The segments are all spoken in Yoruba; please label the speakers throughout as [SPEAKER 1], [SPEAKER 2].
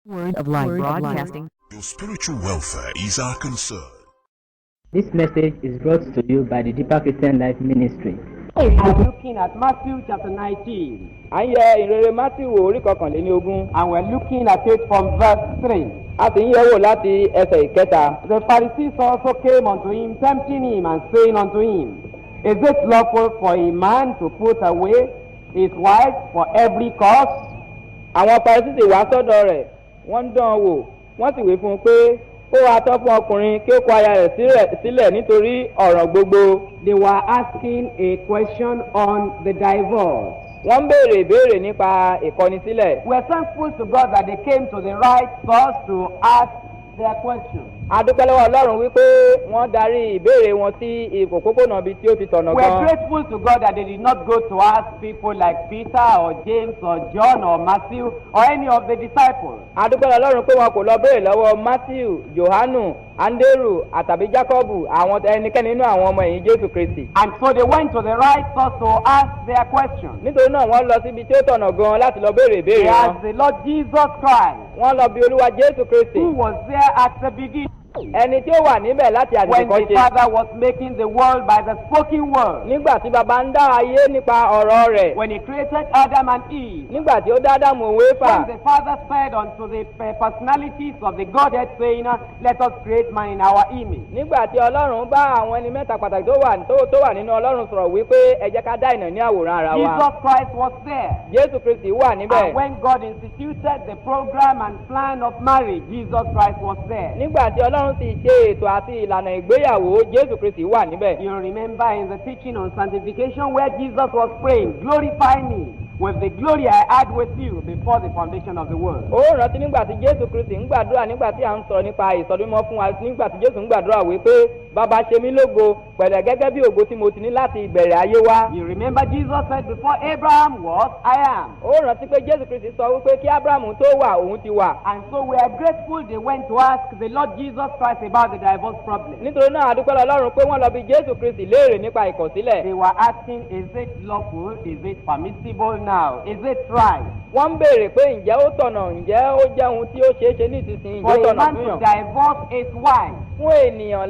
[SPEAKER 1] Word of Life Broadcasting.
[SPEAKER 2] Your spiritual welfare is our concern.
[SPEAKER 3] This message is brought to you by the Deeper Christian Life Ministry.
[SPEAKER 4] We are looking at Matthew chapter 19.
[SPEAKER 5] À ń yẹ ìrere Matthew wò orí kọkànléníogún.
[SPEAKER 4] And we're looking at it from verse 3.
[SPEAKER 5] A sì ń yẹ̀ wò láti ẹsẹ̀ ìkẹta.
[SPEAKER 4] The Pharisees also came unto him, tempting him, and saying unto him, Is it lawful for a man to put away his wife for every cause?
[SPEAKER 5] Àwọn Farisí wá sọ́dọ̀ rẹ̀, wọ́n ń dán an wò, wọ́n sì wí fún un pé ó wá tọ́ fún ọkùnrin kí ó kọ aya rẹ̀ sílẹ̀ nítorí ọ̀ràn gbogbo.
[SPEAKER 4] They were asking a question on the divorce.
[SPEAKER 5] Wọ́n ń béèrè ìbéèrè nípa ìkọnisílẹ̀.
[SPEAKER 4] We are thankful to God that they came to the right source to ask their question.
[SPEAKER 5] A dúpẹ́ lọ́wọ́ Ọlọ́run wípé wọ́n darí ìbéèrè wọn sí ìkòkòkònà bíi tí ó ti tọ̀nà gan.
[SPEAKER 4] We are grateful to God that they did not go to ask people like Peter or James or John or Matthew or any of the disciples.
[SPEAKER 5] A dúpẹ́ lọ́wọ́ Ọlọ́run pé wọn kò lọ béèrè lọ́wọ́ Matthew, Johanu, Anderu àtàbí Jacobu àwọn ẹnikẹ́ni nínú àwọn ọmọ ẹ̀yìn Jésù Kristi.
[SPEAKER 4] And so they went to the right source to ask their question.
[SPEAKER 5] Nítorí náà wọ́n lọ síbi tí ó tọ̀nà gan láti lọ béèrè ìbéèrè
[SPEAKER 4] They
[SPEAKER 5] wọn.
[SPEAKER 4] asked the Lord Jesus Christ,
[SPEAKER 5] Wọ́n lọ bí Olúwa Jésù Kristi.
[SPEAKER 4] who was there at the beginning
[SPEAKER 5] Ẹni tí ó wà níbẹ̀ láti
[SPEAKER 4] when
[SPEAKER 5] àdìsíkọ́
[SPEAKER 4] the
[SPEAKER 5] ṣe.
[SPEAKER 4] Father was making the world by the spoken word.
[SPEAKER 5] Nígbà tí baba ń dá ayé nípa ọ̀rọ̀ rẹ̀.
[SPEAKER 4] When he created Adam and Eve.
[SPEAKER 5] Nígbà tí ó dá Ádámù òun Éfà.
[SPEAKER 4] When the Father said unto the personalities of the Godhead, saying, Let us create man in our image.
[SPEAKER 5] Nígbà tí Ọlọ́run bá àwọn ẹni mẹ́ta pàtàkì tó wà nínú Ọlọ́run sọ̀rọ̀ wípé ẹ jẹ́ ká dá ènìyàn ní àwòrán ara wa.
[SPEAKER 4] Jesus Christ was there.
[SPEAKER 5] Jésù Kristi wà níbẹ̀.
[SPEAKER 4] And when God instituted the program and plan of marriage, Jesus Christ was there.
[SPEAKER 5] Nígbà tí Ọlọ́run sì ṣe ètò àti ìlànà ìgbéyàwó, Jésù Kristi wà níbẹ̀.
[SPEAKER 4] You remember in the teaching on sanctification where Jesus was praying, Glorify me with the glory I had with you before the foundation of the world.
[SPEAKER 5] Ó rántí nígbà tí Jésù Kristi ń gbàdúrà nígbà tí à ń sọ̀rọ̀ nípa ìsọdúnmọ́ fún wa nígbà tí Jésù ń gbàdúrà wípé bàbá ṣe mí lógo pẹ̀lẹ́ gẹ́gẹ́ bí ògo tí mo ti ní láti ìbẹ̀rẹ̀ ayé wá.
[SPEAKER 4] You remember Jesus said before Abraham was, I am.
[SPEAKER 5] Ó rántí pé Jésù Kristi sọ wípé kí Ábúráhámù tó wà òun ti wà.
[SPEAKER 4] And so we are grateful they went to ask the Lord Jesus Christ about the divorce problem.
[SPEAKER 5] Nítorí náà a dúpẹ́ lọ́wọ́ Ọlọ́run pé wọ́n lọ bi Jésù Kristi léèrè nípa ìkọ̀sílẹ̀.
[SPEAKER 4] They were asking, is it lawful? Is it permissible now? Is it right?
[SPEAKER 5] Wọ́n ń béèrè pé ǹjẹ́ ó tọ̀nà ǹjẹ́ ó jẹ́ ohun tí ó ṣeé ṣe ní ìsinsìnyí
[SPEAKER 4] For
[SPEAKER 5] ǹjẹ́ ó
[SPEAKER 4] a
[SPEAKER 5] tọ̀nà
[SPEAKER 4] man
[SPEAKER 5] fún
[SPEAKER 4] to
[SPEAKER 5] yàn.
[SPEAKER 4] divorce his wife.
[SPEAKER 5] Fún ènìyàn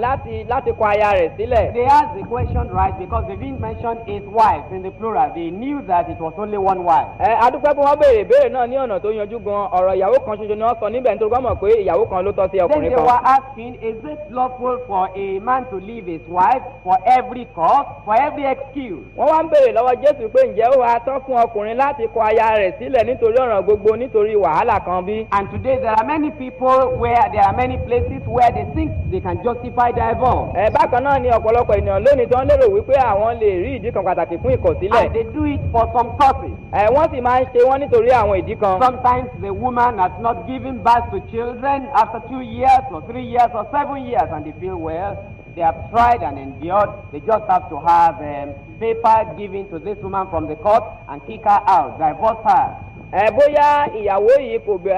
[SPEAKER 5] láti kọ aya rẹ̀ sílẹ̀.
[SPEAKER 4] They asked the question right because they didn't mention his wife in the plural. They knew that it was only one wife.
[SPEAKER 5] A dúpẹ́ pé wọ́n béèrè ìbéèrè náà ní ọ̀nà tó yanjú gan ọ̀rọ̀ ìyàwó kan ṣoṣo ni wọ́n sọ níbẹ̀ nítorí wọ́n mọ̀ pé ìyàwó kan ló tọ́ sí
[SPEAKER 4] Then
[SPEAKER 5] ọkùnrin
[SPEAKER 4] they
[SPEAKER 5] kan.
[SPEAKER 4] were asking, is it lawful for a man to leave his wife for every cause, for every excuse?
[SPEAKER 5] Wọ́n wá ń béèrè lọ́wọ́ Jésù pé ǹjẹ́ ó wá tọ́ fún ọkùnrin láti kọ aya rẹ̀ sílẹ̀ nítorí ọ̀ràn gbogbo nítorí wàhálà kan bí.
[SPEAKER 4] And today there are many people there are many places where they think they can justify divorce.
[SPEAKER 5] Bákan náà ni ọ̀pọ̀lọpọ̀ ènìyàn lónìí tó ń lérò wípé àwọn lè rí ìdí kan pàtàkì fún ìkọ̀sílẹ̀.
[SPEAKER 4] And they do it for some causes.
[SPEAKER 5] Wọ́n sì máa ń ṣe wọ́n nítorí àwọn ìdí kan.
[SPEAKER 4] Sometimes the woman has not given birth to children after 2 years or 3 years or 7 years, and they feel, well, they have tried and endured. They just have to have paper given to this woman from the court and kick her out, divorce her.
[SPEAKER 5] Bóyá ìyàwó yìí kò bí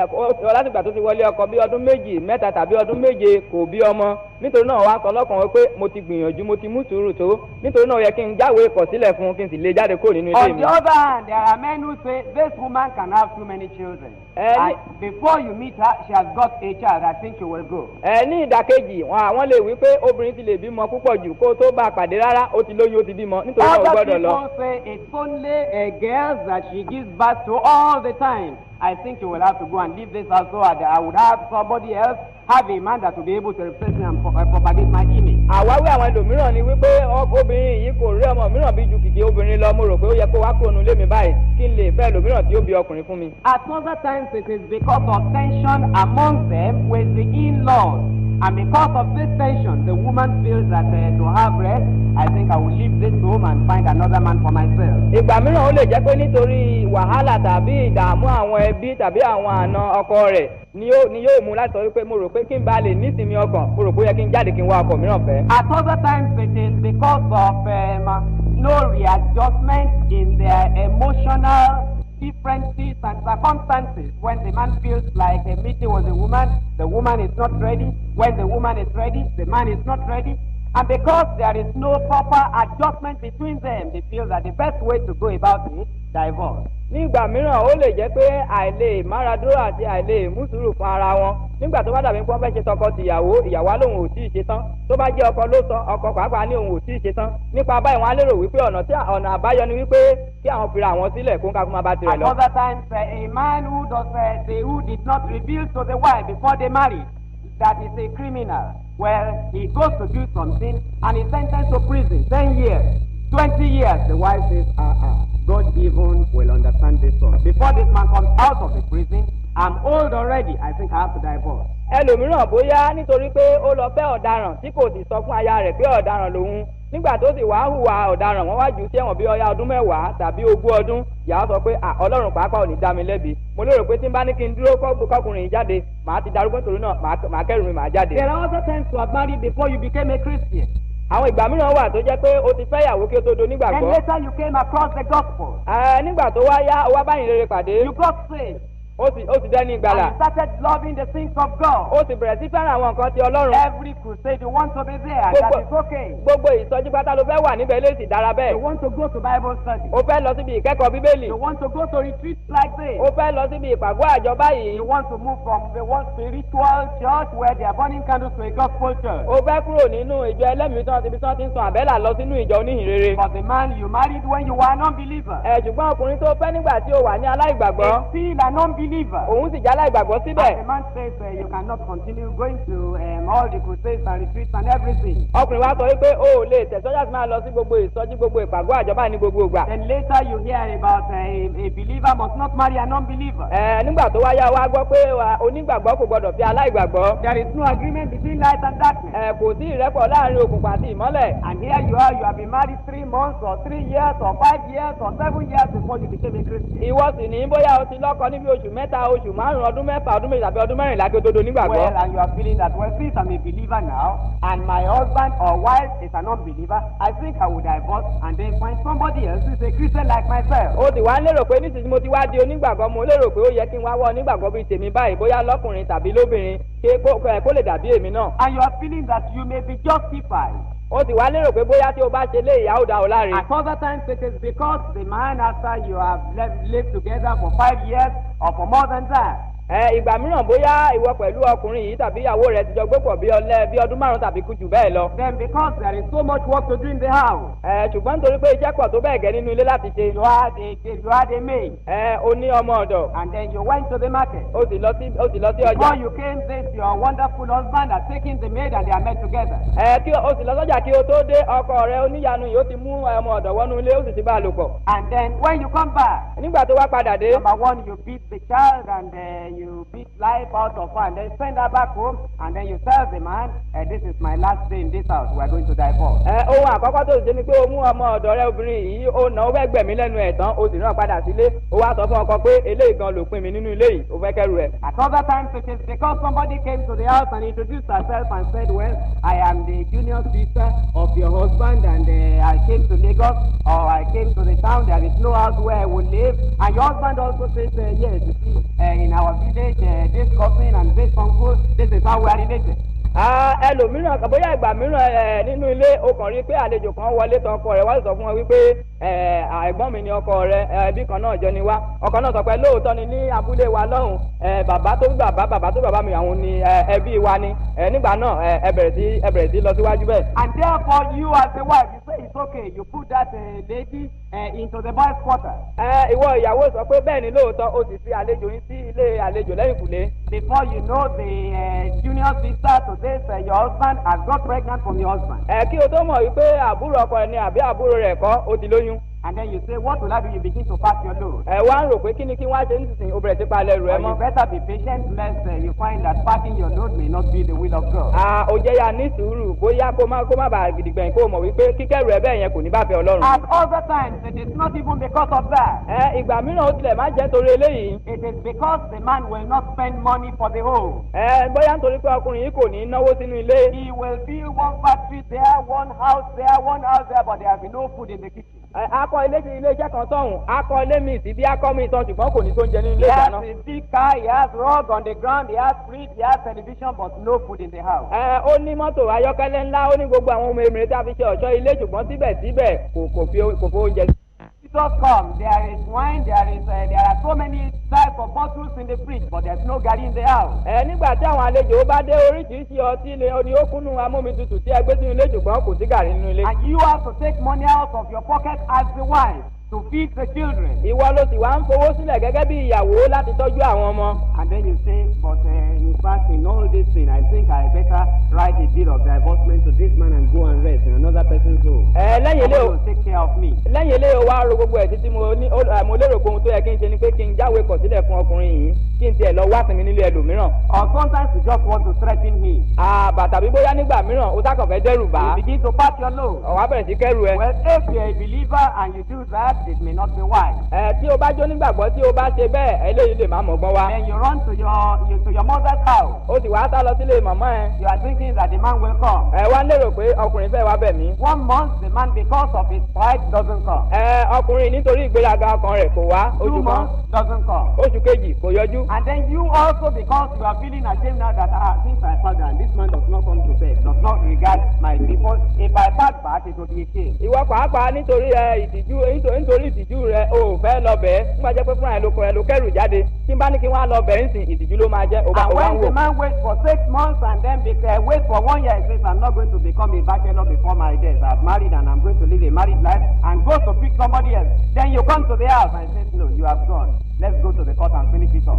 [SPEAKER 5] látìgbà tó ti wọlé ọkọ bí ọdún méjì mẹ́ta tàbí ọdún méje kò bí ọmọ nítorí náà wá sọ lọ́kàn wọn pé mo ti gbìyànjú mo ti mú sùúrù tó nítorí náà yẹ kí n jáwé ìkọ̀sílẹ̀ fún kí n sì lè jáde kúrò nínú ilé mi.
[SPEAKER 4] On the other hand, there are men who say this woman can have too many children. And before you meet her, she has got a child. I think you will go.
[SPEAKER 5] Ní ìdàkejì àwọn lè wí pé obìnrin ti lè bímọ púpọ̀ jù kó tó bá a pàdé rárá ó ti lóyún ó ti bímọ nítorí náà ó gbọ́dọ̀ lọ.
[SPEAKER 4] Other people say it's only a girl that she gives birth to all the time. I think you will have to go and leave this house so that I would have somebody else, have a man that will be able to replace me and propagate my image.
[SPEAKER 5] Àwáwí àwọn ẹlòmíràn ni wípé obìnrin yìí kò rí ọmọ mìíràn bí ju kìkì obìnrin lọ mo rò pé ó yẹ kó wá kúrò nílé mi báyìí kí n lè fẹ́ ẹlòmíràn tí ó bí ọkùnrin fún mi.
[SPEAKER 4] At other times it is because of tension among them with the in-laws. And because of this tension, the woman feels that to have rest, I think I will leave this home and find another man for myself.
[SPEAKER 5] Ìgbà mìíràn ó lè jẹ́ pé nítorí wàhálà tàbí ìdààmú àwọn ẹbí tàbí àwọn àna ọkọ rẹ̀ ni yóò mú láti sọ wípé mo rò pé kí n bá lè nísìmí ọkàn mo rò pé ó yẹ kí n jáde kí n wá ọkọ mìíràn fẹ́.
[SPEAKER 4] At other times it is because of no readjustment in their emotional differences and circumstances. When the man feels like a meeting with the woman is not ready. When the woman is ready, the man is not ready. And because there is no proper adjustment between them, they feel that the best way to go about it divorce.
[SPEAKER 5] nígbà mìíràn ó lè jẹ́ pé àìlè máradúró àti àìlè mú sùúrù fún ara wọn nígbà tó bá dàbí pé wọ́n fẹ́ ṣe tọkọ-tìyàwó ìyàwó á lóun ò tí ì ṣe tán tó bá jẹ́ ọkọ ló sọ ọkọ pàápàá ní òun ò tí ì ṣe tán nípa báyìí wọn á lérò wípé ọ̀nà àbáyọ ni wípé kí àwọn fira àwọn sílẹ̀ kó ń ká kó máa bá tirẹ̀
[SPEAKER 4] At
[SPEAKER 5] lọ.
[SPEAKER 4] other times, a man who did not reveal to the wife before they married that he's a criminal, well, he goes to do something and he's sentenced to prison 10 years, 20 years. The wife says, God even will understand this one. Before this man comes out of the prison, I'm old already. I think I have to divorce.
[SPEAKER 5] ẹlòmíràn bóyá nítorí pé ó lọ fẹ́ ọ̀daràn tí kò sì sọ fún aya rẹ̀ pé ọ̀daràn lòun nígbà tó sì wàá hùwà ọ̀daràn wọ́n wá jù sí ẹ̀wọ̀n bí ọya ọdún mẹ́wàá tàbí ogún ọdún ìyàwó sọ pé ọlọ́run pàápàá ò ní dá mi lẹ́bi mo lérò pé tí n bá ní kí n dúró kọkùnrin yìí jáde màá ti darúgbó nítorí náà màá kẹ́rù mi màá jáde.
[SPEAKER 4] There are other times to have married before you became a Christian.
[SPEAKER 5] àwọn ìgbà mìíràn wà tó jẹ́ pé o ti fẹ́ ìyàwó kí o tó do
[SPEAKER 4] And
[SPEAKER 5] nígbàgbọ́.
[SPEAKER 4] later you came across the gospel.
[SPEAKER 5] nígbà tó wá yá o wá báyìí rere pàdé
[SPEAKER 4] You got saved.
[SPEAKER 5] ó sì dẹ́ni
[SPEAKER 4] And
[SPEAKER 5] ìgbàlà
[SPEAKER 4] you started loving the things of God.
[SPEAKER 5] ó sì bẹ̀rẹ̀ sí fẹ́ràn àwọn nǹkan ti ọlọ́run.
[SPEAKER 4] Every crusade you want to be there, that is okay.
[SPEAKER 5] gbogbo ìsọjí pátá ló fẹ́ wà níbẹ̀ lè sì dára
[SPEAKER 4] You
[SPEAKER 5] bẹ́ẹ̀.
[SPEAKER 4] want to go to Bible study.
[SPEAKER 5] o fẹ́ lọ síbi ìkẹ́kọ̀ọ́ bíbélì.
[SPEAKER 4] You want to go to retreats like this.
[SPEAKER 5] o fẹ́ lọ síbi ìpàgọ́ àjọ báyìí.
[SPEAKER 4] You want to move from the one spiritual church where they are burning candles to a gospel church.
[SPEAKER 5] o fẹ́ kúrò nínú ìjọ ẹlẹ́mìí tán ibi tí wọ́n ti ń san àbẹ́là lọ sínú ìjọ oníhìnrere.
[SPEAKER 4] But the man you married when you were an unbeliever
[SPEAKER 5] ṣùgbọ́n ọkùnrin tó fẹ́ nígbà tí o wà ní aláìgbàgbọ́
[SPEAKER 4] is still an unbeliever.
[SPEAKER 5] òun sì já aláìgbàgbọ́
[SPEAKER 4] And
[SPEAKER 5] síbẹ̀.
[SPEAKER 4] the man says you cannot continue going to all the crusades and retreats and everything.
[SPEAKER 5] ọkùnrin wa sọ wípé o ò lè tẹ̀sọ́jà sí máa lọ sí gbogbo ìsọjí gbogbo ìpàgọ́ àjọ báyìí ní gbogbo ìgbà.
[SPEAKER 4] Then later you hear about a believer must not marry an unbeliever.
[SPEAKER 5] nígbà tó wáyá wa gbọ́ pé onígbàgbọ́ kò gbọdọ̀ fi aláìgbàgbọ́.
[SPEAKER 4] There is no agreement between light and darkness.
[SPEAKER 5] kò sí ìrẹ́pọ̀ láàrin òkùnkùn àti ìmọ́lẹ̀.
[SPEAKER 4] And here you have been married 3 months or 3 years or 5 years or 7 years before you became a Christian.
[SPEAKER 5] ìwọ sì ní bóyá o ti lọ́kọ níbi oṣù mẹ́ta oṣù márùn-ún ọdún mẹ́fà ọdún méjì tàbí ọdún mẹ́rìnlá kí o tó do nígbàgbọ́.
[SPEAKER 4] Well, and you are feeling that, well, since I'm a believer now, and my husband or wife is an unbeliever, I think I will divorce and then find somebody else who is a Christian like myself.
[SPEAKER 5] o sì wá ń lérò pé nísinsìnyí mo ti wá di onígbàgbọ́ mo lérò pé ó yẹ kí n wá wọ onígbàgbọ́ bíi tèmi báyìí bóyá lọ́kùnrin tàbí lóbìnrin kó lè dàbí èmi náà.
[SPEAKER 4] And you are feeling that you may be justified.
[SPEAKER 5] o sì wá lérò pé bóyá tí o bá ṣe lé ìyá ò dá o láre.
[SPEAKER 4] At other times it is because the man, after you have lived together for 5 years or for more than that,
[SPEAKER 5] ìgbà mìíràn bóyá ìwọ pẹ̀lú ọkùnrin yìí tàbí ìyàwó rẹ ti jọ gbé pọ̀ bí ọdún márùn-ún tàbí kú jù bẹ́ẹ̀ lọ.
[SPEAKER 4] then because there is so much work to do in the house,
[SPEAKER 5] ṣùgbọ́n nítorí pé iṣẹ́ pọ̀ tó bẹ́ẹ̀ gẹ́ nínú ilé láti ṣe.
[SPEAKER 4] you had a maid,
[SPEAKER 5] o ní ọmọ ọ̀dọ̀.
[SPEAKER 4] and then you went to the market.
[SPEAKER 5] o sì lọ sí
[SPEAKER 4] Before
[SPEAKER 5] ọjà.
[SPEAKER 4] you came, your wonderful husband had taken the maid and they are met together.
[SPEAKER 5] o sì lọ sọ́jà kí o tó dé ọkọ rẹ oníyanu yìí ó ti mú ọmọ ọ̀dọ̀ wọnú ilé ó sì ti bá a lò pọ̀.
[SPEAKER 4] And then when you come back,
[SPEAKER 5] nígbà tó wá padà dé.
[SPEAKER 4] number one, you beat the child and you beat life out of her and then send her back home and then you tell the man, this is my last day in this house, we are going to divorce.
[SPEAKER 5] ohun àkọ́kọ́ tó ṣe ni pé o mú ọmọ ọ̀dọ̀ rẹ obìnrin yìí ó nà ó fẹ́ gbẹ̀mí lẹ́nu ẹ̀ tán o sì rán padà sílé ó wá sọ fún ọkọ pé eléyìí gan ló pin mi nínú ilé yìí ó fẹ́ kẹ́rù ẹ̀.
[SPEAKER 4] At other times it is because somebody came to the house and introduced herself and said, well, I am the junior sister of your husband and I came to Lagos or I came to the town, there is no house where I will live. And your husband also says, yes, you see, in our village, this cousin and this uncle, this is how we are related.
[SPEAKER 5] ẹlòmíràn bóyá ìgbà mìíràn nínú ilé o kàn rí pé àlejò kan wọlé tán ọkọ rẹ wá sọ fún wọn wípé ẹ̀gbọ́n mi ni ọkọ rẹ ẹbí kan náà jọ ni wá ọkọ náà sọ pé lóòótọ́ ni ní abúlé wa lọ́hùn bàbá tó bí bàbá tó bàbá mi àwọn ni ẹbí wa ni nígbà náà ẹ bẹ̀rẹ̀ sí lọ síwájú bẹ́ẹ̀.
[SPEAKER 4] And therefore you as a wife, you say it's okay, you put that lady into the boys' quarter.
[SPEAKER 5] ìwọ ìyàwó sọ pé bẹ́ẹ̀ ni lóòótọ́ o sì fi àlejò yín sí ilé àlejò lẹ́yìnkùlé.
[SPEAKER 4] Before you know, the junior sister to this, your husband has got pregnant from your husband.
[SPEAKER 5] kí o tó mọ̀ wípé àbúrò ọkọ rẹ ni àbí àbúrò rẹ̀ kọ́ ó ti lóyún.
[SPEAKER 4] And then you say, what will I do? You begin to pack your load.
[SPEAKER 5] wá ń rò pé kí ni kí wọ́n á ṣe nísinsìnyí o bẹ̀rẹ̀ sí palẹ̀ rù ẹ
[SPEAKER 4] But
[SPEAKER 5] mọ́.
[SPEAKER 4] you better be patient lest you find that packing your load may not be the will of God.
[SPEAKER 5] ó jẹ́ ya ní sùúrù bóyá kó má bàa gidigbẹ̀yìn kó mọ̀ wípé kíkẹ́rù ẹ bẹ́ẹ̀ yẹn kò ní bá fẹ́ Ọlọ́run.
[SPEAKER 4] At other times, it is not even because of that.
[SPEAKER 5] ìgbà mìíràn ó tilẹ̀ má jẹ́ torí eléyìí.
[SPEAKER 4] It is because the man will not spend money for the home.
[SPEAKER 5] bóyá nítorí pé ọkùnrin yìí kò ní náwó sínú ilé.
[SPEAKER 4] He will build one factory there, one house there, one house there, but there will be no food in the kitchen.
[SPEAKER 5] akọ ilé-iṣẹ́ kan sọ̀hún akọ ilé mi sí bí akọ mi sọ ṣùgbọ́n kò ní tó ń jẹ ní ilé
[SPEAKER 4] He has
[SPEAKER 5] ìdáná.
[SPEAKER 4] a big car, he has rug on the ground, he has fridge, he has television, but no food in the house.
[SPEAKER 5] ó ní mọ́tò ayọ́kẹ́lẹ́ ńlá ó ní gbogbo àwọn ohun èmìrè tí a fi ṣe ọ̀ṣọ́ ilé ṣùgbọ́n síbẹ̀síbẹ̀ kò fi oúnjẹ.
[SPEAKER 4] visitors come, there is wine, there are so many types of bottles in the fridge, but there's no gari in the house.
[SPEAKER 5] Nígbà tí àwọn àlejò bá dé oríṣiríṣi ọtí ni ó kúnnú amómitutù tí ẹ gbé sínú ilé ṣùgbọ́n kò sí gàrí nínú ilé.
[SPEAKER 4] And you have to take money out of your pocket as the wife to feed the children.
[SPEAKER 5] Ìwọ ló sì wá ń fowó sílẹ̀ gẹ́gẹ́ bí ìyàwó láti tọ́jú àwọn ọmọ.
[SPEAKER 4] And then you say, but in fact, in all this thing, I think I better write a deed of divorcement to this man and go and rest in another person's home.
[SPEAKER 5] Lẹ́yìn ilé o
[SPEAKER 4] take care of me.
[SPEAKER 5] Lẹ́yìn ilé o wá ro gbogbo ẹ̀ títí mo lérò pé ohun tó yẹ kí n ṣe ni pé kí n jáwé kọ̀ sílẹ̀ fún ọkùnrin yìí kí n tiẹ̀ lọ wá sinmi nílé ẹlòmíràn.
[SPEAKER 4] Or sometimes you just want to threaten him.
[SPEAKER 5] Tàbí bóyá nígbà mìíràn o sákàn fẹ́ dẹ́rù bá.
[SPEAKER 4] You begin to pack your load.
[SPEAKER 5] Ó wá bẹ̀rẹ̀ sí kẹ́rù ẹ.
[SPEAKER 4] Well, if you are a believer and you do that, it may not be wise.
[SPEAKER 5] Tí o bá jó nígbàgbọ́ tí o bá ṣe bẹ́ẹ̀ eléyìí lè má mọ̀gbọ́n wá.
[SPEAKER 4] Then you run to your mother's house.
[SPEAKER 5] O sì wá sá lọ sílé màmá ẹ.
[SPEAKER 4] You are thinking that the man will come.
[SPEAKER 5] Wá lérò pé ọkùnrin fẹ́ wá bẹ̀ mí.
[SPEAKER 4] 1 month, the man, because of his pride, doesn't come.
[SPEAKER 5] Ọkùnrin nítorí ìgbéraga ọkàn rẹ̀ kò wá.
[SPEAKER 4] 2 months, doesn't come.
[SPEAKER 5] Oṣù kejì kò yọjú.
[SPEAKER 4] And then you also, because you are feeling ashamed now that since I found out this man does not come to bed, does not regard my people, if I pass back, it will be a shame.
[SPEAKER 5] Ìwọ pàápàá nítorí ìtìjú rẹ o fẹ́ lọ bẹ́ẹ̀ nígbà jẹ́ pé fúnra ẹ̀ ló kẹ́rù jáde tí n bá ní kí wọ́n á lọ bẹ̀ẹ́ nsìn ìtìjú ló máa jẹ́
[SPEAKER 4] And when the man waits for 6 months and then wait for 1 year, he says, I'm not going to become a bachelor before my death. I've married and I'm going to live a married life, and goes to pick somebody else. Then you come to the house and say, no, you have gone. Let's go to the court and finish it off.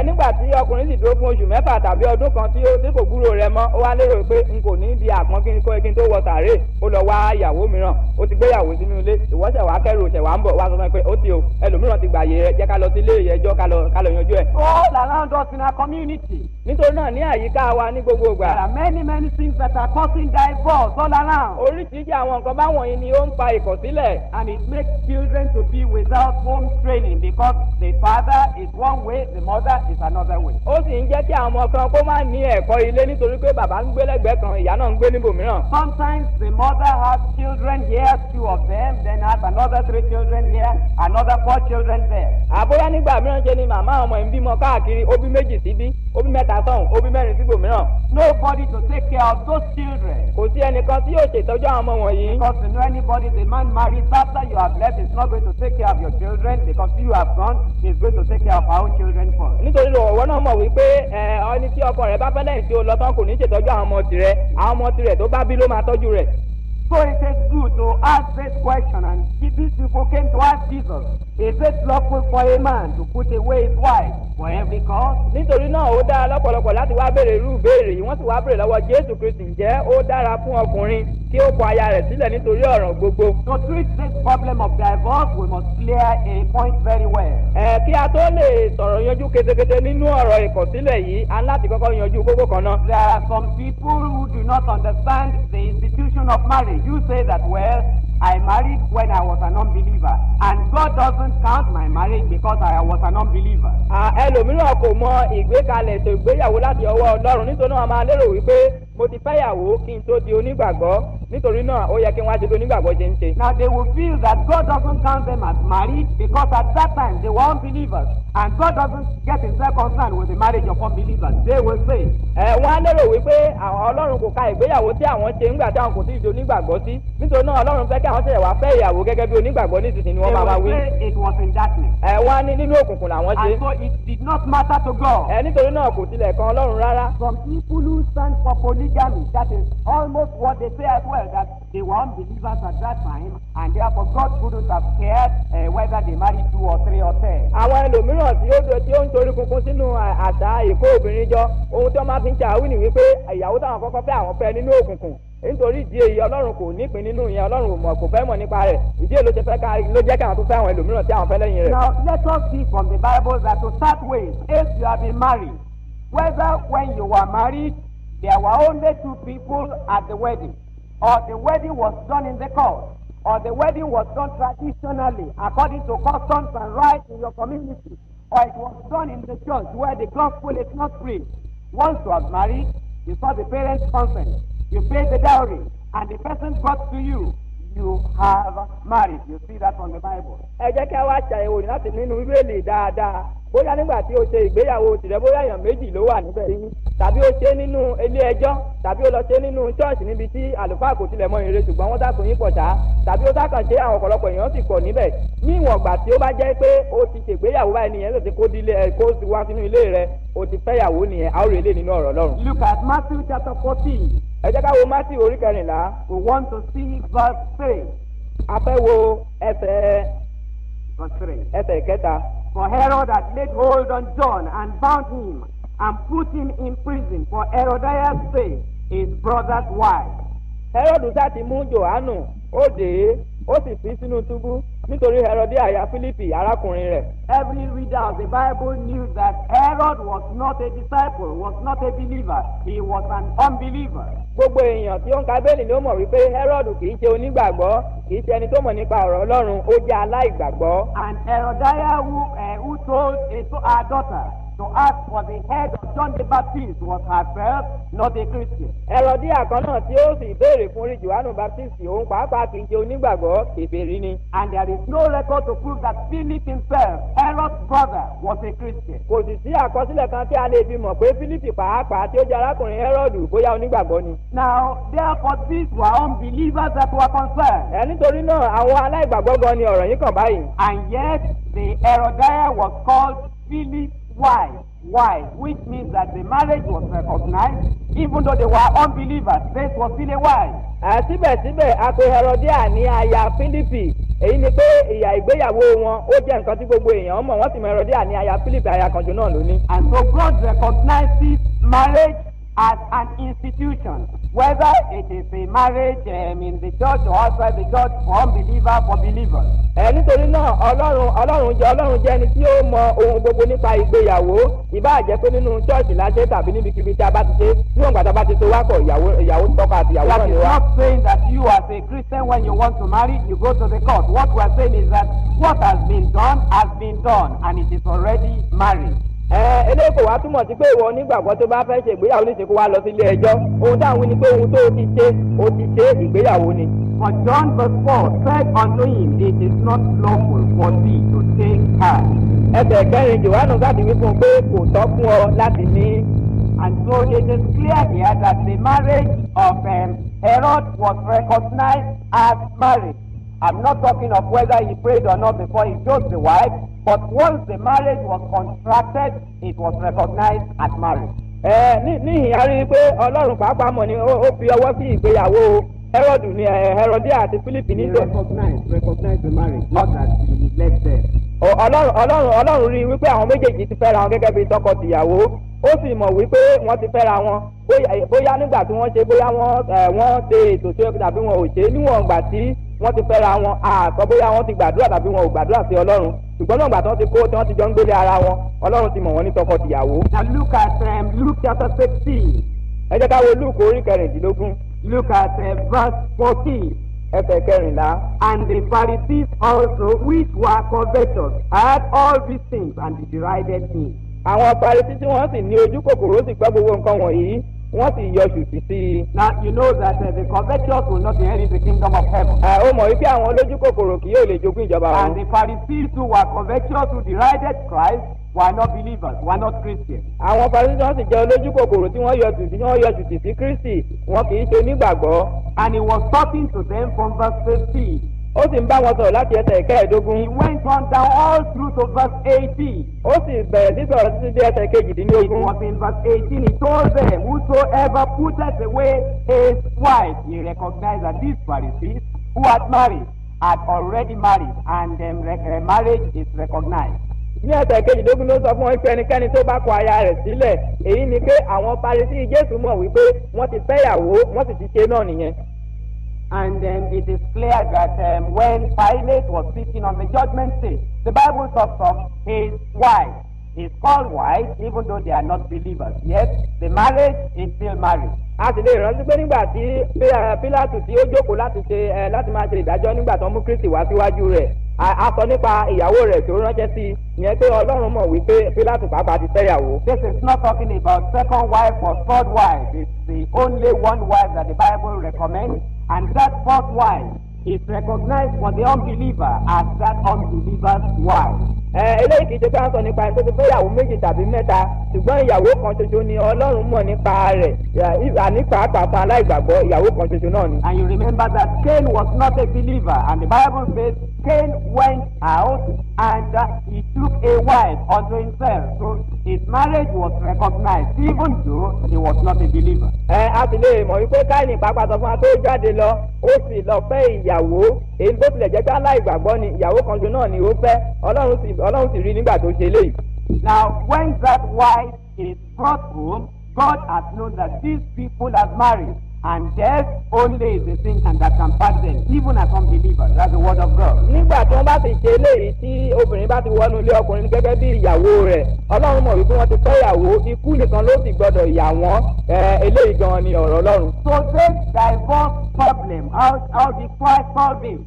[SPEAKER 5] Nígbà tí ọkùnrin sì dúró fún oṣù mẹ́fà tàbí ọdún kan tí kò gbúrò rẹ̀ mọ́ ó wá lérò pé n kò ní di àpọ́n kí n tó wọ sàárè ó lọ wá ìyàwó mìíràn ó ti gbéyàwó sínú ilé ìwọ́sẹ̀ wá kẹ́rù ṣẹ̀ wá ń bọ̀ wá sọ fún mi pé ó ti o ẹlòmíràn ti gbàyè rẹ̀ jẹ́ ká lọ sí ilé ẹjọ́ ká lọ yanjú ẹ̀.
[SPEAKER 4] All around us in our community.
[SPEAKER 5] Nítorí náà ní àyíká wa ní gbogbo ìgbà.
[SPEAKER 4] There are many things that are causing divorce all around.
[SPEAKER 5] Oríṣiríṣi àwọn nǹkan báwọn yìí ni ó ń fa ìkọ̀sílẹ̀.
[SPEAKER 4] And it makes children to be without home training because the father is one way, the mother is another way.
[SPEAKER 5] Ó sì ń jẹ́ kí àwọn ọmọ kan kó má ní ẹ̀kọ́ ilé nítorí pé bàbá ń gbé lẹ́gbẹ̀ẹ́ kan ìyá náà ń gbé níbòmíràn.
[SPEAKER 4] Sometimes the mother has children here, 2 of them, then has another 3 children here, another 4 children there.
[SPEAKER 5] Àbóyá nígbà mìíràn ṣe ni màmá ọmọ ẹ̀ ń bímọ káàkiri ó bí méjì síbí ó bí mẹ́ta sọ́hùn ó bí mẹ́rin síbòmíràn.
[SPEAKER 4] Nobody to take care of those children.
[SPEAKER 5] Kò sí ẹnìkan tí yóò ṣètọ́jú àwọn ọmọ wọ̀nyí.
[SPEAKER 4] Because you know anybody the man marries after you have left is not going to take care of your children because you have gone, he's going to take care of our own children first.
[SPEAKER 5] Nítorí ọ̀wọ́ náà mọ̀ wípé ẹni tí ọkọ rẹ̀ bá fẹ́ lẹ́yìn tí ó lọ tán kò ní ṣètọ́jú àwọn ọmọ tirẹ̀ tó bá bí ló máa tọ́jú rẹ̀.
[SPEAKER 4] So it is good to ask this question, and these people came to ask Jesus, is it lawful for a man to put away his wife for every cause?
[SPEAKER 5] Nítorí náà ó dára lọ́pọ̀lọpọ̀ láti wá béèrè irú ìbéèrè yìí wọ́n sì wá béèrè lọ́wọ́ Jésù Kristi ǹjẹ́ ó dára fún ọkùnrin kí ó kọ aya rẹ̀ sílẹ̀ nítorí ọ̀ràn gbogbo.
[SPEAKER 4] To treat this problem of divorce, we must clear a point very well.
[SPEAKER 5] Kí a tó lè sọ̀rọ̀ yanjú ketekete nínú ọ̀rọ̀ ìkọ̀sílẹ̀ yìí a ní láti kọ́kọ́ yanjú kókó kan náà.
[SPEAKER 4] There are some people who do not understand the institution of marriage. You say that, well, I married when I was an unbeliever, and God doesn't count my marriage because I was an unbeliever.
[SPEAKER 5] Ẹlòmíràn kò mọ ìgbékalẹ̀ ètò ìgbéyàwó láti ọwọ́ Ọlọ́run nítorí náà a máa lérò wípé mo ti fẹ́yàwó kí n tó di onígbàgbọ́ nítorí náà ó yẹ kí wọ́n á ṣe bí onígbàgbọ́ ṣe ń ṣe.
[SPEAKER 4] Now they will feel that God doesn't count them as married because at that time they were unbelievers, and God doesn't get himself concerned with the marriage of unbelievers. They will say.
[SPEAKER 5] Wọ́n á lérò wípé Ọlọ́run kò ka ìgbéyàwó tí àwọn ṣe ńgbà tí àwọn kò tí ì di onígbàgbọ́ sí nítorí náà Ọlọ́run fẹ́ kí àwọn ṣẹ̀ṣẹ̀ wá fẹ́ ìyàwó gẹ́gẹ́ bí onígbàgbọ́ nísinsìnyí wọ́n máa wí.
[SPEAKER 4] They will say it was in darkness.
[SPEAKER 5] Wọ́n á ní nínú òkùnkùn làwọn ṣe.
[SPEAKER 4] And so it did not matter to God.
[SPEAKER 5] Nítorí náà kò tilẹ̀ kan Ọlọ́run rárá.
[SPEAKER 4] Some people who stand for polygamy, that is almost what they say as well, that they were unbelievers at that time, and therefore God couldn't have cared whether they married 2 or 3 or 10.
[SPEAKER 5] Àwọn ẹlòmíràn tí ó ń torí kunkun sínú àṣà ìkó obìnrin jọ ohun tí wọ́n máa fi ń ṣàwí ni wípé ìyàwó táwọn kọ́kọ́ fẹ́ àwọn fẹ́ nínú òkùnkùn nítorí ìdí èyí Ọlọ́run kò nípìn nínú ìyẹn Ọlọ́run kò fẹ́ mọ̀ nípa rẹ̀ ìdí èyí ló jẹ́ kí àwọn tó fẹ́ àwọn ẹlòmíràn tí àwọn fẹ́ lẹ́yìn rẹ̀.
[SPEAKER 4] Now let us see from the Bible that to start with, if you have been married, whether when you were married there were only 2 people at the wedding, or the wedding was done in the court, or the wedding was done traditionally according to customs and rights in your community, or it was done in the church where the gospel is not preached. Once you are married, you saw the parents' consent, you paid the dowry, and the person got to you. you have married. You see that from the Bible.
[SPEAKER 5] ẹ jẹ́ kí a wá ṣàyẹ̀wò láti nínú bíbélì dáadáa bóyá nígbà tí o ṣe ìgbéyàwó tìrẹ bóyá èèyàn méjì ló wà níbẹ̀ yìí tàbí o ṣe nínú ilé ẹjọ́ tàbí o lọ ṣe nínú ṣọ́ọ̀ṣì níbi tí àlùfáà kò tilẹ̀ mọ ìrere ṣùgbọ́n wọ́n sàkóyún yín pọ̀ ṣá tàbí o sàkàn ṣe àwọn ọ̀pọ̀lọpọ̀ èèyàn sì pọ̀ níbẹ̀ ní ìwọ̀n ìgbà tí ó bá jẹ́ pé o ti ṣègbéyàwó báyìí nìyẹn ló ti kó wá sínú ilé rẹ o ti fẹ́yàwó nìyẹn a ó rè lé nínú ọ̀rọ̀ Ọlọ́run.
[SPEAKER 4] Look at Matthew chapter 14.
[SPEAKER 5] ẹ jẹ́ ká wo Matthew orí 14.
[SPEAKER 4] We want to see verse 3.
[SPEAKER 5] a fẹ́ wo ẹsẹ̀
[SPEAKER 4] Verse 3.
[SPEAKER 5] ẹsẹ̀ kẹta.
[SPEAKER 4] For Herod had laid hold on John and bound him and put him in prison for Herodias' sake, his brother's wife.
[SPEAKER 5] Hẹ́rọ́dù sá ti mú Jòhánù ó dè é ó sì fi sínú túbú nítorí Hẹ́rọ́dì àyà Fílípì arákùnrin rẹ̀.
[SPEAKER 4] Every reader of the Bible knew that Herod was not a disciple, was not a believer. He was an unbeliever.
[SPEAKER 5] Gbogbo èèyàn tí ó ń ka bẹ́ẹ̀lì ni ó mọ̀ wípé Hẹ́rọ́dù kì í ṣe onígbàgbọ́ kì í ṣe ẹni tó mọ̀ nípa ọ̀rọ̀ Ọlọ́run ó jẹ́ aláìgbàgbọ́.
[SPEAKER 4] And Herodiah who told her daughter to ask for the head of John the Baptist was herself not a Christian.
[SPEAKER 5] Hẹ́rọ́díà kan náà tí ó sì béèrè fún orí Jòhánù Baptist òun pàápàá kì í ṣe onígbàgbọ́ kèfèrí ni.
[SPEAKER 4] And there is no record to prove that Philip himself, Herod's brother, was a Christian.
[SPEAKER 5] Kò sì sí àkọsílẹ̀ kan tí a lè fi mọ̀ pé Fílípì pàápàá tí ó jẹ́ arákùnrin Hẹ́rọ́dù bóyá onígbàgbọ́ ni.
[SPEAKER 4] Now, therefore, these were unbelievers that were concerned.
[SPEAKER 5] Nítorí náà àwọn aláìgbàgbọ́ gan ni ọ̀rọ̀ yìí kàn báyìí.
[SPEAKER 4] And yet, the Herodiah was called Philip's wife, which means that the marriage was recognized, even though they were unbelievers. This was still a wife.
[SPEAKER 5] Síbẹ̀síbẹ̀ a pe Herodiah ní aya Fílípì èyí ni pé ìyà ìgbéyàwó wọn ó jẹ́ nǹkan tí gbogbo èèyàn mọ̀ wọ́n sì mọ Herodiah ní aya Fílípì aya kanjú náà lóní.
[SPEAKER 4] And so God recognizes marriage as an institution, whether it is a marriage in the church or outside the church, for unbeliever, for believers.
[SPEAKER 5] Nítorí náà Ọlọ́run jẹ́ ẹni tí ó mọ ohun gbogbo nípa ìgbéyàwó ìbáà jẹ́ pé nínú ṣọ́ọ̀ṣì láṣẹ tàbí níbikíbi tí a bá ti ṣe níwọ̀n gbàtà bá ti so wá pọ̀ ìyàwó tọ́kọ àti ìyàwó náà ni wá.
[SPEAKER 4] That is not saying that you as a Christian when you want to marry you go to the court. What we are saying is that what has been done and it is already married.
[SPEAKER 5] Eléyìí kò wá túmọ̀ sí pé ìwọ onígbàgbọ́ tó bá fẹ́ ṣe ìgbéyàwó níṣe kó wá lọ sí ilé ẹjọ́ ohun táwọn ni pé ohun tó ti ṣe ìgbéyàwó ni.
[SPEAKER 4] For John verse 4 said unto him, it is not lawful for thee to take her.
[SPEAKER 5] Ẹsẹ̀ kẹrin Jòhánù sáà ti wí fún un pé kò tọ́ fún ọ láti ní.
[SPEAKER 4] And so it is clear here that the marriage of Herod was recognized as marriage. I'm not talking of whether he prayed or not before he chose the wife, but once the marriage was contracted, it was recognized as marriage.
[SPEAKER 5] Níhìn a rí i pé Ọlọ́run pàápàá mọ̀ ni ó fi ọwọ́ sí ìgbéyàwó Herod ní Herodiah àti Fílípì ní.
[SPEAKER 4] Recognize the marriage, not that he left there.
[SPEAKER 5] Ọlọ́run rí i wípé àwọn méjèèjì ti fẹ́ra wọn gẹ́gẹ́ bí tọkọ-tìyàwó ó sì mọ̀ wípé wọ́n ti fẹ́ra wọn bóyá nígbà tí wọ́n ṣe bóyá wọ́n ṣe ètò ṣe tàbí wọn ò ṣe níwọ̀n ìgbà tí wọ́n ti fẹ́ra wọn àkọ́ bóyá wọ́n ti gbàdúrà tàbí wọn ò gbàdúrà sí Ọlọ́run ṣùgbọ́n náà ìgbà tí wọ́n ti kó tí wọ́n ti jọ ń gbélé ara wọn Ọlọ́run ti mọ̀ wọ́n ní tọkọ-tìyàwó.
[SPEAKER 4] Now look at Luke chapter 16.
[SPEAKER 5] Ẹ jẹ́ ká wo Luke orí 16.
[SPEAKER 4] Look at verse 14.
[SPEAKER 5] Ẹsẹ̀ 14.
[SPEAKER 4] And the Pharisees also, which were covetous, had all these things and they derided him.
[SPEAKER 5] Àwọn Farisí tí wọ́n sì ní ojú kòkòrò sì gbọ́ gbogbo nǹkan wọ̀nyí wọ́n sì yọ ṣùtì sí i.
[SPEAKER 4] Now you know that the covetous will not inherit the kingdom of heaven.
[SPEAKER 5] Ó mọ̀ wípé àwọn olójú kòkòrò kì yóò lè jogún ìjọba ọ̀run.
[SPEAKER 4] And the Pharisees who were covetous who derided Christ were not believers, were not Christians.
[SPEAKER 5] Àwọn Farisí wọ́n sì jẹ́ olójú kòkòrò tí wọ́n yọ ṣùtì sí Kristi wọn kì í ṣe onígbàgbọ́.
[SPEAKER 4] And he was talking to them from verse 15.
[SPEAKER 5] Ó sì ń bá wọn sọ̀rọ̀ láti ẹsẹ̀ 15.
[SPEAKER 4] He went on down all through to verse 18.
[SPEAKER 5] Ó sì bẹ̀rẹ̀ sí sọ̀rọ̀ títí dé ẹsẹ̀ 18.
[SPEAKER 4] It was in verse 18 he told them, whosoever putteth away his wife, he recognized that these Pharisees who had married had already married, and marriage is recognized.
[SPEAKER 5] Ní ẹsẹ̀ 18 ló sọ fún wọn pé ẹnikẹ́ni tó bá kọ aya rẹ̀ sílẹ̀ èyí ni pé àwọn Farisí Jésù mọ̀ wípé wọ́n ti fẹ́yàwó wọ́n sì ti ṣe náà nìyẹn.
[SPEAKER 4] And it is clear that when Pilate was sitting on the judgment seat, the Bible talks of his wife. He's called wife even though they are not believers. Yet the marriage is still marriage.
[SPEAKER 5] A sì lè rántí pé nígbà tí Pílátù tí ó jókòó láti máa ṣe ìdájọ́ nígbà tó mú Kristi wá síwájú rẹ̀ a sọ nípa ìyàwó rẹ̀ tó ránṣẹ́ sí i ìyẹn pé Ọlọ́run mọ̀ wípé Pílátù pàápàá ti fẹ́yàwó.
[SPEAKER 4] This is not talking about second wife or third wife. It's the only one wife that the Bible recommends, and that fourth wife is recognized for the unbeliever as that unbeliever's wife.
[SPEAKER 5] Eléyìí kìí ṣe pé à ń sọ nípa ẹni tó ti fẹ́ ìyàwó méjì tàbí mẹ́ta ṣùgbọ́n ìyàwó kan ṣoṣo ni Ọlọ́run mọ̀ nípa rẹ̀ àní pàápàá fún aláìgbàgbọ́ ìyàwó kan ṣoṣo náà ni.
[SPEAKER 4] And you remember that Cain was not a believer, and the Bible says Cain went out and he took a wife unto himself. So his marriage was recognized even though he was not a believer.
[SPEAKER 5] A sì lè mọ̀ wípé Káínì pàápàá sọ fún wa pé ó jáde lọ ó sì lọ fẹ́ ìyàwó èyí tó tilẹ̀ jẹ́ pé aláìgbàgbọ́ ni ìyàwó kan ṣoṣo náà ni ó fẹ́ Ọlọ́run sì rí nígbà tó ṣe eléyìí.
[SPEAKER 4] Now when that wife is brought home, God has known that these people are married, and death only is the thing that can part them, even as unbelievers. That's the word of God.
[SPEAKER 5] Nígbà tí wọ́n bá ti ṣe eléyìí tí obìnrin bá ti wọnú ilé ọkùnrin gẹ́gẹ́ bí ìyàwó rẹ̀ Ọlọ́run mọ̀ wípé wọ́n ti fẹ́ ìyàwó ikú nìkan ló sì gbọdọ̀ yà wọ́n eléyìí gan ni ọ̀rọ̀ Ọlọ́run.
[SPEAKER 4] So this divorce problem, how did Christ solve it?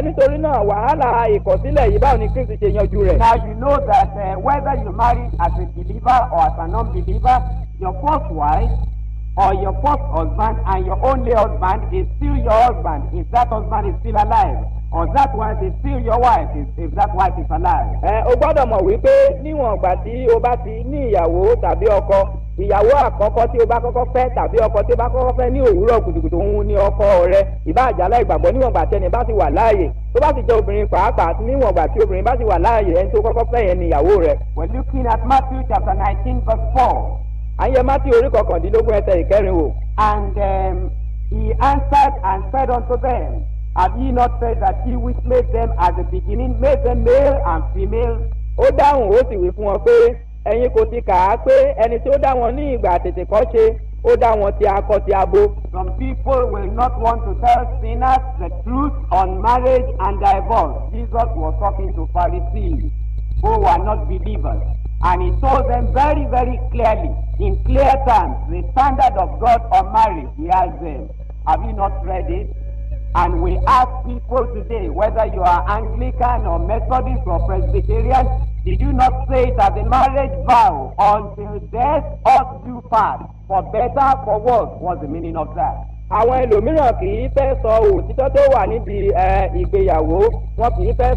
[SPEAKER 5] Nítorí náà wàhálà ìkọ̀sílẹ̀ yìí báwo ni Kristi ṣe yanjú rẹ̀.
[SPEAKER 4] Now you know that whether you marry as a believer or as an unbeliever, your first wife or your first husband and your only husband is still your husband if that husband is still alive, or that wife is still your wife if that wife is alive.
[SPEAKER 5] O gbọ́dọ̀ mọ̀ wípé níwọ̀n ìgbà tí o bá ti ní ìyàwó tàbí ọkọ ìyàwó àkọ́kọ́ tí o bá kọ́kọ́ fẹ́ tàbí ọkọ tí o bá kọ́kọ́ fẹ́ ní òwúrọ̀ kùtùkùtù òun ni ọkọ rẹ ìbáàjà aláìgbàgbọ́ níwọ̀n ìgbà tí ẹni bá ti wà láàyè tó bá ti jẹ́ obìnrin pàápàá níwọ̀n ìgbà tí obìnrin bá ti wà láàyè ẹni tó kọ́kọ́ fẹ́ yẹn ni ìyàwó rẹ.
[SPEAKER 4] We're looking at Matthew chapter 19 verse 4.
[SPEAKER 5] Àyè Matthew orí kọkàndínlógún ẹsẹ̀ ìkẹrin wò.
[SPEAKER 4] And he answered and said unto them, Have ye not said that he which made them at the beginning made them male and female?
[SPEAKER 5] Ó dáhùn ó sì wí fún wọn pé ẹ̀yin kò ti kà á pé ẹni tí ó dá wọn ní ìgbà tètè kọ́ ṣe ó dá wọn ti akọ ti abo.
[SPEAKER 4] Some people will not want to tell sinners the truth on marriage and divorce. Jesus was talking to Pharisees who were not believers, and he told them very, very clearly, in clear terms, the standard of God on marriage. He asked them, Have you not read it? And we ask people today, whether you are Anglican or Methodist or Presbyterian, did you not say it as a marriage vow, until death us do part, for better, for worse? What's the meaning of that?
[SPEAKER 5] Àwọn ẹlòmíràn kì í fẹ́ sọ òtítọ́ tó wà níbi ìgbéyàwó wọn kì í fẹ́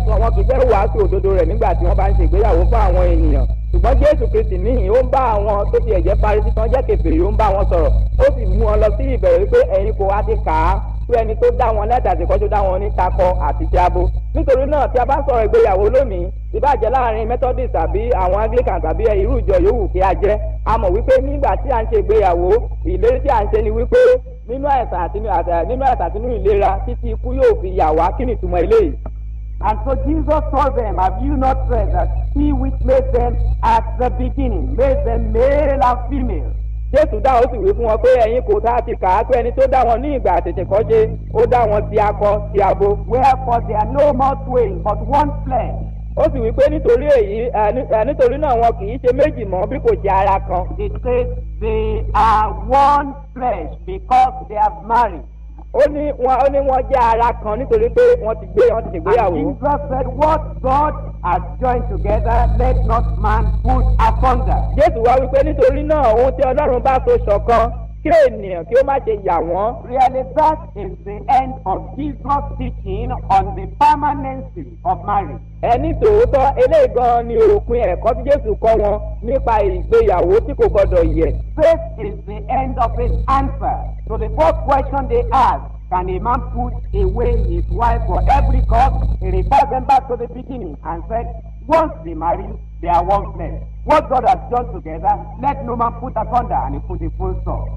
[SPEAKER 5] wàásù òdodo rẹ̀ nígbà tí wọ́n bá ń ṣe ìgbéyàwó fún àwọn ènìyàn ṣùgbọ́n Jésù Kristi níhìn ó ń bá àwọn tó ti ẹ̀jẹ̀ Farisí tán jẹ́ kèfèrí ó ń bá wọn sọ̀rọ̀ ó sì mú wọn lọ sí ìbẹ̀rẹ̀ wípé ẹ̀yin kò wá ti kà á pé ẹni tó dá wọn lẹ́tà àti kọ́jú dá wọn ní takọ àti ti abo. Nítorí náà tí a bá sọ̀rọ̀ ìgbéyàwó lónìí ìbàjẹ́ láàrin Methodist tàbí àwọn Anglican tàbí irú ìjọ yòówù kí a jẹ́ a mọ̀ wípé nígbà tí a ń ṣe ìgbéyàwó ìlérí tí a ń ṣe ni wípé nínú àìsàn àti nínú ìlera títí ikú yóò fi yà wá kí ni ìtumọ̀ eléyìí.
[SPEAKER 4] And so Jesus told them, Have you not read that he which made them at the beginning made them male and female?
[SPEAKER 5] Jésù dá ó sì wí fún wọn pé ẹ̀yin kò tá a ti kà á pé ẹni tó dá wọn ní ìgbà àtètèkọ́ṣe ó dá wọn ti akọ ti abo.
[SPEAKER 4] Wherefore they are no more twain but one flesh.
[SPEAKER 5] Ó sì wí pé nítorí náà wọn kì í ṣe méjì mọ́ bí kò ṣe ara kan.
[SPEAKER 4] It says they are one flesh because they have married.
[SPEAKER 5] Ó ní wọ́n jẹ́ ara kan nítorí pé wọ́n ti ṣègbéyàwó.
[SPEAKER 4] And Jesus said, What God has joined together, let not man put asunder.
[SPEAKER 5] Jésù wá wípé nítorí náà ohun tí Ọlọ́run bá so ṣọ̀kan kí ènìyàn kí ó má ṣe yà wọ́n.
[SPEAKER 4] Really, that is the end of Jesus' teaching on the permanency of marriage.
[SPEAKER 5] Ní tòótọ́ eléyìí gan ni òpin ẹ̀kọ́ tí Jésù kọ́ wọn nípa ìgbéyàwó tí kò gbọdọ̀ yẹ̀.
[SPEAKER 4] This is the end of his answer to the first question they asked. Can a man put away his wife for every cause? He referred them back to the beginning and said, once they marry, they are one flesh. What God has done together, let no man put asunder, and he put a full stop.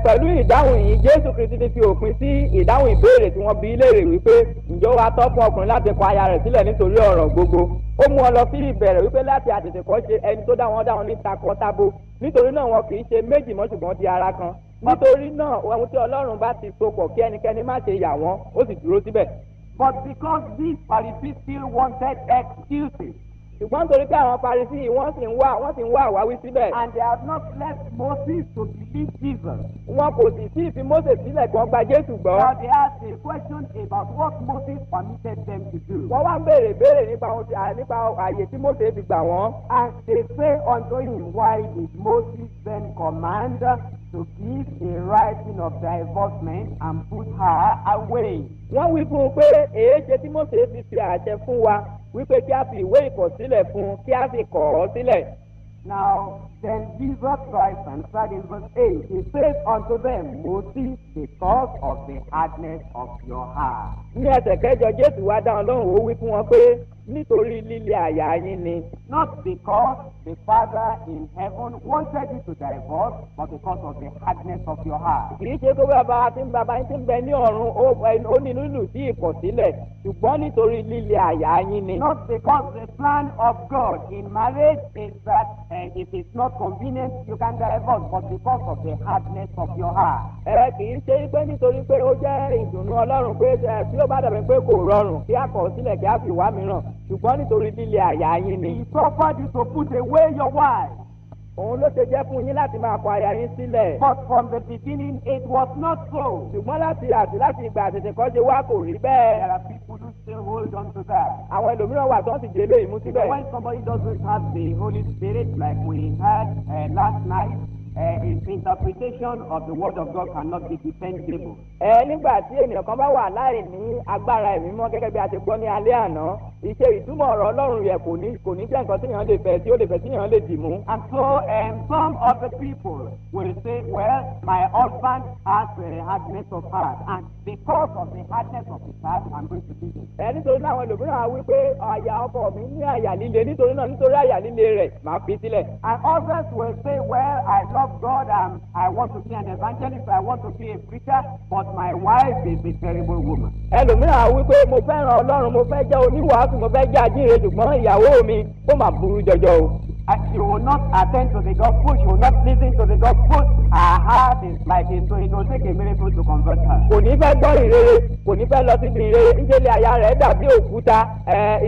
[SPEAKER 5] Pẹ̀lú ìdáhùn yìí Jésù Kristi ti fi òpin sí ìdáhùn ìbéèrè tí wọ́n bi léèrè wípé ǹjọ́ wa tọ́ fún ọkùnrin láti kọ aya rẹ̀ sílẹ̀ nítorí ọ̀rọ̀ gbogbo. Ó mú ọ lọ sí ìbẹ̀rẹ̀ wípé láti àtètèkọ́ṣe ẹni tó dá wọn ní takọ-tabo. Nítorí náà wọn kì í ṣe méjì mọ́ ṣùgbọ́n di ara kan. Nítorí náà ohun tí Ọlọ́run bá ti so pọ̀ kí ẹnikẹ́ni má ṣe yà wọ́n ó sì dúró síbẹ̀.
[SPEAKER 4] But because these Pharisees still wanted excuses.
[SPEAKER 5] Ṣùgbọ́n nítorí pé àwọn Farisí wọ́n sì ń wá àwáwí síbẹ̀.
[SPEAKER 4] And they have not left Moses to believe Jesus.
[SPEAKER 5] Wọn kò sì sí ìfi Mósè sílẹ̀ kí wọ́n gba Jésù gbọ́.
[SPEAKER 4] Now they ask a question about what Moses permitted them to do.
[SPEAKER 5] Wọ́n wá ń béèrè nípa àyè tí Mósè fi gbà wọ́n.
[SPEAKER 4] And they say unto him, Why did Moses then command to give a writing of divorcement and put her away.
[SPEAKER 5] wọ́n wí fún un pé èéṣe tí Mósè fi ṣe àṣẹ fún wa wípé kí a fi ìwé ìkọ̀sílẹ̀ fún un kí a fi kọ̀ ọ́ sílẹ̀.
[SPEAKER 4] Now, then Jesus Christ answered in verse 8, he says unto them, Moses, because of the hardness of your heart.
[SPEAKER 5] Ní ẹsẹ̀ kẹjọ Jésù wá dáhùn lóhùn ó wí fún wọn pé nítorí líle àyà yín ni.
[SPEAKER 4] Not because the Father in heaven wanted you to divorce, but because of the hardness of your heart.
[SPEAKER 5] Kì í ṣe pé bàbá yín tí ń bẹ ní ọ̀run ó ní nílùú sí ìkọ̀sílẹ̀ ṣùgbọ́n nítorí líle àyà yín ni.
[SPEAKER 4] Not because the plan of God in marriage is that if it's not convenient you can divorce, but because of the hardness of your heart.
[SPEAKER 5] Kì í ṣe pé nítorí pé ó jẹ́ ìdùnnú Ọlọ́run pé tí ó bá dàbí pé kò rọrùn kí a kọ̀ sílẹ̀ kí a fi wá mìíràn ṣùgbọ́n nítorí líle àyà yín ni.
[SPEAKER 4] He suffered you to put away your wife.
[SPEAKER 5] Òun ló ṣe jẹ́ fún yín láti máa kọ aya yín sílẹ̀.
[SPEAKER 4] But from the beginning it was not so.
[SPEAKER 5] Ṣùgbọ́n láti ìgbà àtètèkọ́ṣe wá kò rí bẹ́ẹ̀.
[SPEAKER 4] There are people who still hold on to that.
[SPEAKER 5] Àwọn ẹlòmíràn wà tó ń sì jẹ́ lé ìmú síbẹ̀.
[SPEAKER 4] When somebody doesn't have the Holy Spirit like we had last night, his interpretation of the word of God cannot be dependable.
[SPEAKER 5] Nígbà tí ènìyàn kan bá wà láì ní agbára ẹ̀mí mọ́ gẹ́gẹ́ bí a ṣe gbọ́ ní alẹ́ àná ìṣe ìtumọ̀ ọ̀rọ̀ Ọlọ́run yẹ kò ní jẹ́ nǹkan tí èèyàn lè fẹ́ tí ó lè fẹ́ tí èèyàn lè dì mú.
[SPEAKER 4] And so some of the people will say, well, my husband has a hardness of heart, and because of the hardness of his heart I'm going to leave him.
[SPEAKER 5] Nítorí náà àwọn ẹlòmíràn á wí pé àyà ọkọ mi ní àyà líle nítorí àyà líle rẹ̀ máa fi sílẹ̀.
[SPEAKER 4] And others will say, well, I love God and I want to be an evangelist, I want to be a preacher, but my wife is a terrible woman.
[SPEAKER 5] Ẹlòmíràn á wí pé mo fẹ́ràn Ọlọ́run, mo fẹ́ jẹ́ oníwàásù, mo fẹ́ jẹ́ ajíhìnrere ṣùgbọ́n ìyàwó mi ó máa burú jọjọ o.
[SPEAKER 4] And she will not attend to the gospel, she will not listen to the gospel. Her heart is like it, so it will take a miracle to convert her.
[SPEAKER 5] Kò ní fẹ́ gbọ́ ìrere, kò ní fẹ́ lọ sí ìrere, níṣẹ́ àyà rẹ̀ dàbí òkúta,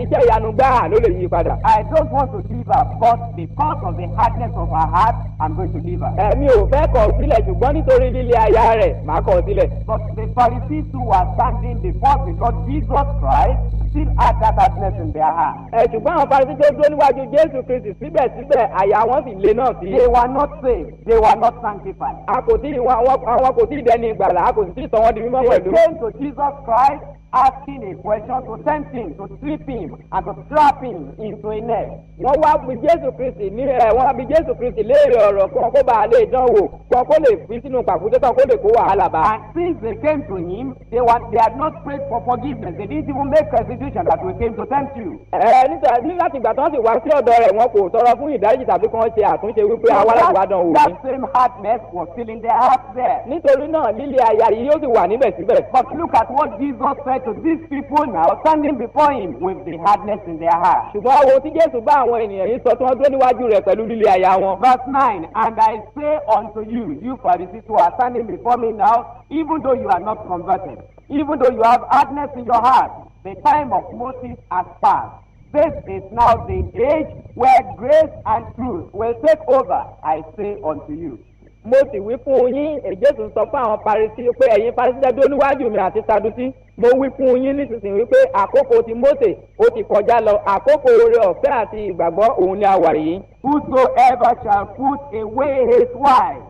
[SPEAKER 5] iṣẹ́ ìyanu gbáà ló lè yí padà.
[SPEAKER 4] I don't want to leave her, but because of the hardness of her heart, I'm going to leave her.
[SPEAKER 5] Mi ò fẹ́ kọ̀ sílẹ̀ ṣùgbọ́n nítorí líle àyà rẹ̀ màá kọ̀ sílẹ̀.
[SPEAKER 4] But the Pharisees who were standing before the Lord Jesus Christ still had that hardness in their heart.
[SPEAKER 5] Ṣùgbọ́n àwọn Farisí tó dúró níwájú Jésù Kristi síbẹ̀síbẹ̀ àyà wọn sì le náà sí.
[SPEAKER 4] They were not saved, they were not sanctified.
[SPEAKER 5] Àwọn kò tí ì dẹni ìgbàlà, a kò sì tí ì sọ wọ́n di mímọ́ pẹ̀lú.
[SPEAKER 4] They came to Jesus Christ asking a question to tempt him, to trip him, and to trap him into a net.
[SPEAKER 5] Wọ́n wá bí Jésù Kristi léèrè ọ̀rọ̀ kan kó bá a lè dán wò kan kó lè fi sínú pàkúté kan kó lè kó wàhálà bá.
[SPEAKER 4] And since they came to him, they had not prayed for forgiveness. They didn't even make restitution that we came to tempt you.
[SPEAKER 5] Nítorí láti ìgbà tí wọ́n sì wá sí ọ̀dọ̀ rẹ̀ wọn kò tọrọ fún ìdáríjì tàbí kí wọ́n ṣe àtúnṣe wípé àwa láti wá dán wò ní.
[SPEAKER 4] That same hardness was still in their hearts there.
[SPEAKER 5] Nítorí náà líle àyà yìí yóò sì wà níbẹ̀ síbẹ̀.
[SPEAKER 4] But look at what Jesus said to these people now standing before him with the hardness in their heart.
[SPEAKER 5] Ṣùgbọ́n àwọn tí Jésù bá àwọn ènìyàn yìí sọ tí wọ́n dúró níwájú rẹ̀ pẹ̀lú líle àyà wọn.
[SPEAKER 4] Verse 9, and I say unto you, you Pharisees who are standing before me now, even though you are not converted, even though you have hardness in your heart, the time of Moses has passed. This is now the age where grace and truth will take over, I say unto you.
[SPEAKER 5] Mo sì wí fún yín, Jésù sọ fún àwọn Farisí pé ẹ̀yin Farisí dá dúró níwájú mi àti Sadusí. Mo wí fún yín nísinsìnyí wípé àkókò ti Mósè ó ti kọjá lọ, àkókò oore ọ̀fẹ́ àti ìgbàgbọ́ òun ni a wà yìí.
[SPEAKER 4] Whosoever shall put away his wife.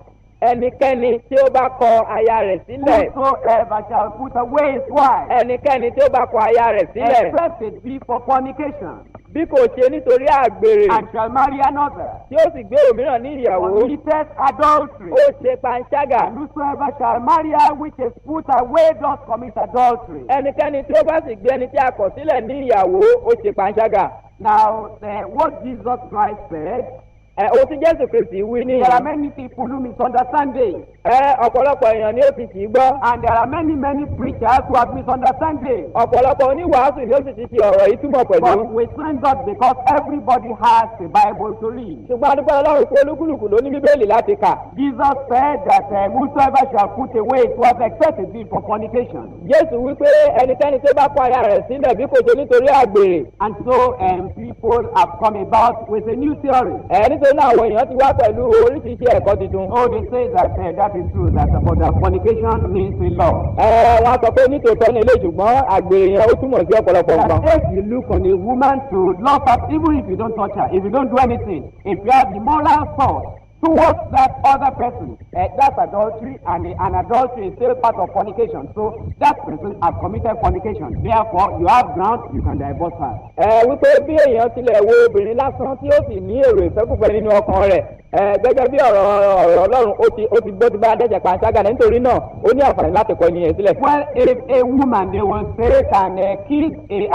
[SPEAKER 5] Ẹnikẹ́ni tí ó bá kọ aya rẹ̀ sílẹ̀.
[SPEAKER 4] Whosoever shall put away his wife.
[SPEAKER 5] Ẹnikẹ́ni tí ó bá kọ aya rẹ̀ sílẹ̀.
[SPEAKER 4] Except it be for fornication.
[SPEAKER 5] Bí kò ṣe nítorí àgbèrè.
[SPEAKER 4] And shall marry another.
[SPEAKER 5] Tí ó sì gbé òmíràn ní ìyàwó.
[SPEAKER 4] Committed adultery.
[SPEAKER 5] Ó ṣe panṣágà.
[SPEAKER 4] And whosoever shall marry her which is put away does commit adultery.
[SPEAKER 5] Ẹnikẹ́ni tí ó bá sì gbé ẹni tí a kọ̀ sílẹ̀ ní ìyàwó ó ṣe panṣágà.
[SPEAKER 4] Now, what Jesus Christ said.
[SPEAKER 5] Ó ti Jésù Kristi wí ní.
[SPEAKER 4] There are many people who misunderstand it.
[SPEAKER 5] Ọ̀pọ̀lọpọ̀ èèyàn ni ó ti sì gbọ́.
[SPEAKER 4] And there are many preachers who have misunderstood it.
[SPEAKER 5] Ọ̀pọ̀lọpọ̀ oníwàásù ni ó sì ti fi ọ̀rọ̀ yìí túmọ̀ pẹ̀lú.
[SPEAKER 4] But we thank God because everybody has the Bible to read.
[SPEAKER 5] Ṣùgbọ́n a dúpẹ́ Ọlọ́run pé olúkúlùkù ló ní Bíbélì láti kà.
[SPEAKER 4] Jesus said that whosoever shall put away it was except it be for fornication.
[SPEAKER 5] Jésù wí pé ẹnikẹ́ni tó bá kọ aya rẹ̀ sílẹ̀ bí kò ṣe nítorí àgbèrè.
[SPEAKER 4] And so people have come about with a new theory.
[SPEAKER 5] Nítorí náà àwọn èèyàn ti wá pẹ̀lú oríṣiríṣi ẹ̀kọ́ tuntun.
[SPEAKER 4] Oh, they say that is true, that fornication means in love.
[SPEAKER 5] Wọ́n sọ pé nítòótọ́ ní ilé ṣùgbọ́n àgbèrè yẹn ó túmọ̀ sí ọ̀pọ̀lọpọ̀ nǹkan.
[SPEAKER 4] If you look on a woman to love her, even if you don't touch her, if you don't do anything, if you have the moral thought towards that other person. That's adultery, and an adultery is still part of fornication. So that person has committed fornication. Therefore, you have ground, you can divorce her.
[SPEAKER 5] Wípé bí èèyàn tilẹ̀ wo obìnrin lásán tí ó sì ní èrò ìfẹ́kùfẹ́ nínú ọkàn rẹ̀ gẹ́gẹ́ bí ọ̀rọ̀ Ọlọ́run ó ti gbọ́ ti bá dẹ́jẹ̀ panṣágà nítorí náà ó ní àǹfààní láti kọ ènìyàn sílẹ̀.
[SPEAKER 4] Well, if a woman, they will say, can kill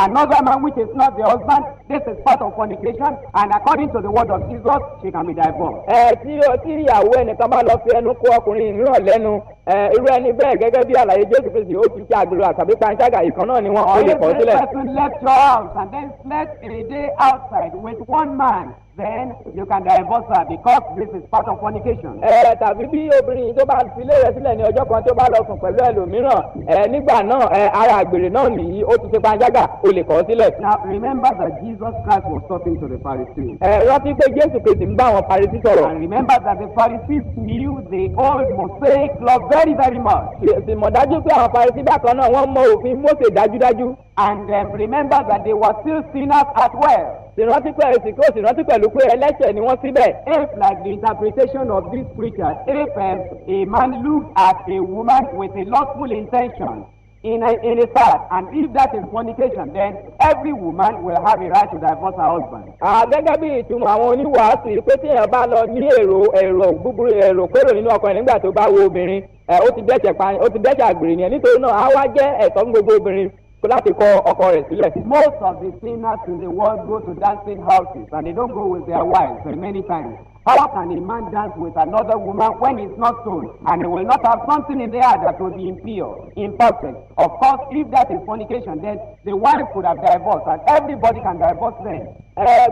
[SPEAKER 4] another man which is not the husband, this is part of fornication, and according to the word of Jesus, she can be divorced.
[SPEAKER 5] Tí ìyàwó ẹnìkan bá lọ fi ẹnu kó ọkùnrin mìíràn lẹ́nu irú ẹni bẹ́ẹ̀ gẹ́gẹ́ bí àlàyé Jésù Kristi ó ti ṣe àgbèrò àtàbí panṣágà ìkan náà ni wọ́n ó lè kọ̀ sílẹ̀.
[SPEAKER 4] Or if this person left your house and then slept a day outside with one man, then you can divorce her because this is part of fornication.
[SPEAKER 5] Tàbí bí obìnrin tó bá filé rẹ̀ sílẹ̀ ní ọjọ́ kan tó bá lọ sùn pẹ̀lú ẹlòmíràn nígbà náà ara àgbèrè náà nìyí ó ti ṣe panṣágà ó lè kọ̀ sílẹ̀.
[SPEAKER 4] Now remember that Jesus Christ was talking to the Pharisees.
[SPEAKER 5] Rántí pé Jésù Kristi ń bá àwọn Farisí sọ̀rọ̀.
[SPEAKER 4] And remember that the Pharisees knew the old Mosaic law very, very much.
[SPEAKER 5] Sì mọ̀ dájú pé àwọn Farisí bákan náà wọ́n mọ òfin Mósè dájúdájú.
[SPEAKER 4] And remember that they were still sinners as well.
[SPEAKER 5] Ìrántí pẹ̀lú pé ẹlẹ́ṣẹ̀ ni wọ́n síbẹ̀.
[SPEAKER 4] If, like the interpretation of this preacher, if a man looks at a woman with a lustful intention in his heart, and if that is fornication, then every woman will have a right to divorce her husband.
[SPEAKER 5] Gẹ́gẹ́ bí ìtumọ̀ àwọn oníwàásù pé tí èèyàn bá lọ ní èrò búburú èrò kérò nínú ọkàn nígbà tó bá wo obìnrin ó ti dẹ́ṣẹ̀ àgbèrè nìyẹn nítorí náà á wá jẹ́ ẹ̀tọ́ fún gbogbo obìnrin láti kọ ọkọ rẹ̀ sílẹ̀.
[SPEAKER 4] Most of the sinners in the world go to dancing houses and they don't go with their wives many times. How can a man dance with another woman when he's not stoned and he will not have something in the heart that will be impure, imperfect? Of course, if that is fornication, then the wife could have divorced and everybody can divorce them.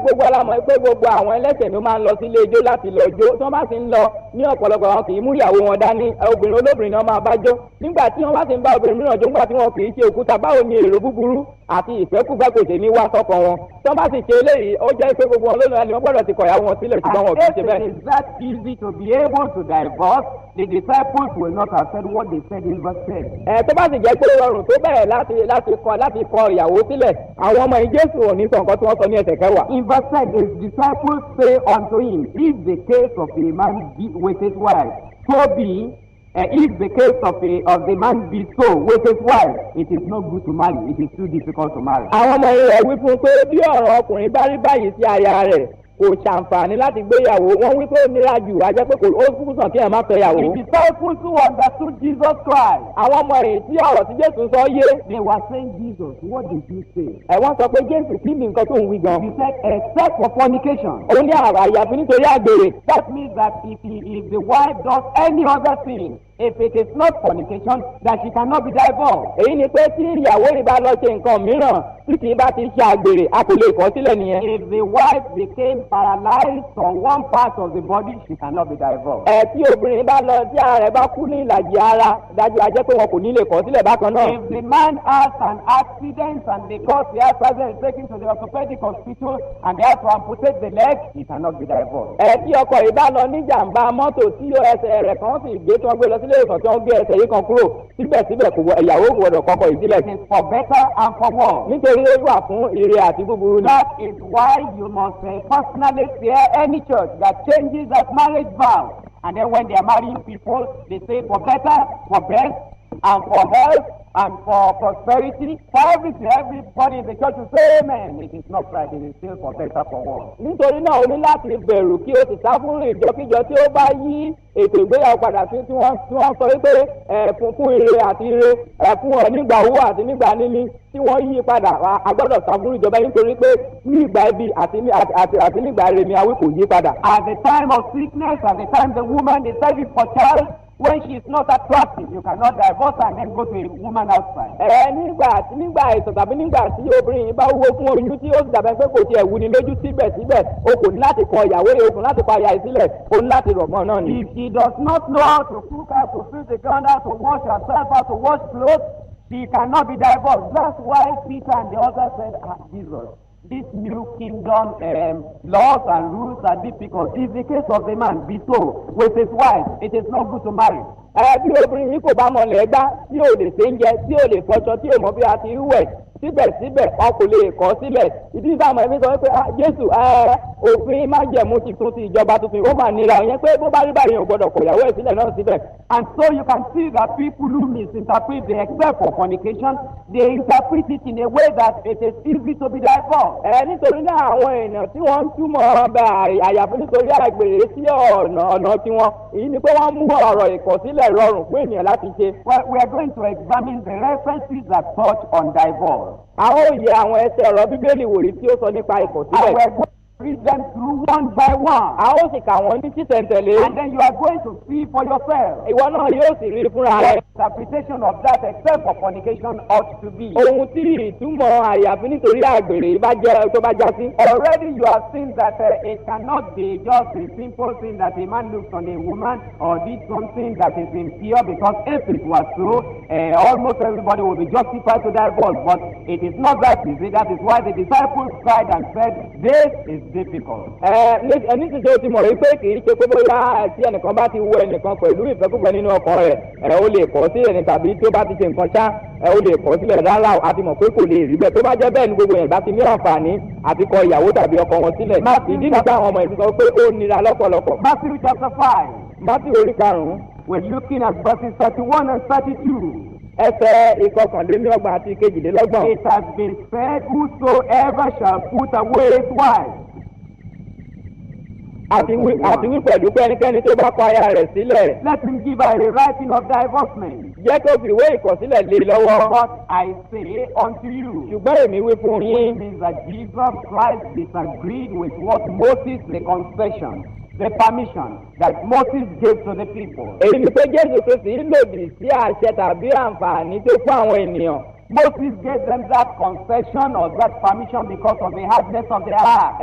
[SPEAKER 5] Gbogbo alamọ̀ pé gbogbo àwọn ẹlẹ́ṣẹ̀ ló máa ń lọ sí ilé ijó láti lọ jó tí wọ́n bá ti ń lọ ní ọ̀pọ̀lọpọ̀ àwọn kì í mú ìyàwó wọn dání obìnrin olóbìnrin náà máa bá jó nígbà tí wọ́n bá ti ń bá obìnrin mìíràn jó nígbà tí wọn kì í ṣe òkúta báwo ni èrò búburú àti ìfẹ́kùfẹ́ kò ṣe ní wá sọ́kàn wọn tí wọ́n bá sì ṣe eléyìí ó jẹ́ pé gbogbo ọlọ́run ni wọ́n gbọ́dọ̀ ti kọ̀yà wọn sílẹ̀ ṣùgbọ́n wọn kì í ṣe bẹ́ẹ̀.
[SPEAKER 4] If it is that easy to be able to divorce, the disciples will not have said what they said in verse 10.
[SPEAKER 5] Tó bá sì jẹ́ pé rọrùn tó bẹ̀rẹ̀ láti kọ ìyàwó sílẹ̀ àwọn ọmọ Jésù ò ní sọ nǹkan tí wọ́n sọ ní ẹsẹ̀ kẹwàá.
[SPEAKER 4] In verse 10, his disciples say unto him, if the case of a man be with his wife, so be, if the case of the man be so with his wife, it is not good to marry, it is too difficult to marry.
[SPEAKER 5] Àwọn ọmọ rẹ̀ wí fún pé bí ọ̀rọ̀ ọkùnrin bá rí báyìí sí aya rẹ̀ kò ṣàǹfààní láti gbéyàwó wọ́n wí pé ó nira jù ajẹ́ pé ó kúkú sàn kí ẹ̀ má fẹ́yàwó.
[SPEAKER 4] The disciples who understood Jesus Christ,
[SPEAKER 5] àwọn ọmọ rẹ̀ tí ọ̀rọ̀ tí Jésù sọ yé.
[SPEAKER 4] they were saying, Jesus, what did you say?
[SPEAKER 5] Wọ́n sọ pé Jésù kí ni nǹkan tó ń wí gan.
[SPEAKER 4] He said, except for fornication.
[SPEAKER 5] Òun ní àyàfi nítorí àgbèrè.
[SPEAKER 4] That means that if the wife does any other thing, if it is not fornication, that she cannot be divorced.
[SPEAKER 5] Èyí ni pé tí ìyàwó rẹ̀ bá lọ ṣe nǹkan mìíràn tí kì í bá ti ṣe àgbèrè a kò lè kọ̀ sílẹ̀ nìyẹn.
[SPEAKER 4] If the wife became paralyzed on one part of the body, she cannot be divorced.
[SPEAKER 5] Tí obìnrin bá lọ tí ara rẹ̀ bá kú ní ìlàjì ara dájú ajẹ́ pé wọn kò ní lè kọ̀ sílẹ̀ bákan náà.
[SPEAKER 4] If the man has an accident and because the accident is taken to the orthopedic hospital and they have to amputate the leg, he cannot be divorced.
[SPEAKER 5] Tí ọkọ rẹ̀ bá lọ ní jàǹbá mọ́tò tí ẹsẹ̀ rẹ̀ kan sì gbé tí wọ́n gbé lọ sílé ìwòsàn tí wọ́n gbé ẹsẹ̀ yìí kan kúrò síbẹ̀síbẹ̀ kò ìyàwó gbọdọ̀ kọ́kọ́ ìsílẹ̀.
[SPEAKER 4] It is for better and for worse.
[SPEAKER 5] Nítorí ó wà fún ire àti búburú ni.
[SPEAKER 4] That is why you must personally fear any church that changes that marriage vow. And then when they are marrying people, they say for better, for best, and for health, and for prosperity, for everything, everybody in the church will say amen. It is not right, it is still for better, for worse.
[SPEAKER 5] Nítorí náà o ní láti bẹ̀rù kí o sì sá fún ìjọkíjọ tí ó bá yí ètò ìgbéyàwó padà sí tí wọ́n sọ wípé fún ire àti ire fún ọ nígbà owó àti nígbà níní tí wọ́n yí padà a gbọ́dọ̀ sá fún ìjọba nítorí pé ní ìgbà ibi àti nígbà ire ni awí kò yí padà.
[SPEAKER 4] At the time of sickness, at the time the woman is serving for child, when she is not attractive, you cannot divorce her and then go to a woman outside.
[SPEAKER 5] Nígbà àìsàn tàbí nígbà tí obìnrin yìí bá wúwo fún oyún tí ó sì dàbẹ̀ pé kò tiẹ̀ wú ni lójú síbẹ̀síbẹ̀ o kò ní láti kọ ìyàwó rẹ̀ o kò ní láti kọ aya rẹ̀ sílẹ̀ o ní láti rọ̀gbọ́n náà ni.
[SPEAKER 4] If she does not know how to cook, how to feed the ground, how to wash herself, how to wash clothes, she cannot be divorced. That's why Peter and the others said, Jesus, this new kingdom laws and rules are difficult. If the case of the man be so with his wife, it is not good to marry.
[SPEAKER 5] Bí obìnrin yìí kò bá mọ̀ lẹ́gbá tí ò lè ṣe ń jẹ tí ò lè fọṣọ tí ò mọ̀ bí a ti wẹ̀ síbẹ̀síbẹ̀ wọn kò lè kọ̀ sílẹ̀ ìdí sáàmù ẹ̀mí sọ pé Jésù òfin májẹ̀mú tuntun ti ìjọba tuntun ó máa nira ìyẹn pé bó bá rí báyìí ò gbọdọ̀ kọ̀ ìyàwó ẹ̀ sílẹ̀ náà síbẹ̀.
[SPEAKER 4] And so you can see that people who misinterpret the except for fornication, they interpret it in a way that it is easy to be divorced.
[SPEAKER 5] Nítorí náà àwọn èèyàn tí wọ́n ń túmọ̀ ọbẹ̀ àyàfi nítorí àgbèrè sí ọ̀nà tiwọn èyí ni pé wọ́n mú ọ̀rọ̀ ìkọ̀sílẹ̀ rọrùn fún ènìyàn láti ṣe.
[SPEAKER 4] Well, we are going to examine the references that touch on divorce.
[SPEAKER 5] Àwọn òye àwọn ẹsẹ̀ ọ̀rọ̀ Bíbélì wòrí tí ó sọ nípa ìkọ̀sílẹ̀.
[SPEAKER 4] Read them through one by one.
[SPEAKER 5] A ó sì kà wọ́n ní títẹ̀ntẹ̀lé.
[SPEAKER 4] And then you are going to see for yourself.
[SPEAKER 5] Ìwọ náà yóò sì rí fúnra rẹ.
[SPEAKER 4] The interpretation of that except for fornication ought to be.
[SPEAKER 5] Ohun tí ìtumọ̀ àyàfi nítorí àgbèrè tó bá já sí.
[SPEAKER 4] Already you have seen that it cannot be just a simple thing that a man looks on a woman or did something that is impure, because if it was so, almost everybody will be justified to divorce. But it is not that easy. That is why the disciples cried and said, "This is difficult."
[SPEAKER 5] Nísinsìnyí o ti mọ̀ wípé kì í ṣe pé bóyá tí ẹnìkan bá ti wo ẹnìkan pẹ̀lú ìfẹ́kùfẹ́ nínú ọkàn rẹ̀ ó lè kọ̀ sílẹ̀ ní tàbí tí ó bá ti ṣe nǹkan ṣá ó lè kọ̀ sílẹ̀ rárá a ti mọ̀ pé kò lè rí bẹ́ẹ̀ tó bá jẹ́ bẹ́ẹ̀ ni gbogbo yẹn bá ti ní àǹfààní àti kọ ìyàwó tàbí ọkọ wọn sílẹ̀ ìdí nípa àwọn ọmọ ìsìn sọ pé ó nira lọ́pọ̀lọpọ̀.
[SPEAKER 4] Matthew chapter 5.
[SPEAKER 5] Matthew orí 5.
[SPEAKER 4] We're looking at verses 31 and 32.
[SPEAKER 5] Ẹsẹ̀ ìkọkànlélọ́gbọ̀n àti ìkejìlélọ́gbọ̀n.
[SPEAKER 4] It has been said, "Whosoever shall put away his wife."
[SPEAKER 5] Àti wí pẹ̀lú pé ẹnikẹ́ni tó bá kọ aya rẹ̀ sílẹ̀.
[SPEAKER 4] Let him give her a writing of divorcement.
[SPEAKER 5] Jẹ́ kó fi ìwé ìkọ̀sílẹ̀ lé lọ́wọ́.
[SPEAKER 4] But I say unto you.
[SPEAKER 5] Ṣùgbọ́n èmi wí fún yín.
[SPEAKER 4] Which means that Jesus Christ disagreed with what Moses, the concession, the permission that Moses gave to the people.
[SPEAKER 5] Èyí ni pé Jésù Kristi lòdì sí àṣẹ tàbí àǹfààní tó fún àwọn ènìyàn.
[SPEAKER 4] Moses gave them that concession or that permission because of the hardness of their heart.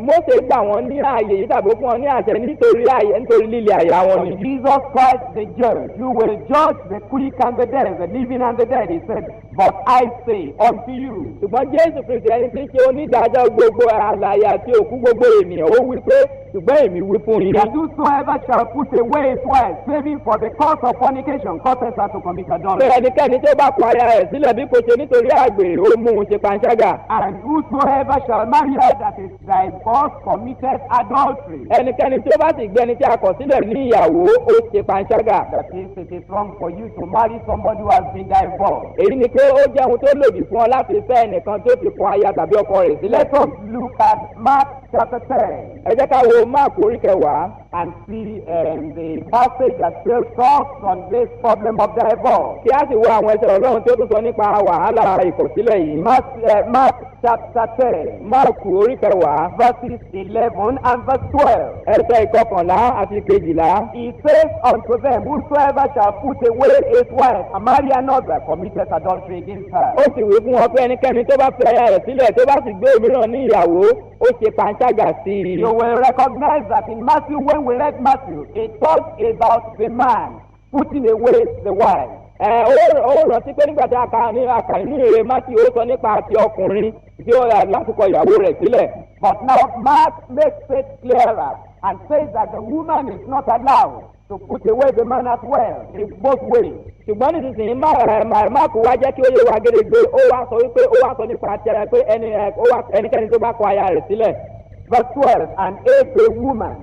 [SPEAKER 5] Mósè gbà wọ́n ní ààyè yìí tàbí fún wọn ní àṣẹ nítorí líle àyà wọn ni.
[SPEAKER 4] Jesus Christ the judge, who will judge the quick and the dead, the living and the dead, he said, "But I say unto you."
[SPEAKER 5] Ṣùgbọ́n Jésù Kristi ẹni tí ń ṣe onídàájọ́ gbogbo àlàyé àti òkú gbogbo ènìyàn ó wí pé ṣùgbọ́n èmi wí fún yín.
[SPEAKER 4] That whosoever shall put away his wife, saving for the cause of fornication, causes her to commit adultery.
[SPEAKER 5] Ẹnikẹ́ni tó bá kọ aya rẹ̀ sílẹ̀ bí kò ṣe nítorí àgbèrè ó mú un ṣe panṣágà.
[SPEAKER 4] And whosoever shall marry her that is divorced committed adultery.
[SPEAKER 5] Ẹnikẹ́ni tí ó bá sì gbẹ́ni tí a kọ̀ sílẹ̀ ní ìyàwó ó ṣe panṣágà.
[SPEAKER 4] That is, it is wrong for you to marry somebody who has been divorced.
[SPEAKER 5] Èyí ni pé ó jẹ́ ohun tó lòdì fún ọ láti fẹ́ ẹnìkan tó ti kọ aya tàbí ọkọ rẹ̀ sílẹ̀.
[SPEAKER 4] Let us look at Mark chapter 10.
[SPEAKER 5] Ẹ jẹ́ ká wo Máàkù orí 10
[SPEAKER 4] and see the passage that still talks on this problem of divorce.
[SPEAKER 5] Kí a sì wo àwọn ẹsẹ̀ Ọlọ́run tí ó tún sọ nípa wàhálà ìkọ̀sílẹ̀ yìí.
[SPEAKER 4] Mark chapter 10.
[SPEAKER 5] Máàkù orí 10
[SPEAKER 4] verses 11 and verse 12.
[SPEAKER 5] Ẹsẹ̀ 11 àti 12.
[SPEAKER 4] He says unto them, "Whosoever shall put away his wife and marry another committeth adultery against her."
[SPEAKER 5] Ó sì wí fún wọn pé ẹnikẹ́ni tó bá fi aya rẹ̀ sílẹ̀ tó bá sì gbé òmíràn ní ìyàwó ó ṣe panṣágà sí i.
[SPEAKER 4] You will recognize that in Matthew, when we read Matthew, it talks about the man putting away the wife.
[SPEAKER 5] Ó rántí pé nígbà tí a kà nínú ìrè Matthew ó sọ nípa àti ọkùnrin tí ó yà láti kọ ìyàwó rẹ̀ sílẹ̀.
[SPEAKER 4] But now Mark makes it clearer and says that the woman is not allowed to put away the man as well in both ways.
[SPEAKER 5] Ṣùgbọ́n nísinsìnyí Máàkù wá jẹ́ kí ó yé wa gédégbé ó wá sọ nípa àti ara pé ẹnikẹ́ni tó bá kọ aya rẹ̀ sílẹ̀.
[SPEAKER 4] Verse 12, and if a woman,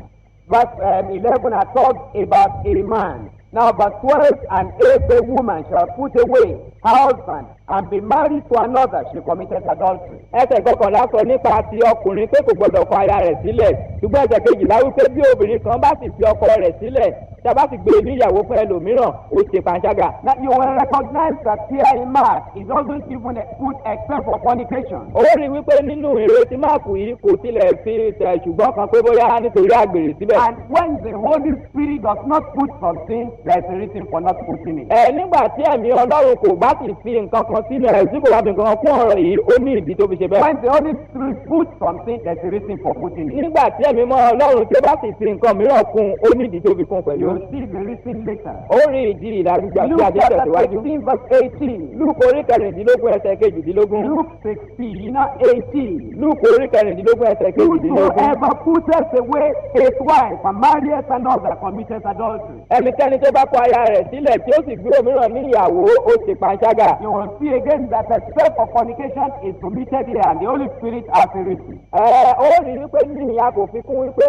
[SPEAKER 4] verse 11 are talked about a man. Now verse 12, and if a woman shall put away her husband and be married to another, she committed adultery.
[SPEAKER 5] Ẹsẹ̀ 11 sọ nípa ti ọkùnrin pé kò gbọdọ̀ kọ aya rẹ̀ sílẹ̀. Ṣùgbọ́n ẹsẹ̀ 12 wípé bí obìnrin kan bá sì fi ọkọ rẹ̀ sílẹ̀ tí a bá sì gbé níyàwó fún ẹlòmíràn ó ṣe panṣágà.
[SPEAKER 4] Now you will recognize that here in Mark it doesn't even put except for fornication.
[SPEAKER 5] Ó rí wípé nínú ìrètí Máàkù yìí kò tilẹ̀ fi ṣùgbọ́n kan pé bóyá nítorí àgbèrè síbẹ̀.
[SPEAKER 4] And when the Holy Spirit does not put something, there is a reason for not putting it.
[SPEAKER 5] Nígbà tí ẹ̀mí Ọlọ́run kò bá sì fi nǹkan kan sínú ẹ̀ tí kò bá fi nǹkan kún ọ̀rọ̀ yìí ó ní ìdí tó fi ṣe bẹ́ẹ̀.
[SPEAKER 4] When the Holy Spirit puts something, there is a reason for putting it.
[SPEAKER 5] Nígbà tí ẹ̀mí Ọlọ́run tí ó bá sì fi nǹkan mìíràn kún ó ní ìdí tó fi kún pẹ̀lú.
[SPEAKER 4] You will see the reason later.
[SPEAKER 5] ó rí ìdí ìdàgbà tí
[SPEAKER 4] Luke
[SPEAKER 5] a ti
[SPEAKER 4] chapter
[SPEAKER 5] tẹ̀síwájú.
[SPEAKER 4] 16 verse 18.
[SPEAKER 5] Lúùkù orí kẹrìndínlógún ẹsẹ̀ kejìdínlógún.
[SPEAKER 4] Luke 16, not 18.
[SPEAKER 5] Lúùkù orí kẹrìndínlógún ẹsẹ̀ kejìdínlógún.
[SPEAKER 4] Whosoever putteth away his wife and marrieth another committeth adultery.
[SPEAKER 5] ẹnikẹ́ni tó bá kọ aya rẹ̀ sílẹ̀ tí ó sì gbé òmíràn ní ìyàwó ó ṣe panṣágà.
[SPEAKER 4] You will see again that the step of fornication is committed here and the Holy Spirit has a reason.
[SPEAKER 5] ó rí wípé níyìn a kò fi kún wípé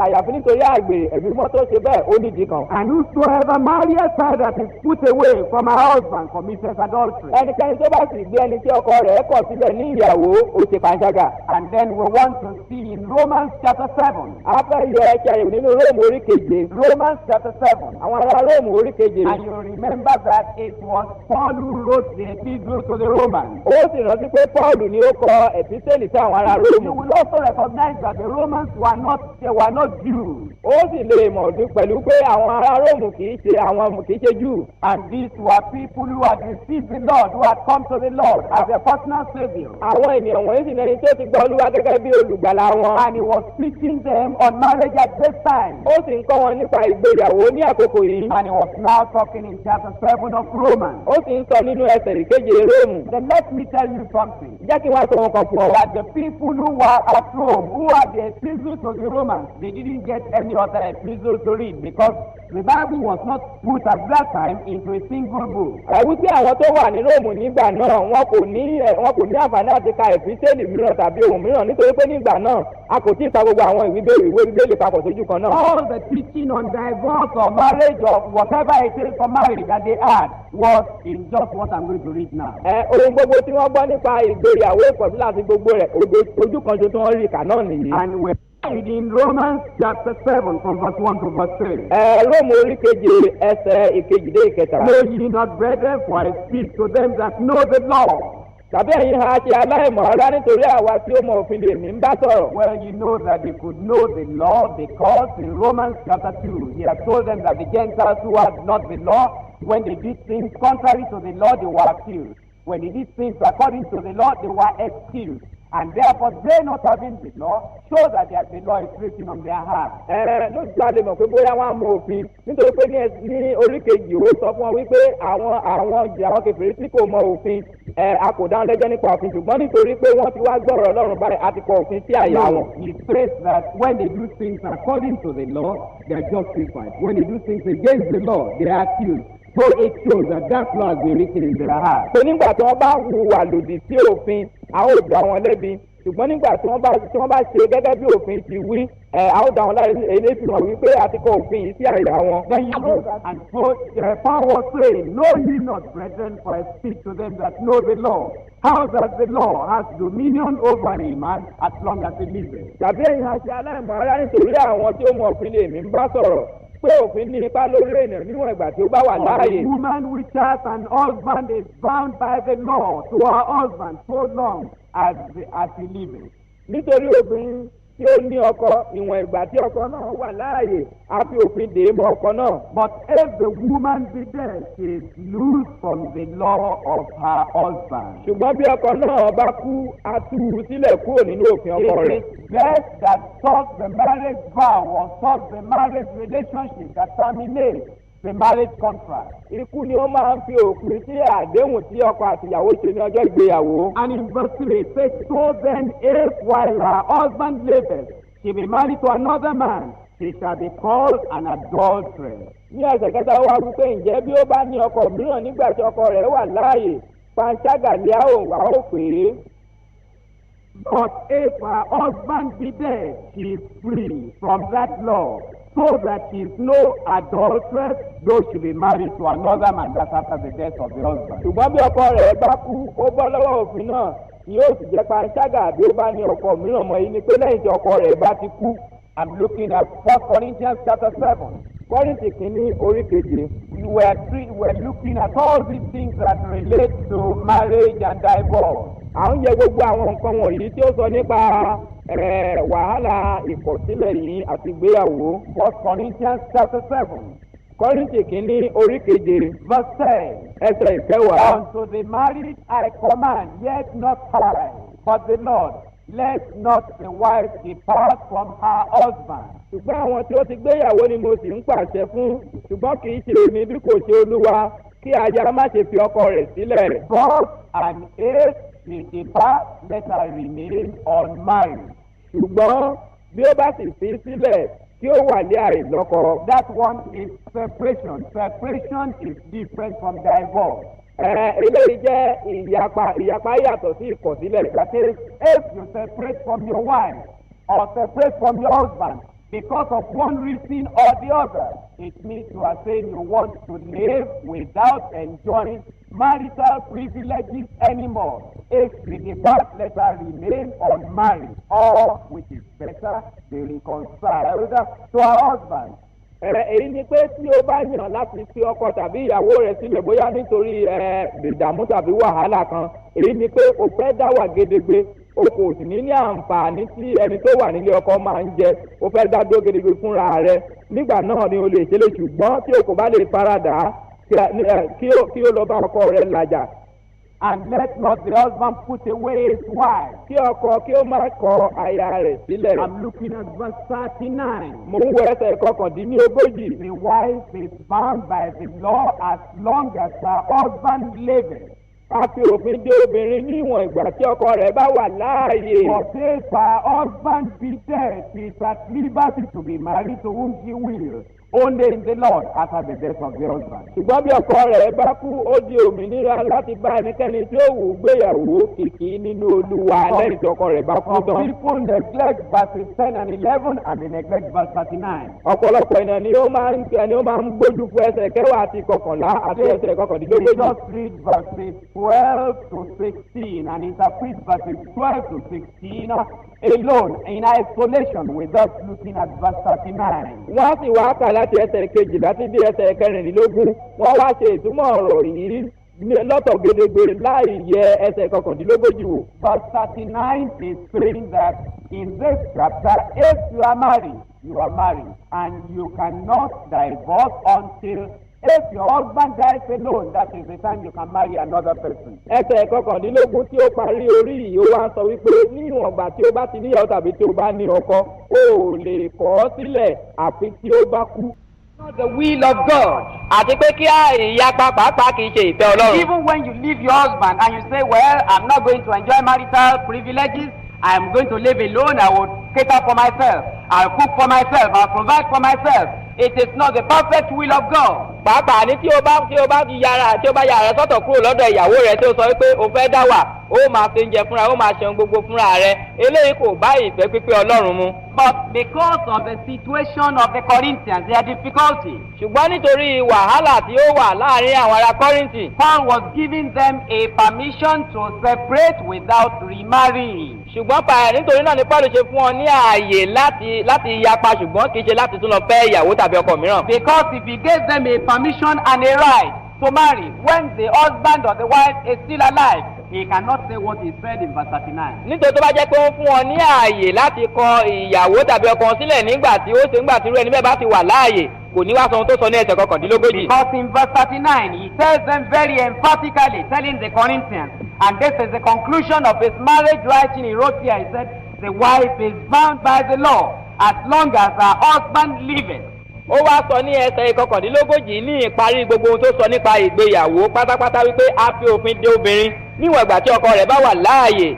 [SPEAKER 5] àyàfi nítorí àgbèrè ẹ̀mí mọ́ tó ṣe bẹ́ẹ̀ ó nídìí kan.
[SPEAKER 4] And whosoever marrieth her that is put away from her husband committeth adultery.
[SPEAKER 5] ẹnikẹ́ni tó bá sì gbé ẹni tí ọkọ rẹ̀ kọ̀ sílẹ̀ ní ìyàwó ó ṣe panṣágà.
[SPEAKER 4] And then we want to see in Romans chapter 7.
[SPEAKER 5] a fẹ́ yọ ẹ̀ṣẹ̀ rẹ̀ nínú Róòmù orí keje.
[SPEAKER 4] Romans chapter 7.
[SPEAKER 5] àwọn ará Róòmù orí keje.
[SPEAKER 4] And you remember that it was Paul who wrote the epistle to the Romans.
[SPEAKER 5] ó sì rántí pé Pọ́ọ̀lù ni ó kọ ẹ̀písẹ́lì sí àwọn ará
[SPEAKER 4] You
[SPEAKER 5] Róòmù.
[SPEAKER 4] will also recognize that the Romans were not Jews.
[SPEAKER 5] ó sì lè mọ̀ pẹ̀lú pé àwọn ará Róòmù kì í ṣe Júù.
[SPEAKER 4] And these were people who had received the Lord, who had come to the Lord as a personal Savior.
[SPEAKER 5] àwọn ènìyàn wọ̀nyí sì lẹni tó ti gba Olúwa gẹ́gẹ́ bí olùgbàlà wọn.
[SPEAKER 4] And he was teaching them on marriage at this time.
[SPEAKER 5] ó sì ń kọ́ wọn nípa ìgbéyàwó ní àkókò yìí.
[SPEAKER 4] And he was now talking in chapter 7 of Romans.
[SPEAKER 5] ó sì ń sọ nínú ẹsẹ̀ ìkeje Róòmù.
[SPEAKER 4] Then let me tell you something.
[SPEAKER 5] jẹ́ kí wọ́n sọ wọn kan fún ọ.
[SPEAKER 4] That the people who were at Rome, who had the epistle to the Romans, they didn't get any other epistle to read because the Bible was not put at that time into a single book.
[SPEAKER 5] ẹ̀wù tí àwọn tó wà ní Róòmù nígbà náà wọn kò ní àǹfààní àti ka ẹ̀písẹ́lì mìíràn tàbí ohun mìíràn nítorí pé nígbà náà a kò tí ì ka gbogbo àwọn ìwé bíbélì papọ̀ sójú kan náà.
[SPEAKER 4] All the teaching on divorce or marriage or whatever it is for marriage that they had was in just what I'm going to read now.
[SPEAKER 5] ohun gbogbo tí wọ́n gbọ́ nípa ìgbéyàwó ìpọ̀jù láti gbogbo rẹ̀ ojú kan ṣoṣo wọn rí ìkà náà nìyí.
[SPEAKER 4] And we're reading Romans chapter 7 from verse 1 to verse 3.
[SPEAKER 5] Róòmù orí keje ẹsẹ̀ ìkejì dé ìkẹta.
[SPEAKER 4] Know ye not, brethren, for I speak to them that know the law.
[SPEAKER 5] tàbí ẹ̀yin ha ṣe aláìmọ̀ ọ̀rá nítorí àwa tí ó mọ òfin lè mí ń bá sọ̀rọ̀.
[SPEAKER 4] Well, you know that they could know the law because in Romans chapter 2, he had told them that the Gentiles who had not the law, when they did things contrary to the law, they were accused. When they did things according to the law, they were excused. And therefore, they not having the law, show that the law is written on their heart.
[SPEAKER 5] ló ti jáde mọ̀ pé bóyá wọ́n á mọ òfin nítorí pé ní oríkejì ó sọ fún wọn wípé àwọn kèfèrí tí kò mọ òfin a kò dáhùn lẹ́jọ́ nípa òfin ṣùgbọ́n nítorí pé wọ́n ti wá gbọ́rọ̀ Ọlọ́run báyìí a ti kọ òfin sí àyà wọn.
[SPEAKER 4] He says that when they do things according to the law, they are justified. When they do things against the law, they are accused. So it shows that law has been written in their heart.
[SPEAKER 5] pé nígbà tí wọ́n bá hùwà lòdì sí òfin a ó dá wọn lẹ́bi ṣùgbọ́n nígbà tí wọ́n bá ṣe gẹ́gẹ́ bí òfin ti wí a ó dá wọn láre èyí fi hàn wípé a ti kọ òfin yìí sí àyà wọn.
[SPEAKER 4] Then you know that. And so Paul was saying, know ye not, brethren, for I speak to them that know the law. How does the law has dominion over a man as long as he lives?
[SPEAKER 5] tàbí ẹ̀yin àṣẹ aláìmọ̀ ara nítorí àwọn tí ó mọ òfin lè mí ń bá sọ̀rọ̀ pé òfin ní ipa lórí ènìyàn níwọ̀n ìgbà tí ó bá wà láàyè.
[SPEAKER 4] A woman which has an husband is bound by the law to her husband so long as he lives.
[SPEAKER 5] nítorí obìnrin tí ó ní ọkọ ìwọ̀n ìgbà tí ọkọ náà wà láàyè á fi òfin dè é mọ́ ọkọ náà.
[SPEAKER 4] But if the woman be dead, she is loose from the law of her husband.
[SPEAKER 5] ṣùgbọ́n bí ọkọ náà bá kú á tú u sílẹ̀ kúrò nínú òfin ọkọ rẹ̀.
[SPEAKER 4] It is best that such the marriage vow or such the marriage relationship that terminates the marriage contract.
[SPEAKER 5] ikú ni ó máa ń fi òpin sí àdéhùn tí ọkọ àti ìyàwó ṣe ní ọjọ́ ìgbéyàwó.
[SPEAKER 4] And in verse 3 it says, so then if while her husband liveth, she be married to another man, she shall be called an adulteress.
[SPEAKER 5] ní ẹsẹ̀ kẹta wá wípé ǹjẹ́ bí ó bá ní ọkọ mìíràn nígbà tí ọkọ rẹ̀ wà láàyè panṣágà ni a ó pè é.
[SPEAKER 4] But if her husband be dead, she is free from that law, so that she is no adulteress, though she be married to another man. That's after the death of the husband.
[SPEAKER 5] ṣùgbọ́n bí ọkọ rẹ̀ bá kú ó bọ́ lọ́wọ́ òfin náà yóò sì jẹ́ panṣágà bí ó bá ní ọkọ mìíràn mọ́ yìí ni pé lẹ́yìn tí ọkọ rẹ̀ bá ti kú.
[SPEAKER 4] I'm looking at 1 Corinthians chapter 7.
[SPEAKER 5] Kọ́ríńtì kìíní orí keje.
[SPEAKER 4] We're looking at all these things that relate to marriage and divorce.
[SPEAKER 5] à ń yẹ gbogbo àwọn nǹkan wọ̀nyí tí ó sọ nípa wàhálà ìkọ̀sílẹ̀ yìí àti ìgbéyàwó.
[SPEAKER 4] 1 Corinthians chapter 7.
[SPEAKER 5] Kọ́ríńtì kìíní orí keje.
[SPEAKER 4] Verse 10.
[SPEAKER 5] ẹsẹ̀ ìkẹwàá.
[SPEAKER 4] Unto the married I command, yet not I, but the Lord. let not the wife depart from her husband.
[SPEAKER 5] ṣùgbọ́n àwọn tí ó ti gbéyàwó ni mo sì ń pàṣẹ fún ṣùgbọ́n kì í ṣe èmi bí kò ṣe olúwa kí aya má ṣe fi ọkọ rẹ̀ sílẹ̀.
[SPEAKER 4] But and if she depart, let her remain unmarried.
[SPEAKER 5] ṣùgbọ́n bí ó bá sì fi sílẹ̀ kí ó wà ní àìlọ́kọ.
[SPEAKER 4] That one is separation. Separation is different from divorce.
[SPEAKER 5] Eléyìí jẹ́ ìyapa yàtọ̀ sí ìkọ̀sílẹ̀.
[SPEAKER 4] That is, if you separate from your wife or separate from your husband because of one reason or the other, it means you are saying you want to live without enjoying marital privileges anymore. If we depart, let her remain unmarried, or, which is better, be reconciled to her husband.
[SPEAKER 5] Èyí ni pé tí o bá yàn láti fi ọkọ tàbí ìyàwó rẹ̀ sílẹ̀ bóyá nítorí ìdààmú tàbí wàhálà kan, èyí ni pé o fẹ́ dá wà gedegbe, o kò sì ní àǹfààní tí ẹni tó wà nílé ọkọ máa ń jẹ, o fẹ́ dá dó gedegbe fúnra rẹ̀. Nígbà náà ni o lè ṣe lè ṣùgbọ́n tí o kò bá lè faradà kí o lọ bá ọkọ rẹ̀ làjà.
[SPEAKER 4] And let not the husband put away his wife.
[SPEAKER 5] Kí ọkọ kí ó má kọ aya rẹ̀ sílẹ̀.
[SPEAKER 4] I'm looking at verse 39.
[SPEAKER 5] Mo ń wo ẹsẹ̀ kọkàndínlógójì.
[SPEAKER 4] The wife is bound by the law as long as her husband liveth.
[SPEAKER 5] A fi òfin dé obìnrin níwọ̀n ìgbà tí ọkọ rẹ̀ bá wà láàyè.
[SPEAKER 4] But if her husband be dead, she is at liberty to be married to whom she will. Only in the Lord after the death of the husband.
[SPEAKER 5] Ṣùgbọ́n bí ọkọ rẹ̀ bá kú, ó di òmìnira láti bá ẹnikẹ́ni tí ó wù gbéyàwó kìkì nínú Olúwa lẹ́yìn tí ọkọ rẹ̀ bá kú tán.
[SPEAKER 4] Some people neglect verses 10 and 11 and they neglect verse 39.
[SPEAKER 5] Ọ̀pọ̀lọpọ̀ ènìyàn ni ó máa ń gbójú fún ẹsẹ̀ kẹwàá àti kọkànlá àti ẹsẹ̀ kọkàndínlógójì.
[SPEAKER 4] Just read verses 12 to 16 and interpret verses 12 to 16 alone in isolation without looking at verse 39.
[SPEAKER 5] Wọ́n sì wá kà láti ẹsẹ̀ kejì láti dé ẹsẹ̀ kẹrìndínlógún. Wọ́n wá ṣe ìtumọ̀ ọ̀rọ̀ yìí lọ́tọ̀ gedegbe láì yẹ ẹsẹ̀ kọkàndínlógójì wò.
[SPEAKER 4] Verse 39 is saying that in this chapter, if you are married and you cannot divorce until if your husband dies alone, that is the time you can marry another person.
[SPEAKER 5] Ẹsẹ̀ kọkàndínlógún tí ó parí orí yìí ó wá sọ wípé nínú ọgbà tí ó bá ti níyàwó tàbí tí ó bá ní ọkọ, ó lè kọ̀ ọ́ sílẹ̀ àfi tí ó bá kú.
[SPEAKER 4] Not the will of God.
[SPEAKER 5] Àti pé kí ìyapa pàápàá kì í ṣe ìfẹ́ Ọlọ́run.
[SPEAKER 4] Even when you leave your husband and you say, well, I'm not going to enjoy marital privileges, I'm going to live alone, I will cater for myself, I'll cook for myself, I'll provide for myself. It is not the perfect will of God.
[SPEAKER 5] Pàápàá ní tí ó bá yára sọ́tọ̀ kúrò lọ́dọ̀ ìyàwó rẹ̀ tí ó sọ pé o fẹ́ dá wà, ó máa ṣe oúnjẹ fúnra, ó máa ṣe gbogbo fúnra rẹ̀. Eléyìí kò bá ìfẹ́ pípé Ọlọ́run mu.
[SPEAKER 4] But because of the situation of the Corinthians, their difficulty,
[SPEAKER 5] ṣùgbọ́n nítorí wàhálà tí ó wà láàrin àwọn ará Kọ́ríńtì,
[SPEAKER 4] Paul was giving them a permission to separate without remarrying.
[SPEAKER 5] ṣùgbọ́n nítorí náà ni Paul ṣe fún ọ ní ààyè láti yapa ṣùgbọ́n kì í ṣe láti tún lọ fẹ́ ìyàwó tàbí ọkọ mìíràn.
[SPEAKER 4] Because if he gave them a permission and a right to marry when the husband or the wife is still alive, he cannot say what he said in verse 39.
[SPEAKER 5] Nítorí tó bá jẹ́ pé ó fún ọ ní ààyè láti kọ ìyàwó tàbí ọkọ sílẹ̀ nígbà tí irú ẹni bẹ́ẹ̀ bá ti wà láàyè, kò ní wá sọ ohun tó sọ ní ẹsẹ̀ kọkàndínlógójì.
[SPEAKER 4] Because in verse 39 he tells them very emphatically, telling the Corinthians, and this is the conclusion of his marriage writing he wrote here, he said, the wife is bound by the law as long as her husband liveth.
[SPEAKER 5] Ó wá sọ ní ẹsẹ̀ kọkàndínlógójì ní ìparí gbogbo ohun tó sọ nípa ìgbéyàwó pátápátá wípé a fi òfin de obìnrin níwọ̀n ìgbà tí ọkọ rẹ̀ bá wà láàyè.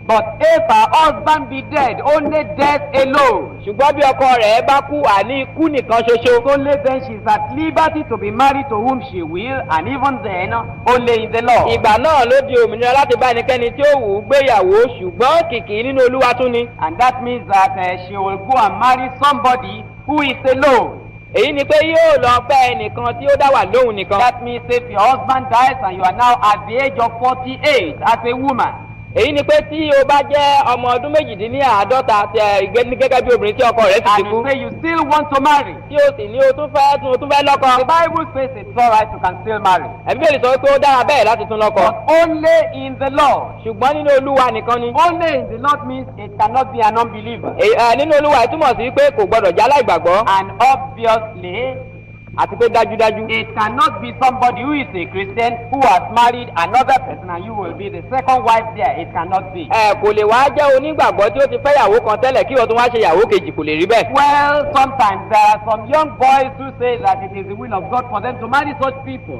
[SPEAKER 4] But if her husband be dead, only death alone.
[SPEAKER 5] Ṣùgbọ́n bí ọkọ rẹ̀ bá kú, àní ikú nìkan ṣoṣo.
[SPEAKER 4] Only then she is at liberty to be married to whom she will, and even then, only in the law.
[SPEAKER 5] Ìgbà náà ló di òmìnira láti bá ẹnikẹ́ni tí ó wù ú gbéyàwó, ṣùgbọ́n kìkì nínú Olúwa tún ni.
[SPEAKER 4] And that means that she will go and marry somebody who is alone.
[SPEAKER 5] Èyí ni pé yóò lọ fẹ́ ẹnìkan tí ó dá wà lóhùn nìkan.
[SPEAKER 4] That means if your husband dies and you are now at the age of 48 as a woman.
[SPEAKER 5] Èyí ni pé tí o bá jẹ́ ọmọ ọdún méjìdínláàádọ́ta gẹ́gẹ́ bí obìnrin tí ọkọ rẹ̀ sì ti kú.
[SPEAKER 4] And you say you still want to marry.
[SPEAKER 5] Tí o sì ní o tún fẹ́ lọ́kọ.
[SPEAKER 4] The Bible says it's all right, you can still marry.
[SPEAKER 5] Bíbélì sọ pé ó dára bẹ́ẹ̀ láti tún lọ́kọ.
[SPEAKER 4] But only in the Lord.
[SPEAKER 5] Ṣùgbọ́n nínú Olúwa nìkan ni.
[SPEAKER 4] Only in the Lord means it cannot be an unbeliever.
[SPEAKER 5] Nínú Olúwa ìtumọ̀ sí pé kò gbọdọ̀ jẹ́ aláìgbàgbọ́.
[SPEAKER 4] And obviously,
[SPEAKER 5] àti pé dájúdájú.
[SPEAKER 4] It cannot be somebody who is a Christian who has married another person and you will be the second wife there. It cannot be.
[SPEAKER 5] Kò lè wá jẹ́ onígbàgbọ́ tí ó ti fẹ́ ìyàwó kan tẹ́lẹ̀ kí wọ́n tún wá ṣe ìyàwó kejì, kò lè rí bẹ́ẹ̀.
[SPEAKER 4] Well, sometimes there are some young boys who say that it is the will of God for them to marry such people.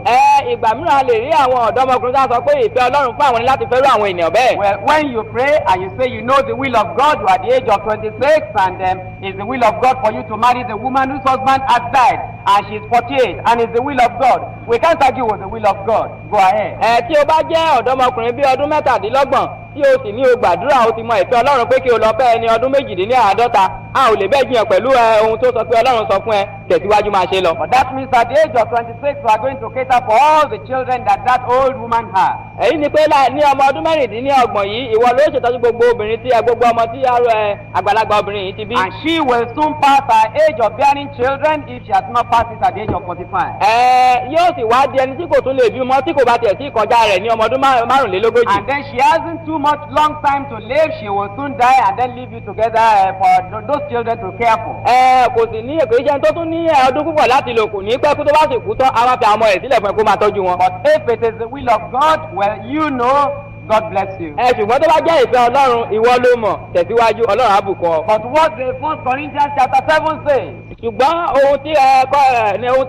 [SPEAKER 5] Ìgbà mìíràn lè rí àwọn ọ̀dọ́mọkùnrin tí wọ́n sọ pé ìfẹ́ Ọlọ́run fún àwọn ni láti fẹ́rù àwọn ènìyàn bẹ́ẹ̀.
[SPEAKER 4] Well, when you pray and you say you know the will of God, you are at the age of 26 and it's the will of God for you to marry the woman whose husband has died and she's 48 and it's the will of God. We can't argue with the will of God. Go ahead.
[SPEAKER 5] Tí o bá jẹ́ ọ̀dọ́mọkùnrin bí ọdún mẹ́tàdínlọ́gbọ̀n tí o sì ní o gbàdúrà o ti mọ ìfẹ́ Ọlọ́run pé kí o lọ fẹ́ ẹni ọdún méjìdínláàádọ́ta, a ò lè bẹ́ẹ̀ jiyàn pẹ̀lú ohun tó sọ pé Ọlọ́run sọ fún ẹ, tẹ̀síwájú máa ṣe lọ.
[SPEAKER 4] But that means at the age of 26 we are going to cater for all the children that old woman has.
[SPEAKER 5] Èyí ni pé ní ọmọ ọdún mẹ́rìndínlọ́gbọ̀n yìí ìwọ ló ṣètọ́jú gbogbo obìnrin tí gbogbo ọmọ tí àgbàlagbà obìnrin yìí ti bí.
[SPEAKER 4] And she will soon pass her age of bearing children if she has not passed it at the age of 45.
[SPEAKER 5] Yóò sì wá di ẹni tí kò tún lè bímọ tí kò bá tiẹ̀ sí kọjá rẹ̀ ní ọmọ ọdún márùnlélógójì.
[SPEAKER 4] And then she hasn't too much long time to live. She will soon die and then leave you together for those children to care for.
[SPEAKER 5] Kò sì ní èkó iṣẹ́ tó tún ní ọdún púpọ̀ láti lò kù ní pẹ́ kó tó bá sì kú tán a máa fi àwọn ọmọ rẹ̀ sílẹ̀ fún ẹ kó máa tọ́jú wọn.
[SPEAKER 4] But if it is the will of God, well, you know, God bless you.
[SPEAKER 5] Ṣùgbọ́n tó bá jẹ́ ìfẹ́ Ọlọ́run ìwọ ló mọ̀, tẹ̀síwájú Ọlọ́run á bùkún ọ.
[SPEAKER 4] But what the 1 Corinthians chapter 7 says.
[SPEAKER 5] Ṣùgbọ́n ohun tí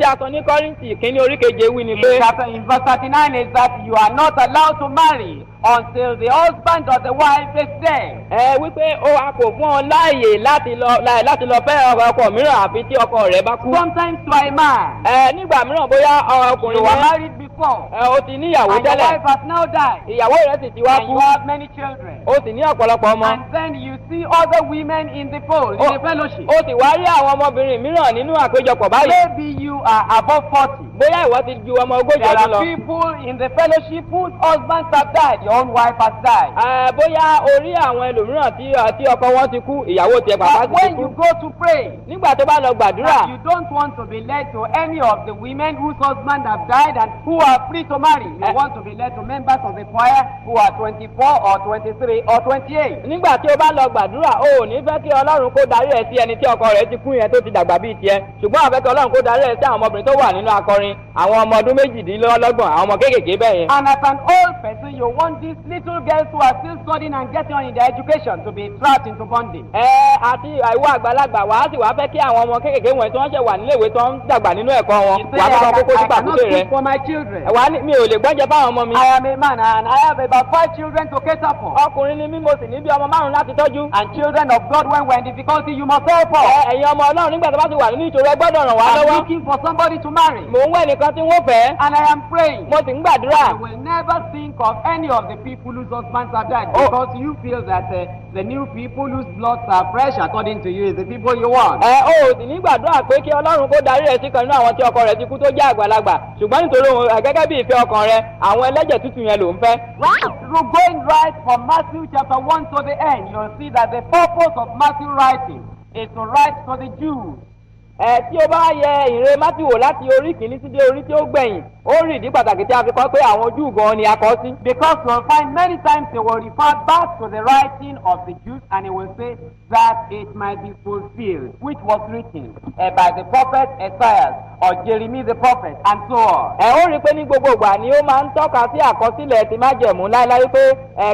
[SPEAKER 5] a sọ ní Kọ́ríńtì kínní orí keje wí ni pé.
[SPEAKER 4] In verse 39 is that you are not allowed to marry until the husband or the wife is dead.
[SPEAKER 5] Wípé a kò fún ọ láàyè láti lọ fẹ́ ọkọ mìíràn àfi tí ọkọ rẹ̀ bá kú.
[SPEAKER 4] Sometimes to a man.
[SPEAKER 5] Nígbà mìíràn bóyá ọkùnrin
[SPEAKER 4] you were married before.
[SPEAKER 5] O ti níyàwó tẹ́lẹ̀.
[SPEAKER 4] And your wife has now died.
[SPEAKER 5] Ìyàwó rẹ̀ sì ti wá kú.
[SPEAKER 4] And you have many children.
[SPEAKER 5] O sì ní ọ̀pọ̀lọpọ̀ ọmọ.
[SPEAKER 4] And then you see other women in the fold, in the fellowship.
[SPEAKER 5] O sì wá rí àwọn ọmọbìnrin mìíràn nínú àpéjọpọ̀ báyìí.
[SPEAKER 4] Maybe you are above 40.
[SPEAKER 5] Bóyá ìwọ ti ju ọmọ ogójì ọdún lọ.
[SPEAKER 4] There are people in the fellowship whose husbands have died. Your own wife has died.
[SPEAKER 5] Bóyá o rí àwọn ẹlòmíràn tí ọkọ wọn ti kú, ìyàwó tiẹ̀ pàpà ti kú.
[SPEAKER 4] But when you go to pray.
[SPEAKER 5] Nígbà tó bá lọ gbàdúrà.
[SPEAKER 4] You don't want to be led to any of the women whose husbands have died and who are free to marry. You want to be led to members of the choir who are 24 or 23 or 28.
[SPEAKER 5] Nígbà tí o bá lọ gbàdúrà o ò ní fẹ́ kí Ọlọ́run kó darí ẹ̀ sí ẹni tí ọkọ rẹ̀ ti kú yẹn tó ti dàgbà bíi tiẹ̀, ṣùgbọ́n àfẹ́ kí Ọlọ́run kó darí ẹ̀ sí àwọn ọmọbìnrin tó wà nínú akọrin, àwọn ọmọ ọdún méjìdínlọ́gbọ̀n, àwọn ọmọ kéékèèké bẹ́ẹ̀ yẹn.
[SPEAKER 4] And as an old person you want these little girls who are still studying and getting on in their education to be trapped into bondage.
[SPEAKER 5] Àti ìwọ àgbàlagbà wàá sì wá fẹ́ kí àwọn ọmọ kéékèèké wọn tí wọ́n ṣẹ̀ wà nílé ìwé tó ń dàgbà nínú ẹ̀kọ́ wọn wàá fẹ́ kọ́ kókó nípa kúté rẹ̀.
[SPEAKER 4] For my children.
[SPEAKER 5] Mi ò lè gbọ́njẹ fáwọn ọmọ mi.
[SPEAKER 4] I am a man and I have about 5 children to cater for.
[SPEAKER 5] Ọkùnrin ni mí mo sì ní bí ọmọ 5 láti tọ́jú.
[SPEAKER 4] And children of God when we are in difficulty you must help us.
[SPEAKER 5] Ẹ̀yin ọmọ Ọlọ́run nígbà tó bá ti wà nínú ìṣòro ẹ gbọ́dọ̀ ràn wá lọ́wọ́.
[SPEAKER 4] I am looking for somebody to marry.
[SPEAKER 5] Mò ń wẹ̀ nìkan tí wọ́n fẹ́.
[SPEAKER 4] And I am praying.
[SPEAKER 5] Mo sì ń gbàdúrà.
[SPEAKER 4] You will never think of any of the people whose husbands have died because you feel that the new people whose bloods are fresh according to you is the people you want.
[SPEAKER 5] O sì ní gbàdúrà pé kí Ọlọ́run kó darí rẹ̀ sí kan nínú àwọn tí ọkọ rẹ̀ ti kú tó jẹ́ àgbàlagbà ṣùgbọ́n nítorí gẹ́gẹ́ bí ìfẹ́ ọkàn rẹ̀ àwọn ẹlẹ́jẹ̀ tútù yẹn ló ń fẹ́.
[SPEAKER 4] Going right from Matthew chapter 1 to the end, you'll see that the purpose of Matthew writing is to write to the Jews.
[SPEAKER 5] Tí o bá yẹ ìre Mátíù wò láti orí kìíní sí dé orí tí ó gbẹ̀yìn ó rí ìdí pàtàkì tí a fi kọ pé àwọn Júù gan ni a kọ sí.
[SPEAKER 4] Because you will find many times they will refer back to the writing of the Jews and he will say that it might be fulfilled which was written by the prophet Isaiah or Jeremiah the prophet and so on.
[SPEAKER 5] Ó rí pé ní gbogbo ìgbà ni ó máa ń tọ́ka sí àkọsílẹ̀ ti májẹ̀mú láéláé pé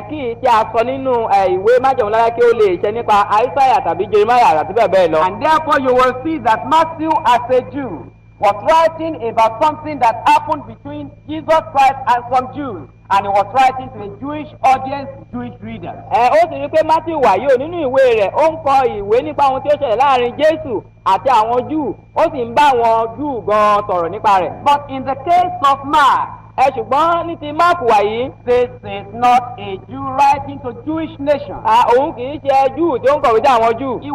[SPEAKER 5] kí tí a sọ nínú ìwé májẹ̀mú láéláé kí ó lè ṣe nípa Isaiah tàbí Jeremiah àti bẹ́ẹ̀ bẹ́ẹ̀ lọ.
[SPEAKER 4] And therefore you will see that Matthew as a Jew was writing about something that happened between Jesus Christ and some Jews. And he was writing to a Jewish audience, Jewish readers.
[SPEAKER 5] Ó sì rí pé Matthew wàyí ò nínú ìwé rẹ̀ ó ń kọ ìwé nípa ohun tí ó ṣẹlẹ̀ láàrin Jésù àti àwọn Júù ó sì ń bá àwọn Júù gan sọ̀rọ̀ nípa rẹ̀.
[SPEAKER 4] But in the case of Mark,
[SPEAKER 5] ṣùgbọ́n ní ti Máàkù wàyí.
[SPEAKER 4] This is not a Jew writing to Jewish nation.
[SPEAKER 5] Òun kì í ṣe Júù tí ó ń kọ̀wé sí àwọn Júù.
[SPEAKER 4] He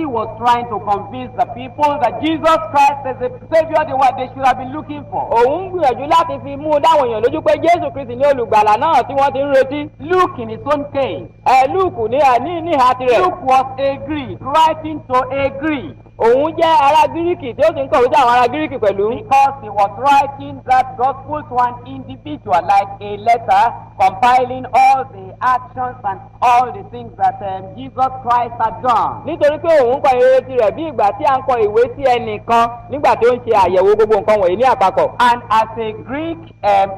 [SPEAKER 4] was trying to convince the people that Jesus Christ is the Savior they should have been looking for.
[SPEAKER 5] Òun gbìyànjú láti fi mú dáwọn èèyàn lójú pé Jésù Kristi ní olùgbàlà náà tí wọ́n ti ń retí.
[SPEAKER 4] Luke in his own case.
[SPEAKER 5] Luke ní ìhà tirẹ̀.
[SPEAKER 4] Luke was a Greek writing to a Greek.
[SPEAKER 5] Òun jẹ́ ará Gíríkì tí ó sì ń kọ̀wé sí àwọn ará Gíríkì pẹ̀lú.
[SPEAKER 4] Because he was writing that gospel to an individual like a letter compiling all the actions and all the things that Jesus Christ had done.
[SPEAKER 5] nítorí pé òun kọ ìrere tirẹ̀ bí ìgbà tí a ń kọ ìwé sí ẹnìkan nígbà tí ó ń ṣe àyẹ̀wò gbogbo nǹkan wọ̀nyí ní àpapọ̀.
[SPEAKER 4] And as a Greek,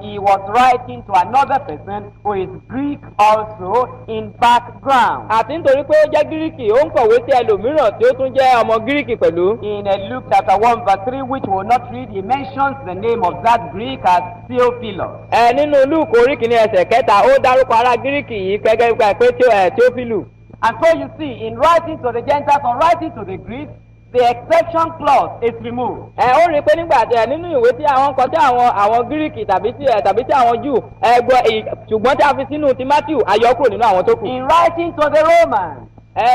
[SPEAKER 4] he was writing to another person who is Greek also in background.
[SPEAKER 5] àti nítorí pé ó jẹ́ gíríkì ó ń kọ̀wé sí ẹlòmíràn tí ó tún jẹ́ ọmọ gíríkì pẹ̀lú.
[SPEAKER 4] In Luke chapter 1 verse 3, which we will not read, he mentions the name of that Greek as Theophilus.
[SPEAKER 5] nínú Lúùkù orí kìíní ẹsẹ̀ kẹta ó dárúkọ ará gíríkì yìí gẹ́gẹ́ bí pé Theophilus.
[SPEAKER 4] And so you see, in writing to the Gentiles or writing to the Greeks, the exception clause is removed.
[SPEAKER 5] ó rí i pé nígbà tí nínú ìwé tí àwọn kọ sí àwọn gíríkì tàbí tí àwọn Júù ṣùgbọ́n tí a fi sínú ti Matthew àyọkúrò nínú àwọn tó kù.
[SPEAKER 4] In writing to the Romans,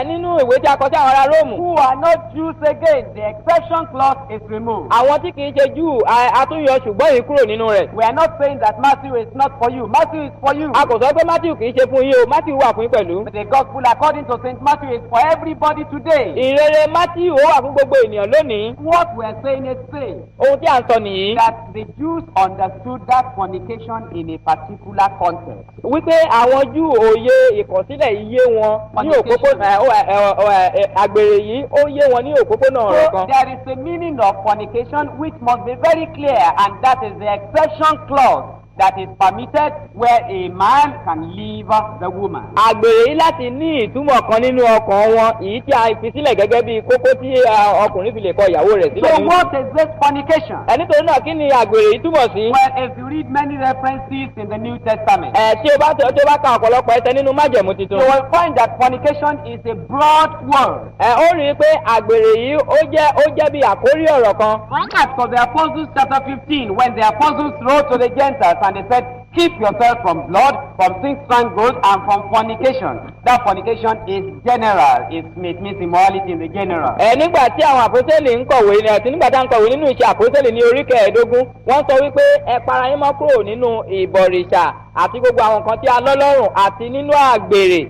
[SPEAKER 5] nínú ìwé tí a kọ sí àwọn ará Róòmù.
[SPEAKER 4] who are not Jews again, the exception clause is removed.
[SPEAKER 5] àwọn tí kìí ṣe Júù àtúnyọ ṣùgbọ́n yìí kúrò nínú rẹ̀.
[SPEAKER 4] We are not saying that Matthew is not for you. Matthew is for you.
[SPEAKER 5] a kò sọ pé Matthew kìí ṣe fún yín o, Matthew wà fún yín pẹ̀lú.
[SPEAKER 4] But the gospel according to Saint Matthew is for everybody today.
[SPEAKER 5] ìrere Matthew ó wà fún gbogbo ènìyàn lónìí.
[SPEAKER 4] What we are saying is saying
[SPEAKER 5] ohun tí à ń sọ nìyí.
[SPEAKER 4] that the Jews understood that fornication in a particular context.
[SPEAKER 5] wípé àwọn Júù òye ìkọ̀sílẹ̀ iye wọn ní òpópónà àgbèrè yìí ó yé wọn ní òpópónà ọ̀rọ̀
[SPEAKER 4] So
[SPEAKER 5] kan.
[SPEAKER 4] there is a meaning of fornication which must be very clear, and that is the exception clause that is permitted where a man can leave the woman.
[SPEAKER 5] àgbèrè yìí láti ní ìtumọ̀ kan nínú ọkàn wọn èyí tí a fi sílẹ̀ gẹ́gẹ́ bí kókó tí ọkùnrin fi lè kọ ìyàwó rẹ̀ sílẹ̀.
[SPEAKER 4] So what is this fornication?
[SPEAKER 5] nítorí náà kí ni àgbèrè yìí túmọ̀ sí.
[SPEAKER 4] Well, if you read many references in the New Testament,
[SPEAKER 5] tí o bá ka ọ̀pọ̀lọpọ̀ ẹsẹ̀ nínú májẹ̀mú tuntun.
[SPEAKER 4] you will find that fornication is a broad word.
[SPEAKER 5] ó rí i pé àgbèrè yìí ó jẹ́ bí àkórí ọ̀rọ̀ kan.
[SPEAKER 4] Acts of the Apostles chapter 15, when the apostles wrote to the Gentiles and they said, keep yourself from blood, from things strangled, and from fornication. That fornication is general. It means immorality in the general.
[SPEAKER 5] nígbà tí àwọn àpòsílẹ̀ ń kọ̀wé nígbà tí a ń kọ̀wé nínú iṣẹ́ àpòsílẹ̀ ní orí kẹẹ̀ẹ́dógún wọ́n sọ wípé ẹ para yín mọ́ kúrò nínú ìbọ̀rìṣà àti gbogbo àwọn nǹkan tí a lọ́lọ́rùn àti nínú àgbèrè.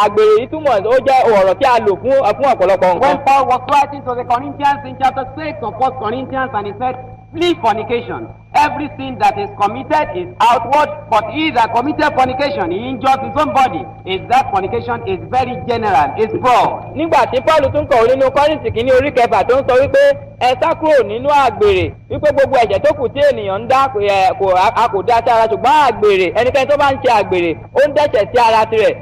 [SPEAKER 5] àgbèrè yìí túmọ̀ ó jẹ́ ọ̀rọ̀ tí a lò fún ọ̀pọ̀lọpọ̀ nǹkan.
[SPEAKER 4] When Paul was writing to the Corinthians in chapter 6 of 1 Corinthians, and he said, flee fornication. Every sin that is committed is outward, but he that committed fornication, he injures his own body. That fornication is very general, it's broad.
[SPEAKER 5] nígbà tí Paul tún kọ̀wé nínú Kọ́ríńtì kìíní orí kẹfà tó ń sọ wípé ẹ sá kúrò nínú àgbèrè wípé gbogbo ẹ̀ṣẹ̀ tó kù tí ènìyàn ń dá a kò dá sí ara ṣùgbọ́n àgbèrè ẹnikẹ́ni tó bá ń ṣe àgbèrè ó ń dẹ́ṣẹ̀ sí ara tirẹ̀.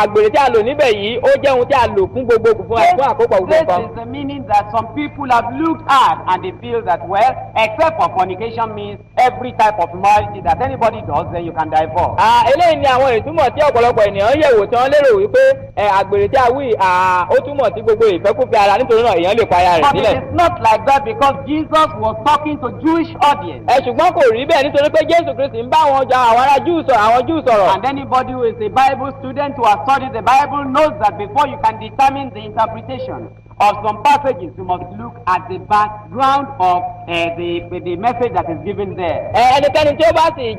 [SPEAKER 5] àgbèrè tí a lò níbẹ̀ yìí ó jẹ́ ohun tí a lò fún àkópọ̀ gbogbo
[SPEAKER 4] This
[SPEAKER 5] nǹkan.
[SPEAKER 4] is the meaning that some people have looked at and they feel that, well, except for fornication means every type of immorality that anybody does, then you can divorce.
[SPEAKER 5] eléyìí ni àwọn ìtumọ̀ tí ọ̀pọ̀lọpọ̀ ènìyàn yẹ̀wò tí wọ́n lérò wípé àgbèrè tí a wí ó túmọ̀ sí gbogbo ìfẹ́kúfẹ́ ara nítorí náà èèyàn lè pa ara rẹ̀
[SPEAKER 4] But
[SPEAKER 5] sílẹ̀.
[SPEAKER 4] it is not like that because Jesus was talking to Jewish audience.
[SPEAKER 5] ṣùgbọ́n kò rí bẹ́ẹ̀ nítorí pé Jésù Kristi ń bá àwọn Júù sọ̀rọ̀.
[SPEAKER 4] And anybody who is a Bible student who has studied the Bible knows that before you can determine the interpretation of some passages, you must look at the background of the message that is given there.
[SPEAKER 5] ẹnikẹ́ni tí ó bá sì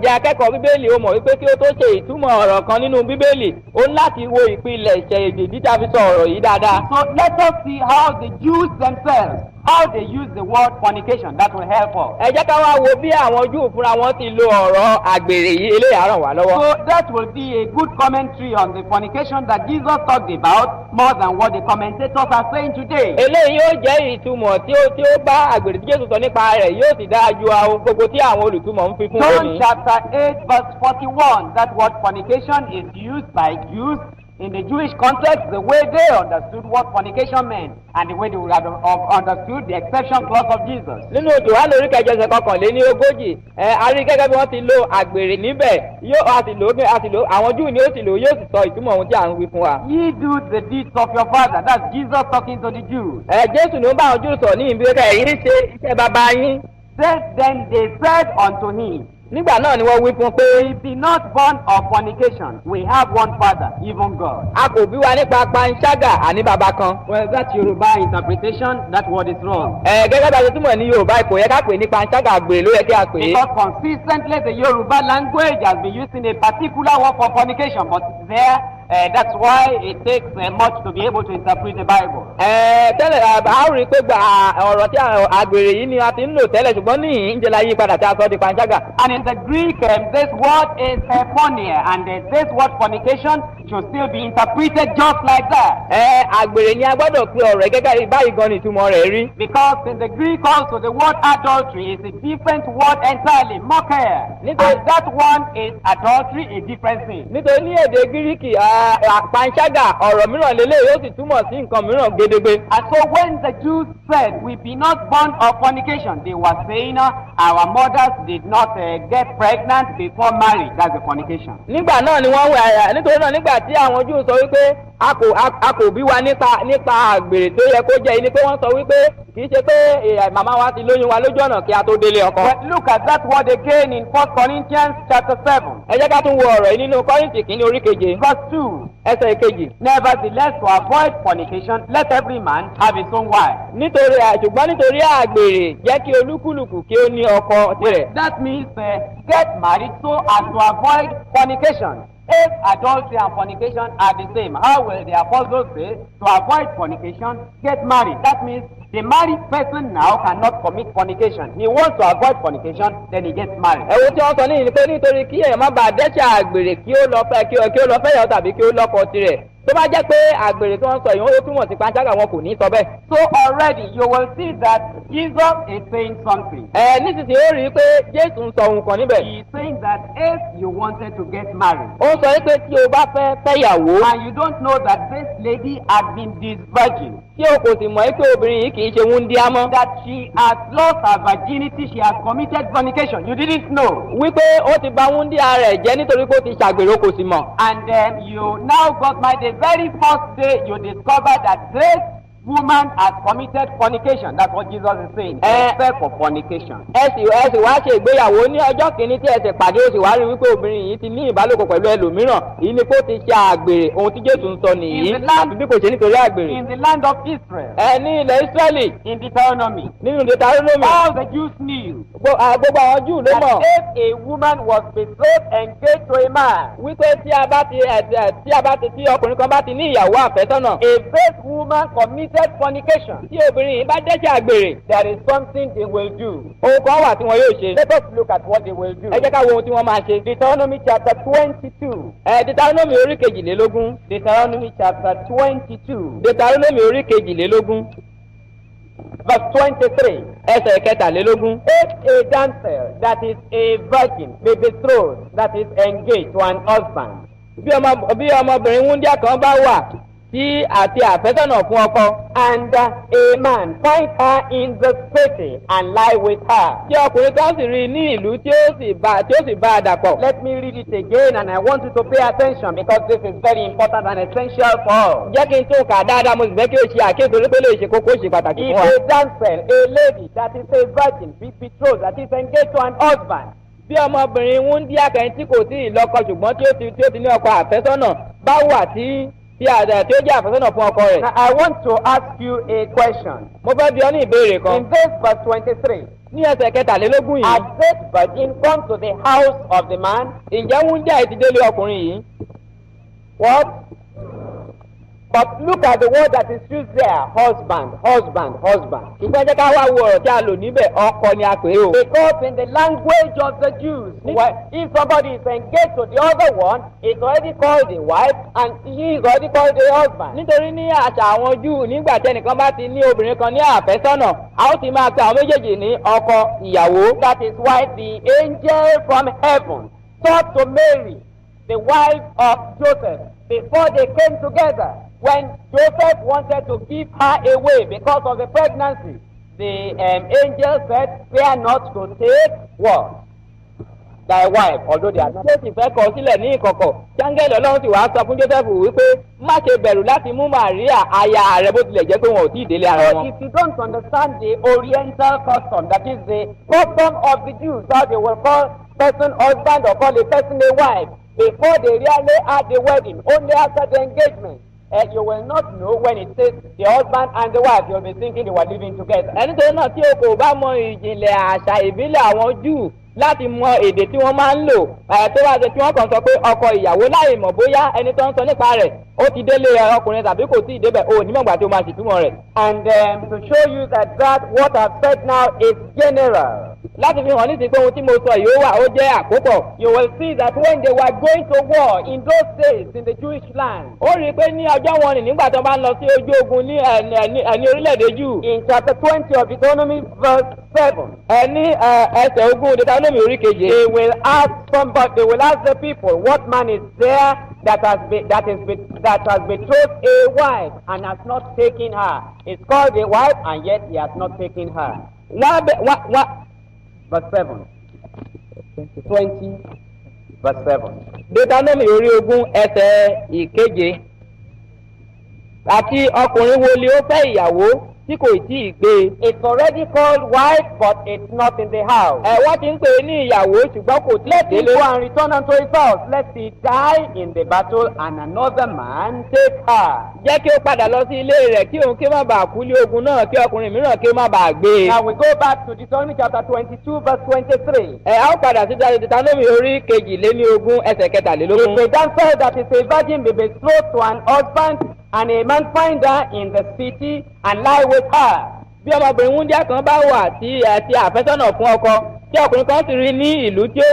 [SPEAKER 5] jẹ́ akẹ́kọ̀ọ́ Bíbélì ó mọ̀ wípé kí ó tó ṣe ìtumọ̀ ọ̀rọ̀ kan nínú Bíbélì ó ní láti wo ìpilẹ̀ṣẹ̀ èdè dídá fi sọ ọ̀rọ̀ yìí dáadáa.
[SPEAKER 4] So let us see how the Jews themselves, how they use the word fornication. That will help us.
[SPEAKER 5] ẹ jẹ́ ká wá wo bí àwọn Júù fúnra wọn ti lo ọ̀rọ̀ àgbèrè yìí eléyà ràn wá lọ́wọ́.
[SPEAKER 4] So that will be a good commentary on the fornication that Jesus talked about more than what the commentators are saying today.
[SPEAKER 5] eléyìí yóò jẹ́ ìtumọ̀ tí ó bá àgbèrè tí Jésù sọ nípa rẹ̀ yóò sì dáa ju àwọn gbogbo tí àwọn olùtumọ̀ ń fi fún
[SPEAKER 4] John
[SPEAKER 5] lónìí.
[SPEAKER 4] chapter 8 verse 41, that word fornication is used by Jews in the Jewish context, the way they understood what fornication meant, and the way they would have understood the exception clause of Jesus.
[SPEAKER 5] nínú Jòhánù orí kẹjọ ẹsẹ̀ kọkànléní ogójì a rí gẹ́gẹ́ bí wọ́n ti lo àgbèrè níbẹ̀ a sì lò àwọn Júù ni ó sì lò yóò sì sọ ìtumọ̀ ohun tí à ń wí fún wa.
[SPEAKER 4] Ye do the deeds of your father. That's Jesus talking to the Jews.
[SPEAKER 5] Jésù ni ó bá àwọn Júù sọ ní ìbí kẹ́ ẹ̀yin ṣe iṣẹ́ bàbá yín.
[SPEAKER 4] Then they said unto him,
[SPEAKER 5] nígbà náà ni wọ́n wí fún pé.
[SPEAKER 4] we be not born of fornication. We have one father, even God.
[SPEAKER 5] a kò bí wa nípa panṣágà àní bàbá kan.
[SPEAKER 4] Well, that Yoruba interpretation, that word is wrong.
[SPEAKER 5] gẹ́gẹ́ bá a ṣe túmọ̀ ní Yorùbá kò yẹ ká pè ní panṣágà àgbèrè ló yẹ kí a pè é.
[SPEAKER 4] Because consistently the Yoruba language has been using a particular word for fornication, but there That's why it takes much to be able to interpret the Bible.
[SPEAKER 5] Tẹ́lẹ̀ a ó rí i pé gba ọ̀rọ̀ tí àgbèrè yìí ni a ti ń lò tẹ́lẹ̀ ṣùgbọ́n ní ìjẹ́ la yí padà tí a sọ di panṣágà.
[SPEAKER 4] And in the Greek, this word is porneia, and this word fornication should still be interpreted just like that.
[SPEAKER 5] Àgbèrè ni a gbọ́dọ̀ pe ọ̀rọ̀ gẹ́gẹ́ báyìí gan ni ìtumọ̀ rẹ̀ rí.
[SPEAKER 4] Because in the Greek also the word adultery is a different word entirely, mocker. And that one is adultery, a different thing.
[SPEAKER 5] Nítorí ní èdè Gíríkì panṣágà ọ̀rọ̀ mìíràn lélẹ̀ yóò sì túmọ̀ sí nǹkan mìíràn gédégbé.
[SPEAKER 4] And so when the Jews said, "We be not born of fornication," they were saying, our mothers did not get pregnant before marriage. That's the fornication.
[SPEAKER 5] Nígbà náà ni wọ́n wẹ̀ nítorí náà nígbà tí àwọn Júù sọ wípé a kò bí wa nípa àgbèrè tó yẹ kó jẹ́ ẹni pé wọ́n sọ wípé kì í ṣe pé màmá wa ti lóyún wa lójú ọ̀nà kí a tó délé ọkọ.
[SPEAKER 4] But look at that word again in 1 Corinthians chapter 7.
[SPEAKER 5] Ẹ jẹ́ ká tún wo ọ̀rọ̀ yìí nínú Kọ́ríńtì kìíní orí keje.
[SPEAKER 4] Verse 2.
[SPEAKER 5] Ẹsẹ̀ kejì.
[SPEAKER 4] Nevertheless, to avoid fornication, let every man have his own wife.
[SPEAKER 5] Ṣùgbọ́n nítorí àgbèrè jẹ́ kí olúkúlùkù kí ó ní ọkọ tirẹ̀.
[SPEAKER 4] That means get married so as to avoid fornication. If adultery and fornication are the same, how will the apostles say to avoid fornication, get married? That means the married person now cannot commit fornication. He wants to avoid fornication, then he gets married.
[SPEAKER 5] Ẹ̀wọ̀n tí wọ́n sọ ní pé nítorí kí èèyàn má bàa dẹ́ṣẹ̀ àgbèrè kí ó lọ fẹ́ yàwó tàbí kí ó lọ́kọ tirẹ̀. Tó bá jẹ́ pé àgbèrè tí wọ́n sọ yìí ó túmọ̀ sí panṣágà wọn kò ní sọ bẹ́ẹ̀.
[SPEAKER 4] So already you will see that Jesus is saying something.
[SPEAKER 5] Nísinsìnyí ó rí i pé Jésù ń sọ ohun kan níbẹ̀.
[SPEAKER 4] He is saying that if you wanted to get married.
[SPEAKER 5] Ó sọ pé tí o bá fẹ́ yàwó.
[SPEAKER 4] And you don't know that this lady had been this virgin.
[SPEAKER 5] Tí o kò sì mọ̀ pé obìnrin yìí kì í ṣe wúndíá mọ́.
[SPEAKER 4] That she has lost her virginity, she has committed fornication. You didn't know.
[SPEAKER 5] Wípé ó ti bà wúndíá rẹ̀ jẹ́ nítorí pé ó ti ṣàgbèrè kò sì mọ̀.
[SPEAKER 4] And then you now got married. The very first day you discover that this woman has committed fornication. That's what Jesus is saying. Except for fornication.
[SPEAKER 5] Ẹ sì wá ṣe ìgbéyàwó ní ọjọ́ kìíní tí ẹ sì pàdé ó sì wá rí wípé obìnrin yìí ti ní ìbálòpọ̀ pẹ̀lú ẹlòmíràn. Èyí ni kó ti ṣe àgbèrè ohun tí Jésù ń sọ nìyí. Àbí bí kò ṣe nítorí àgbèrè.
[SPEAKER 4] In the land of Israel.
[SPEAKER 5] Ní ilẹ̀ Ísírẹ́lì.
[SPEAKER 4] In Deuteronomy.
[SPEAKER 5] Nínú Deuteronomy.
[SPEAKER 4] All the Jews knew.
[SPEAKER 5] Gbogbo àwọn Júù ló mọ̀.
[SPEAKER 4] That if a woman was betrothed and engaged to a man.
[SPEAKER 5] Wípé tí ọkùnrin kan bá ti ní ìyàwó àfẹ́sọ́nà.
[SPEAKER 4] If this woman committed fornication.
[SPEAKER 5] Tí obìnrin yìí bá dẹ́ṣẹ̀ àgbèrè.
[SPEAKER 4] There is something they will do.
[SPEAKER 5] Ohun kan wà tí wọn yóò ṣe.
[SPEAKER 4] Let us look at what they will do.
[SPEAKER 5] Ẹ jẹ́ ká wo ohun tí wọ́n máa ṣe.
[SPEAKER 4] Deuteronomy chapter 22.
[SPEAKER 5] Deuteronomy orí kejìlélógún.
[SPEAKER 4] Deuteronomy chapter 22.
[SPEAKER 5] Deuteronomy orí kejìlélógún.
[SPEAKER 4] Verse 23.
[SPEAKER 5] Ẹsẹ̀ kẹtàlélógún.
[SPEAKER 4] If a damsel that is a virgin be betrothed, that is engaged to an husband.
[SPEAKER 5] Bí ọmọbìnrin wúndíá kan bá wà tí àti àfẹ́sọ̀nà fún ọkọ.
[SPEAKER 4] And a man find her in the city and lie with her.
[SPEAKER 5] Tí ọkùnrin kan sì rí i ní ìlú tí ó sì bá a dàpọ̀.
[SPEAKER 4] Let me read it again, and I want you to pay attention because this is very important and essential for us.
[SPEAKER 5] Jẹ́ kí n tún kà dáadáa mo sì fẹ́ kí o ṣe àkíyèsí orí pé lè ṣe kókó ṣe pàtàkì fún wa.
[SPEAKER 4] If a damsel, a lady that is a virgin, be betrothed, that is engaged to an husband.
[SPEAKER 5] Bí ọmọbìnrin wúndíá kan tí kò tí ì lọ́kọ ṣùgbọ́n tí ó ti ní ọkọ àfẹ́sọ́nà bá wà tí ó jẹ́ àfẹ́sọ́nà fún ọkọ rẹ̀.
[SPEAKER 4] Now I want to ask you a question.
[SPEAKER 5] Mo fẹ́ bi ọ́ ní ìbéèrè kan.
[SPEAKER 4] In this verse 23.
[SPEAKER 5] Ní ẹsẹ̀ kẹtàlélógún yìí.
[SPEAKER 4] Has this virgin come to the house of the man?
[SPEAKER 5] Ǹjẹ́ wúndíá yìí ti délé ọkùnrin yìí?
[SPEAKER 4] What? But look at the word that is used there, husband.
[SPEAKER 5] Ìgbẹ́ jẹ́ ká wá wo ọ̀rọ̀ tí a lò níbẹ̀, ọkọ ni a pè é o.
[SPEAKER 4] Because in the language of the Jews, if somebody is engaged to the other one, it's already called a wife and he is already called a husband.
[SPEAKER 5] Nítorí ní àṣà àwọn Júù nígbà tí ẹnìkan bá ti ní obìnrin kan ní àfẹ́sọ́nà, a ó ti máa pe àwọn méjèèjì ní ọkọ ìyàwó.
[SPEAKER 4] That is why the angel from heaven talked to Mary, the wife of Joseph, before they came together. When Joseph wanted to give her away because of the pregnancy, the angel said, "Fear not to take what? Thy wife," although they are not.
[SPEAKER 5] Jésù fẹ́ kọ sílẹ̀ ní ìkọ̀kọ̀. Jángẹ́lì Ọlọ́run sì wá sọ fún Jósẹ́fù wípé má ṣe bẹ̀rù láti mú Màríà aya rẹ̀ bó tilẹ̀ jẹ́ pé wọn ò tí ì délé ara wọn.
[SPEAKER 4] If you don't understand the Oriental custom, that is the custom of the Jews, how they will call person husband or call a person a wife, before they really had the wedding, only after the engagement. You will not know when it says the husband and the wife, you'll be thinking they were living together.
[SPEAKER 5] Nítorí náà tí o kò bá mọ ìjìnlẹ̀ àṣà ìbílẹ̀ àwọn Júù láti mọ èdè tí wọ́n máa ń lò tó wá ṣe tí wọ́n kàn sọ pé ọkọ ìyàwó láì mọ̀ bóyá ẹni tó ń sọ nípa rẹ̀ ó ti délé ọkùnrin tàbí kò tí ì débẹ̀ o ní mọ̀gbà tí o máa ṣètúmọ̀ rẹ̀.
[SPEAKER 4] And to show you that what I've said now is general.
[SPEAKER 5] láti fi hàn ní ti pé ohun tí mo sọ yìí ó wà ó jẹ́ àkópọ̀.
[SPEAKER 4] You will see that when they were going to war in those days in the Jewish land.
[SPEAKER 5] ó rí i pé ní ọjọ́ wọn ni nígbà tó bá ń lọ sí ojú ogun ní ẹni orílẹ̀-èdè jù.
[SPEAKER 4] In chapter 20 of Deuteronomy verse 7.
[SPEAKER 5] ẹni ẹsẹ̀ ogún Deuteronomy orí keje.
[SPEAKER 4] They will ask the people, what man is there that has betrothed a wife and has not taken her? It's called a wife and yet he has not taken her. Verse 7. 20 verse 7.
[SPEAKER 5] Deuteronomy orí ogún ẹsẹ̀ ìkeje. Àti ọkùnrin wo ni ó fẹ́ ìyàwó tí kò tí ì gbé.
[SPEAKER 4] It's already called wife but it's not in the house.
[SPEAKER 5] Wọ́n ti ń pè é ní ìyàwó ṣùgbọ́n kò tí ì délé.
[SPEAKER 4] Let him go and return unto his house lest he die in the battle and another man take her.
[SPEAKER 5] Jẹ́ kí ó padà lọ sí ilé rẹ̀ kí òun kí ó má bàa kú lé ogun náà kí ọkùnrin mìíràn kí ó má bàa gbé.
[SPEAKER 4] Now we go back to Deuteronomy chapter 22 verse 23.
[SPEAKER 5] A ó padà sí Deuteronomy orí kejìléníogún ẹsẹ̀ kẹtàlélógún.
[SPEAKER 4] If a damsel that is a virgin be betrothed to an husband and a man find her in the city and lie with her.
[SPEAKER 5] Bí ọmọbìnrin wúndíá kan bá wà tí àfẹ́sọ́nà fún ọkọ tí ọkùnrin kan sì rí ní ìlú tí ó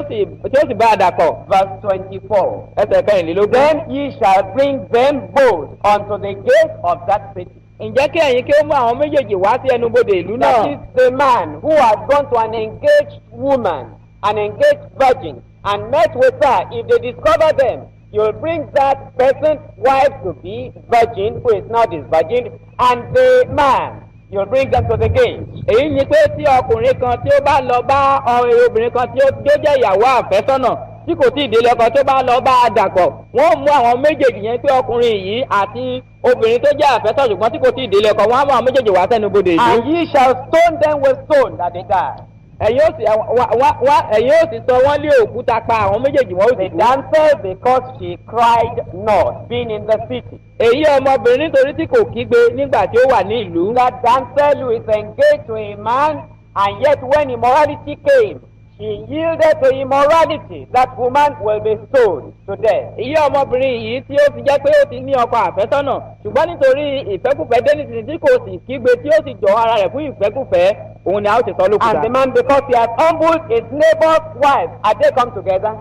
[SPEAKER 5] sì bá a dàpọ̀.
[SPEAKER 4] Verse 24.
[SPEAKER 5] ẹsẹ̀ kẹrìnlélógún.
[SPEAKER 4] Then ye shall bring them both unto the gate of that city.
[SPEAKER 5] Ǹjẹ́ kí ẹ̀yin kí ó mú àwọn méjèèjì wá sí ẹnubodè ìlú náà.
[SPEAKER 4] That is the man who has gone to an engaged woman, an engaged virgin, and met with her. If they discover them, you will bring that person's wife to be virgin, who is not his virgin, and the man, you will bring them to the gate.
[SPEAKER 5] Èyí ni pé tí ọkùnrin kan tí ó bá lọ bá obìnrin kan tí ó jẹ́ ìyàwó àfẹ́sọ́nà tí kò tí ì délé ọkọ tó bá lọ bá a dàpọ̀ wọ́n mú àwọn méjèèjì yẹn pé ọkùnrin yìí àti obìnrin tó jẹ́ àfẹ́sọ́nà ṣùgbọ́n tí kò tí ì délé ọkọ wọ́n á mú àwọn méjèèjì wá sẹ́nubodè ìlú.
[SPEAKER 4] And ye shall stone them with stone that they die.
[SPEAKER 5] ẹ̀yin ó sì sọ wọ́n lé òkúta pa àwọn méjèèjì wọn ó sì
[SPEAKER 4] kú. The damsel because she cried not, being in the city.
[SPEAKER 5] Èyí ọmọbìnrin nítorí tí kò kígbe nígbà tí ó wà ní ìlú.
[SPEAKER 4] That damsel who is engaged to a man and yet when immorality came, she yielded to immorality. That woman will be stoned to death.
[SPEAKER 5] Èyí ọmọbìnrin yìí tí ó ti jẹ́ pé ó ti ní ọkọ àfẹ́sọ́nà ṣùgbọ́n nítorí ìfẹ́kùfẹ́ dénìtì tí kò sì kígbe tí ó sì jọ ara rẹ̀ fún ìfẹ́kùfẹ́ òun ni a ó ti sọ lókùúta.
[SPEAKER 4] And the man because he has humbled his neighbor's wife, had they come together?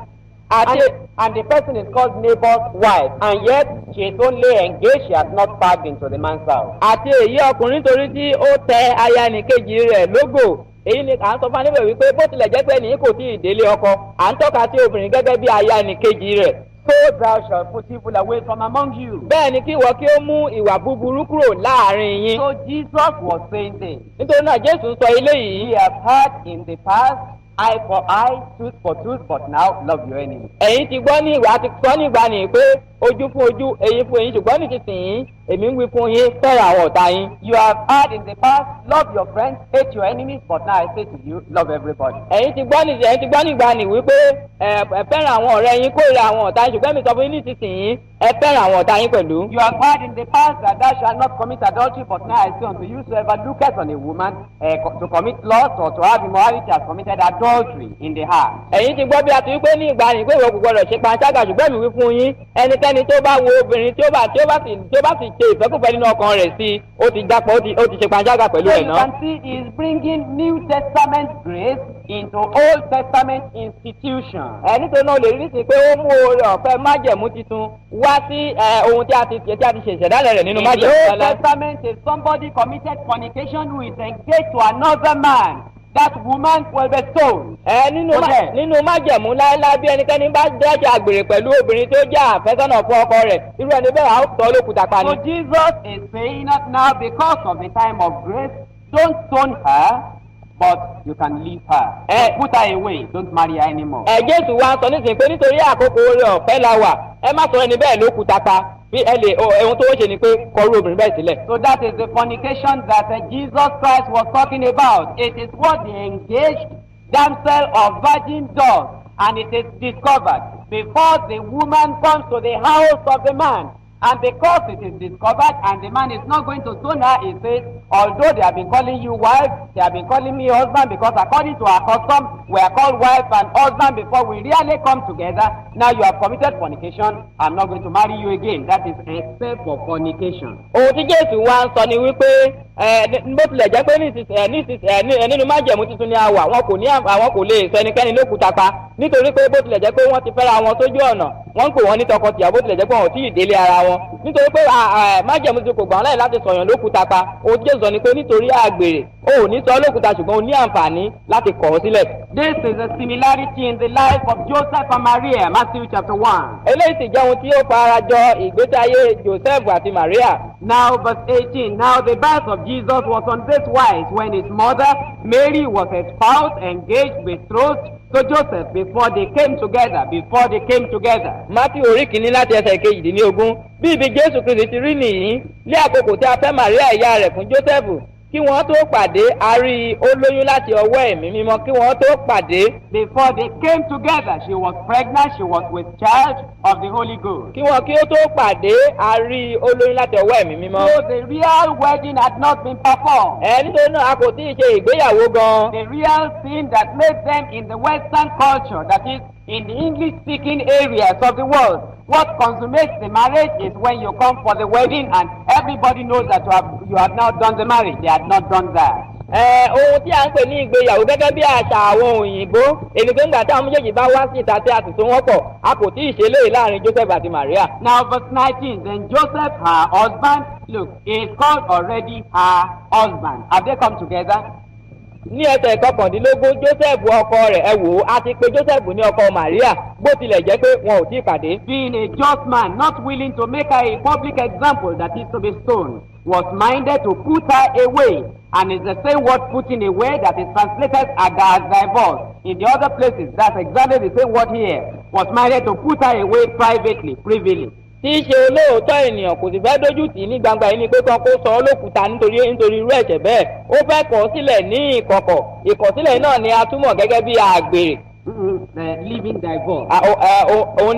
[SPEAKER 4] And the person is called neighbor's wife, and yet she is only engaged, she has not packed into the man's house.
[SPEAKER 5] Àti èyí ọkùnrin torí tí ó tẹ aya nìkejì rẹ̀ lógò èyí ni à ń sọ fún aníbẹ̀ wípé bó tilẹ̀ jẹ́ pé ẹnì kò tí ì délé ọkọ à ń tọ́ka sí obìnrin gẹ́gẹ́ bí aya nìkejì rẹ̀.
[SPEAKER 4] So thou shalt put evil away from among you.
[SPEAKER 5] Bẹ́ẹ̀ ni kí ìwọ kí ó mú ìwà búburú kúrò láàrin yín.
[SPEAKER 4] So Jesus was saying this.
[SPEAKER 5] Nítorí náà Jésù sọ eléyìí.
[SPEAKER 4] We have heard in the past, eye for eye, tooth for tooth, but now love your enemy.
[SPEAKER 5] Ẹ̀yin ti gbọ́ ní ìwà àti sọ ní ìgbà ní pé ojú fún ojú eyín fún eyín ṣùgbọ́n nísinsìnyí èmi ń wí fún yín fẹ́ràn àwọn ọ̀tá yín.
[SPEAKER 4] You have heard in the past, love your friends, hate your enemies, but now I say to you, love everybody.
[SPEAKER 5] Ẹ̀yin ti gbọ́ ní ìgbà ní wípé ẹ fẹ́ràn àwọn ọ̀rẹ́ yín kórìíra àwọn ọ̀tá yín ṣùgbọ́n mi sọ fún yín nísinsìnyí ẹ fẹ́ràn àwọn ọ̀tá yín pẹ̀lú.
[SPEAKER 4] You have heard in the past that thou shalt not commit adultery, but now I say unto you, whosoever looketh on a woman to commit lust or to have immorality has committed adultery in the heart.
[SPEAKER 5] Ẹ̀yin ti gbọ́ bí a ti wípé ní ìgbà ní pé ìwọ kò gbọdọ̀ ṣe panṣágà ṣùgbọ́n mi wí fún yín ẹnikẹ́ni tó bá wo obìnrin tí ó bá sì ṣe ìfẹ́kùfẹ́ nínú ọkàn rẹ̀ sí ó ti jápọ̀ ó ti ṣe panṣágà pẹ̀lú ẹ̀ náà.
[SPEAKER 4] So you can see he is bringing New Testament grace into Old Testament institution.
[SPEAKER 5] Nítorí náà lè rí sí pé ó mú oore ọ̀fẹ́ májẹ̀mú titun wá sí ohun tí a ti ṣe ìṣẹ̀dálẹ̀ rẹ̀ nínú májẹ̀mú.
[SPEAKER 4] In the Old Testament, if somebody committed fornication who is engaged to another man, that woman will be stoned.
[SPEAKER 5] Nínú májẹ̀mú láéláé bí ẹnikẹ́ni bá dẹ́ṣẹ̀ àgbèrè pẹ̀lú obìnrin tó jẹ́ àfẹ́sọ́nà fún ọkọ rẹ̀ irú ẹni bẹ́ẹ̀ á sọ lókùúta pa ni.
[SPEAKER 4] So Jesus is saying that now because of the time of grace, don't stone her, but you can leave her. Put her away, don't marry her anymore.
[SPEAKER 5] Jésù wa sọ nísìnyí pé nítorí àkókò oore ọ̀fẹ́ la wà ẹ má sọ ẹni bẹ́ẹ̀ lókùúta pa bí ẹ lè ohun tó ń ṣe ni pé kọrú obìnrin bẹ́ẹ̀ sílẹ̀.
[SPEAKER 4] So that is the fornication that Jesus Christ was talking about. It is what the engaged damsel of virgin does, and it is discovered before the woman comes to the house of the man. And because it is discovered and the man is not going to stone her, he says, although they have been calling you wife, they have been calling me husband, because according to our custom, we are called wife and husband before we really come together. Now you have committed fornication, I'm not going to marry you again. That is except for fornication.
[SPEAKER 5] ohun tí Jésù wá ń sọ ni wípé bó tilẹ̀ jẹ́ pé nínú májẹ̀mú tuntun ni a wà àwọn kò lè sọ ẹnikẹ́ni lókùúta pa nítorí pé bó tilẹ̀ jẹ́ pé wọ́n ti fẹ́ra wọn sójú ọ̀nà wọ́n ń pè wọ́n ní tọkọtìyàwó bó tilẹ̀ jẹ́ pé wọn ò tí ì délé ara wọn nítorí pé májẹ̀mú tuntun kò gbà wọ́n láyè láti sọ̀yàn lókùúta pa ohun tí Jésù sọ ni pé nítorí àgbèrè o ò ní sọ lókùúta ṣùgbọ́n o ní àǹfààní láti kọ̀ ọ́ sílẹ̀.
[SPEAKER 4] This is a similarity in the life of Joseph and Maria, Matthew chapter 1.
[SPEAKER 5] eléyìí sì jẹ́ ohun tí ó fara jọ ìgbésí ayé Joseph àti Maria.
[SPEAKER 4] Now verse 18, now the birth of Jesus was on this wise when his mother Mary was espoused, engaged, betrothed to Joseph before they came together.
[SPEAKER 5] Matthew orí kìíní láti ẹsẹ̀ kejìdínlógún bí ibi Jésù Kristi ti rí nìyí ní àkókò tí a fẹ́ Maria ìyá rẹ̀ fún Joseph kí wọ́n tó pàdé a rí ó lóyún láti ọwọ́ ẹ̀mí mímọ́ kí wọ́n tó pàdé.
[SPEAKER 4] Before they came together, she was pregnant, she was with child of the Holy Ghost.
[SPEAKER 5] Kí ó tó pàdé a rí ó lóyún láti ọwọ́ ẹ̀mí mímọ́.
[SPEAKER 4] So the real wedding had not been performed.
[SPEAKER 5] Nítorí náà a kò tí ì ṣe ìgbéyàwó gan.
[SPEAKER 4] The real thing that made them in the Western culture, that is, in the English-speaking areas of the world, what consummates the marriage is when you come for the wedding and everybody knows that you have now done the marriage. They had not done that.
[SPEAKER 5] Ohun tí a ń pè ní ìgbéyàwó gẹ́gẹ́ bí àṣà àwọn òyìnbó ènìyàn nígbà táwọn méjèèjì bá wá sí ìta tí a sì so wọ́n pọ̀ a kò tí ì ṣe léyìí láàrin Joseph àti Maria.
[SPEAKER 4] Now verse 19, then Joseph her husband, look, he is called already her husband. Have they come together?
[SPEAKER 5] Ní ẹsẹ̀ ìkọkàndínlógún Joseph ọkọ rẹ̀ ẹ wò ó a ti pe Joseph ní ọkọ Maria bó tilẹ̀ jẹ́ pé wọn ò tí ì pàdé.
[SPEAKER 4] Being a just man, not willing to make her a public example that is to be stoned, was minded to put her away, and it's the same word putting away that is translated as divorce. In the other places, that's exactly the same word here. Was minded to put her away privately, privily.
[SPEAKER 5] Tí í ṣe olóòótọ́ ènìyàn kò sì fẹ́ dójú tì í ní gbangba yìí ni pé kán kó sọ ọ́ lókùúta nítorí irú ẹ̀ṣẹ̀ bẹ́ẹ̀ ó fẹ́ kọ̀ ọ́ sílẹ̀ ní ìkọ̀kọ̀ ìkọ̀sílẹ̀ náà ni a túmọ̀ gẹ́gẹ́ bí àgbèrè.
[SPEAKER 4] Living divorce.
[SPEAKER 5] Òun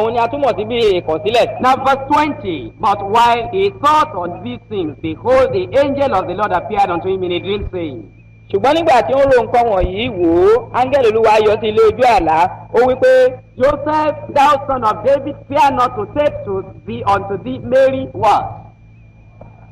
[SPEAKER 5] ni a túmọ̀ sí bí ìkọ̀sílẹ̀.
[SPEAKER 4] Now verse 20, but while he thought on these things, behold, the angel of the Lord appeared unto him in a dream, saying.
[SPEAKER 5] Ṣùgbọ́n nígbà tí ó ń ro nǹkan wọ̀nyí wò ó áńgẹ́lì Olúwa yọ sí ilé ojú àlá ó wí pé
[SPEAKER 4] Joseph, thou son of David, fear not to take unto thee Mary what?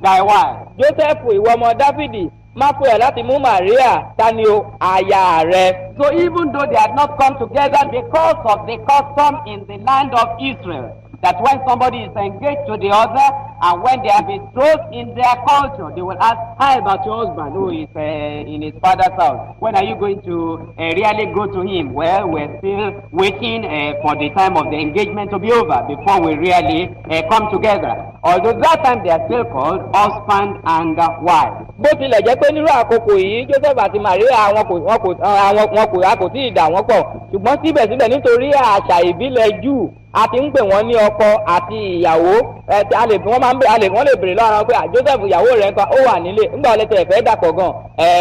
[SPEAKER 4] Thy wife.
[SPEAKER 5] Joseph ìwọ ọmọ Dáfídì má fòyà láti mú Maria ta ni o aya rẹ.
[SPEAKER 4] So even though they had not come together because of the custom in the land of Israel, that when somebody is engaged to the other and when they are betrothed in their culture, they will ask, how about your husband who is in his father's house? When are you going to really go to him? Well, we're still waiting for the time of the engagement to be over before we really come together. Although that time they are still called husband and wife.
[SPEAKER 5] Bó tilẹ̀ jẹ́ pé nírú àkókò yìí Joseph àti Maria wọn kò tí ì dà wọ́n pọ̀ ṣùgbọ́n síbẹ̀síbẹ̀ nítorí àṣà ìbílẹ̀ Júù a ti ń pè wọ́n ní ọkọ àti ìyàwó wọ́n lè bèrè lọ́wọ́ pé Joseph ìyàwó rẹ̀ nǹkan ó wà nílé nígbà wọlé tẹ̀ fẹ́ dàpọ̀ gan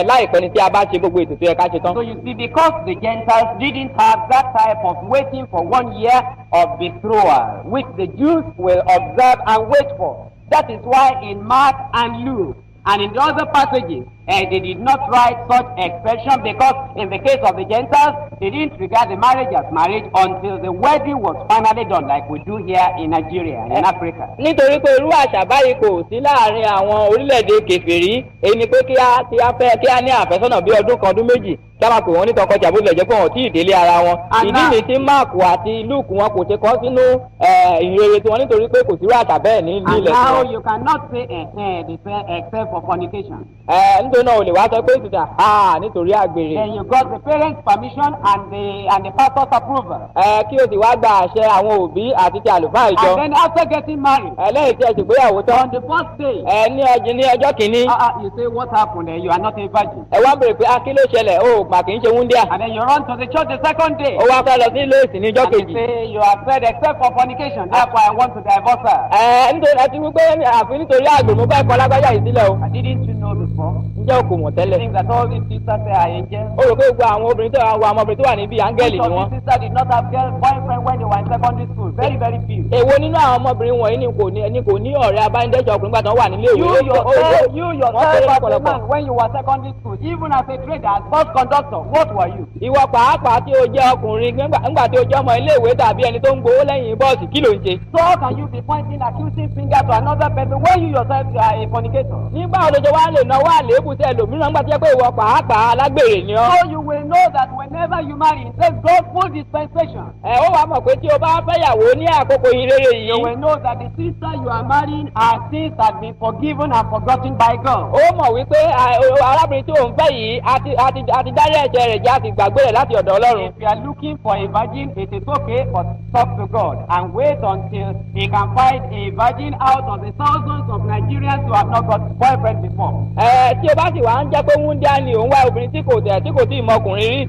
[SPEAKER 5] láìpẹ́ ni tí a bá ṣe gbogbo ètò tó yẹ ká ṣe tán.
[SPEAKER 4] So you see, because the Gentiles didn't have that type of waiting for 1 year of betrothal, which the Jews will observe and wait for. That is why in Mark and Luke and in the other passages, they did not write such expression, because in the case of the Gentiles, they didn't regard the marriage as marriage until the wedding was finally done, like we do here in Nigeria and in Africa.
[SPEAKER 5] Nítorí pé irú àṣà báyìí kò sí láàrin àwọn orílẹ̀-èdè kèfèrí èyí ni pé kí a ní àfẹ́sọ́nà bí ọdún kan ọdún méjì kí a máa pè wọ́n ní tọkọtaya bó tilẹ̀ jẹ́ pé wọn ò tí ì délé ara wọn. Ìdí ni tí Mark àti Luke wọn kò ṣe kọ́ sínú ìrere tiwọn nítorí pé kò sí irú àṣà bẹ́ẹ̀ ní ilẹ̀ tiwọn.
[SPEAKER 4] And now you cannot say they say except for fornication.
[SPEAKER 5] Nítorí náà o lè wá sọ pé ìtúta nítorí àgbèrè.
[SPEAKER 4] Then you got the parents' permission and the pastor's approval.
[SPEAKER 5] Kí o sì wá gba àṣẹ àwọn òbí àti ti àlùfáà ìjọ.
[SPEAKER 4] And then after getting married.
[SPEAKER 5] Lẹ́yìn tí ẹ ṣègbéyàwó tán.
[SPEAKER 4] On the first day.
[SPEAKER 5] Ní ọjọ́ kìíní.
[SPEAKER 4] You say what happened? You are not a virgin.
[SPEAKER 5] Ẹ wá bèrè pé kí ló ṣẹlẹ̀ o mà kì í ṣe wúndíà.
[SPEAKER 4] And then you run to the church the second day.
[SPEAKER 5] Ó wá fẹ́ lọ sí ilé ìsìn ní ọjọ́ kejì.
[SPEAKER 4] And you say you have said except for fornication, therefore I want to divorce her.
[SPEAKER 5] Nítorí àti wípé àfi nítorí àgbò mo fẹ́ kọ́ lágbájá yìí sílẹ̀ o.
[SPEAKER 4] Didn't you know before?
[SPEAKER 5] Ǹjẹ́ o kò mọ̀ tẹ́lẹ̀?
[SPEAKER 4] Think that all these sisters are angels.
[SPEAKER 5] Ó rò pé gbogbo àwọn ọmọbìnrin tó wà níbí áńgẹ́lì ni wọ́n.
[SPEAKER 4] Some sisters did not have boyfriend when they were in secondary school. Very, very few.
[SPEAKER 5] èwo nínú àwọn ọmọbìnrin wọ̀nyí ni kò ní ọ̀rẹ́ abánidẹ́sọ̀ ọkùnrin gbà tán wà nílé
[SPEAKER 4] You
[SPEAKER 5] ìwé.
[SPEAKER 4] yourself as a man, when you were secondary school, even as a trader, as bus conductor, what were you?
[SPEAKER 5] ìwọ pàápàá tí o jẹ́ ọkùnrin nígbà tí o jẹ́ ọmọ ilé ìwé tàbí ẹni tó ń gbowó lẹ́yìn bọ́ọ̀sì kí ló ń ṣe.
[SPEAKER 4] So how can you be pointing accusing finger to another person when you yourself are a fornicator?
[SPEAKER 5] nígbà òdodo wa lè náwó àléébù sí ẹlòmíràn nígbà tí ẹ pé ìwọ pàápàá alágbèrè ni ọ́.
[SPEAKER 4] So you will know that whenever you marry, it says God's full dispensation.
[SPEAKER 5] ó wàá mọ̀ pé tí o bá fẹ́yàwó ní àkókò yìí rere
[SPEAKER 4] You
[SPEAKER 5] yìí.
[SPEAKER 4] will know that the sister you are marrying, her sins have been forgiven and forgotten by God.
[SPEAKER 5] ó mọ̀ wípé arábìnrin tí òun fẹ́ yìí a ti dárí ẹ̀jẹ̀ rẹ̀ jẹ́ àti gbàgbé rẹ̀ láti ọ̀dọ̀ Ọlọ́run.
[SPEAKER 4] If you are looking for a virgin, it is okay, but talk to God and wait until he can find a virgin out of the thousands of Nigerians who have not got boyfriend before.
[SPEAKER 5] tí o bá sì wá ń jẹ́ pé wúndíá ni òun wá obìnrin tí kò tí ì mọ ọkùnrin rí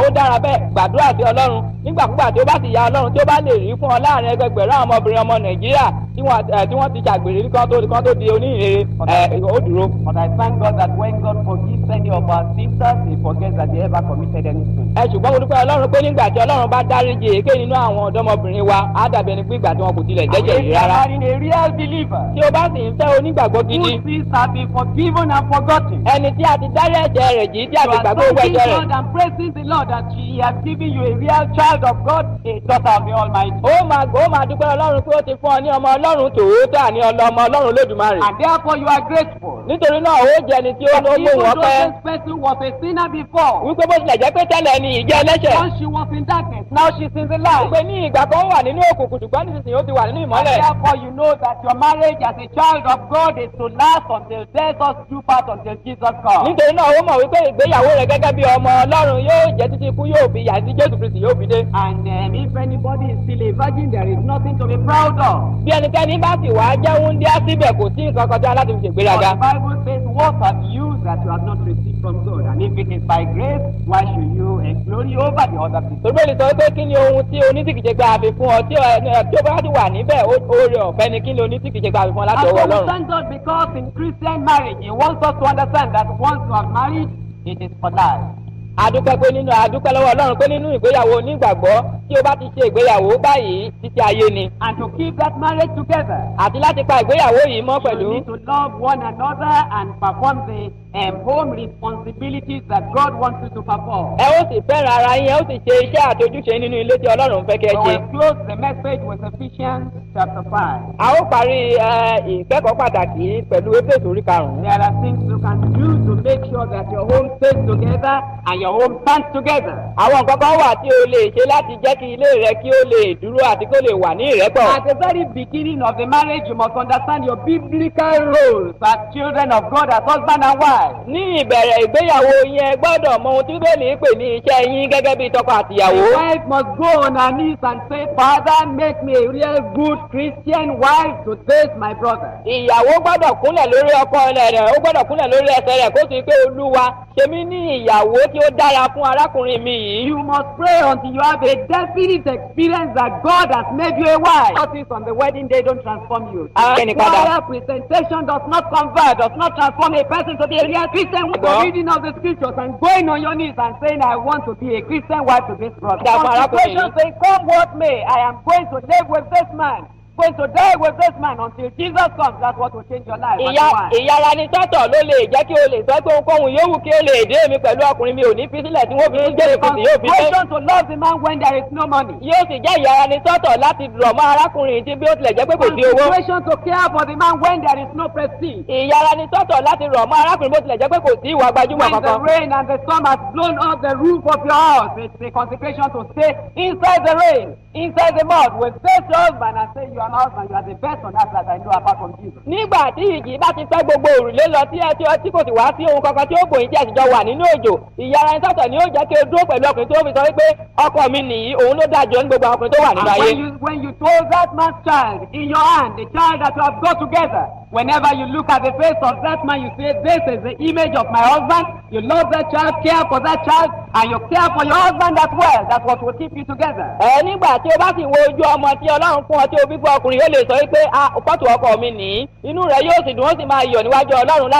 [SPEAKER 5] ó dára bẹ́ẹ̀ gbàdúrà sí Ọlọ́run nígbàkúgbà tí ó bá sì ya Ọlọ́run tí ó bá lè rí fún ọ láàrin ẹgbẹgbẹ̀rún àwọn ọmọbìnrin ọmọ Nàìjíríà tí wọ́n ti ṣàgbèrè kan tó di oníhìnrere ó dúró.
[SPEAKER 4] But I thank God that when God forgives any of our sisters, he forgets that they ever committed any sin.
[SPEAKER 5] ṣùgbọ́n mo dúpẹ́ Ọlọ́run pé nígbà tí Ọlọ́run bá dáríjì èké nínú àwọn ọ̀dọ́mọbìnrin wa á dàbí ẹni pé ìgbà tí wọn kò tilẹ̀ jẹ́jẹ́ rí rárá.
[SPEAKER 4] And if you are marrying a real believer,
[SPEAKER 5] tí o bá sì ń fẹ́ onígbàgbọ́ gidi.
[SPEAKER 4] whose sins have been forgiven and forgotten.
[SPEAKER 5] ẹni tí a ti dárí ẹ̀jẹ̀ rẹ̀ jì tí a ti gbàgbé owó ẹ̀jẹ̀ rẹ̀.
[SPEAKER 4] God and praising the Lord that he has given you a real child of God, a daughter of the Almighty.
[SPEAKER 5] ó máa dúpẹ́ Ọlọ́run pé ó ti fún ọ ní ọmọ Ọlọ́run tòótọ́ àní ọmọ Ọlọ́run Olódùmarè.
[SPEAKER 4] And therefore you are grateful.
[SPEAKER 5] nítorí náà ó jẹ́ ẹni tí ó ló mú wọn pẹ́.
[SPEAKER 4] Even though this person was a sinner before.
[SPEAKER 5] wípé bó tilẹ̀ jẹ́ pé tẹ́lẹ̀ ni ìjẹ́ ẹlẹ́ṣẹ̀.
[SPEAKER 4] Once she was in darkness, now she's in the light.
[SPEAKER 5] wípé ní ìgbà kan wà nínú òkùnkùn ṣùgbọ́n nísinsìnyí ó ti wà nínú ìmọ́lẹ̀.
[SPEAKER 4] And therefore you know that your marriage as a child of God is to last until death us do part until Jesus comes.
[SPEAKER 5] nítorí náà ó mọ̀ wípé ìgbéyàwó rẹ̀ gẹ́gẹ́ bí ọmọ Ọlọ́run yóò jẹ́ títí ikú yóò fi yà sí Jésù Kristi yóò fi dé.
[SPEAKER 4] And if anybody is still a virgin, there is nothing to be proud of.
[SPEAKER 5] bí ẹnikẹ́ni bá sì wá jẹ́ wúndíá síbẹ̀ kò sí nǹkan kan tí aláti fi ṣègbéraga.
[SPEAKER 4] The Bible says, what have you that you have not received from God? And if it is by grace, why should you glory over the other people?
[SPEAKER 5] torí sọ pé kí ni ohun tí onítìkìjẹ gba àfi fún ọ tí ó bá ti wà níbẹ̀ oore ọ̀fẹ́ ni kí ni onítìkìjẹ gba àfi fún ọ láti ọwọ́
[SPEAKER 4] And so we
[SPEAKER 5] Ọlọ́run.
[SPEAKER 4] thank God because in Christian marriage, he wants us to understand that once you have married, it is for life.
[SPEAKER 5] adúpẹ́ lọ́wọ́ Ọlọ́run pé nínú ìgbéyàwó onígbàgbọ́ tí o bá ti ṣe ìgbéyàwó báyìí títí ayé ni.
[SPEAKER 4] And to keep that marriage together,
[SPEAKER 5] àti láti pa ìgbéyàwó yìí mọ́ pẹ̀lú.
[SPEAKER 4] you need to love one another and perform the home responsibilities that God wants you to perform.
[SPEAKER 5] ẹ ó sì fẹ́ràn ara yín ẹ ó sì ṣe iṣẹ́ àti ojúṣe nínú ilé tí Ọlọ́run fẹ́ kẹ́
[SPEAKER 4] So
[SPEAKER 5] ṣe.
[SPEAKER 4] we'll close the message with Ephesians chapter 5.
[SPEAKER 5] a ó parí ìkẹ́kọ̀ọ́ pàtàkì pẹ̀lú Éfésù orí 5.
[SPEAKER 4] There are things you can do to make sure that your home stays together and your home stands together.
[SPEAKER 5] àwọn nǹkan kan wà tí o lè ṣe láti jẹ́ kí ilé rẹ kí ó lè dúró àti kó lè wà ní ìrẹ́pọ̀.
[SPEAKER 4] At the very beginning of the marriage, you must understand your biblical roles as children of God, as husband and wife.
[SPEAKER 5] ní ìbẹ̀rẹ̀ ìgbéyàwó yẹn gbọ́dọ̀ mọ ohun tí Bíbélì pè ní iṣẹ́ yín gẹ́gẹ́ bí tọkọ àtìyàwó.
[SPEAKER 4] The wife must go on her knees and say, Father, make me a real good Christian wife to face my brother.
[SPEAKER 5] ìyàwó gbọ́dọ̀ kúnlẹ̀ lórí ọkọ rẹ̀ ó gbọ́dọ̀ kúnlẹ̀ lórí ẹsẹ̀ rẹ̀ kó sì pé Olúwa ṣe mí ní ìyàwó tí ó dára fún arákùnrin mi yìí.
[SPEAKER 4] You must pray until you have a definite experience that God has made you a wife. Notice on the wedding day don't transform you. Prior presentation does not convert, does not transform a person to be a real Christian. The reading of the scriptures and going on your knees and saying, I want to be a Christian wife to this brother. Consecration saying, come what may, I am going to live with this man. Going to die with this man until Jesus comes. That's what will change your life.
[SPEAKER 5] ìyára ni sọ́tọ̀ ló lè jẹ́ kí o lè sọ pé ohunkóhun yóò wù kí o lè dé mi pẹ̀lú ọkùnrin mi ò ní fi sílẹ̀ tí wọ́n fi ń gbé ìpèsè yóò fi dé.
[SPEAKER 4] Consecration to love the man when there is no money.
[SPEAKER 5] yóò sì jẹ́ ìyára ni sọ́tọ̀ láti rọ̀ mọ́ arákùnrin tí bí ó tilẹ̀ jẹ́ pé kò sí owó.
[SPEAKER 4] Consecration to care for the man when there is no prestige.
[SPEAKER 5] ìyára ni sọ́tọ̀ láti rọ̀ mọ́ arákùnrin bó tilẹ̀ jẹ́ pé kò sí ìwà gbajúmọ̀
[SPEAKER 4] When
[SPEAKER 5] kankan.
[SPEAKER 4] the rain and the storm has blown off the roof of your house, it's a consecration to stay inside the rain, inside the mud, with this husband and say you are my husband, you are the best on earth that I know apart from Jesus.
[SPEAKER 5] nígbà tí ìjì bá ti fẹ́ gbogbo òrùlé lọ tí kò sì wá sí ohun kankan tí ó gbòyìn tí àtijọ́ wà nínú òjò ìyára ẹni sọ́tọ̀ ni ó jẹ́ kí o dúró pẹ̀lú ọkùnrin tó fi sọ wípé ọkọ mi nìyí òun ló dáa jù ní gbogbo ọkùnrin tó wà nínú ayé.
[SPEAKER 4] And when you told that man's child in your hand, the child that you have got together, whenever you look at the face of that man, you say, this is the image of my husband. You love that child, care for that child, and you care for your husband as well, that's what will keep you together.
[SPEAKER 5] Nígbà tí o bá sì wo ojú ọmọ tí Ọlọ́run fún ọ tí o bí fún ọkùnrin yóò lè sọ pé fọ́tò ọkọ mi nìyí inú rẹ̀ yóò sì dùn ó sì máa yọ̀ níwájú Ọlọ́run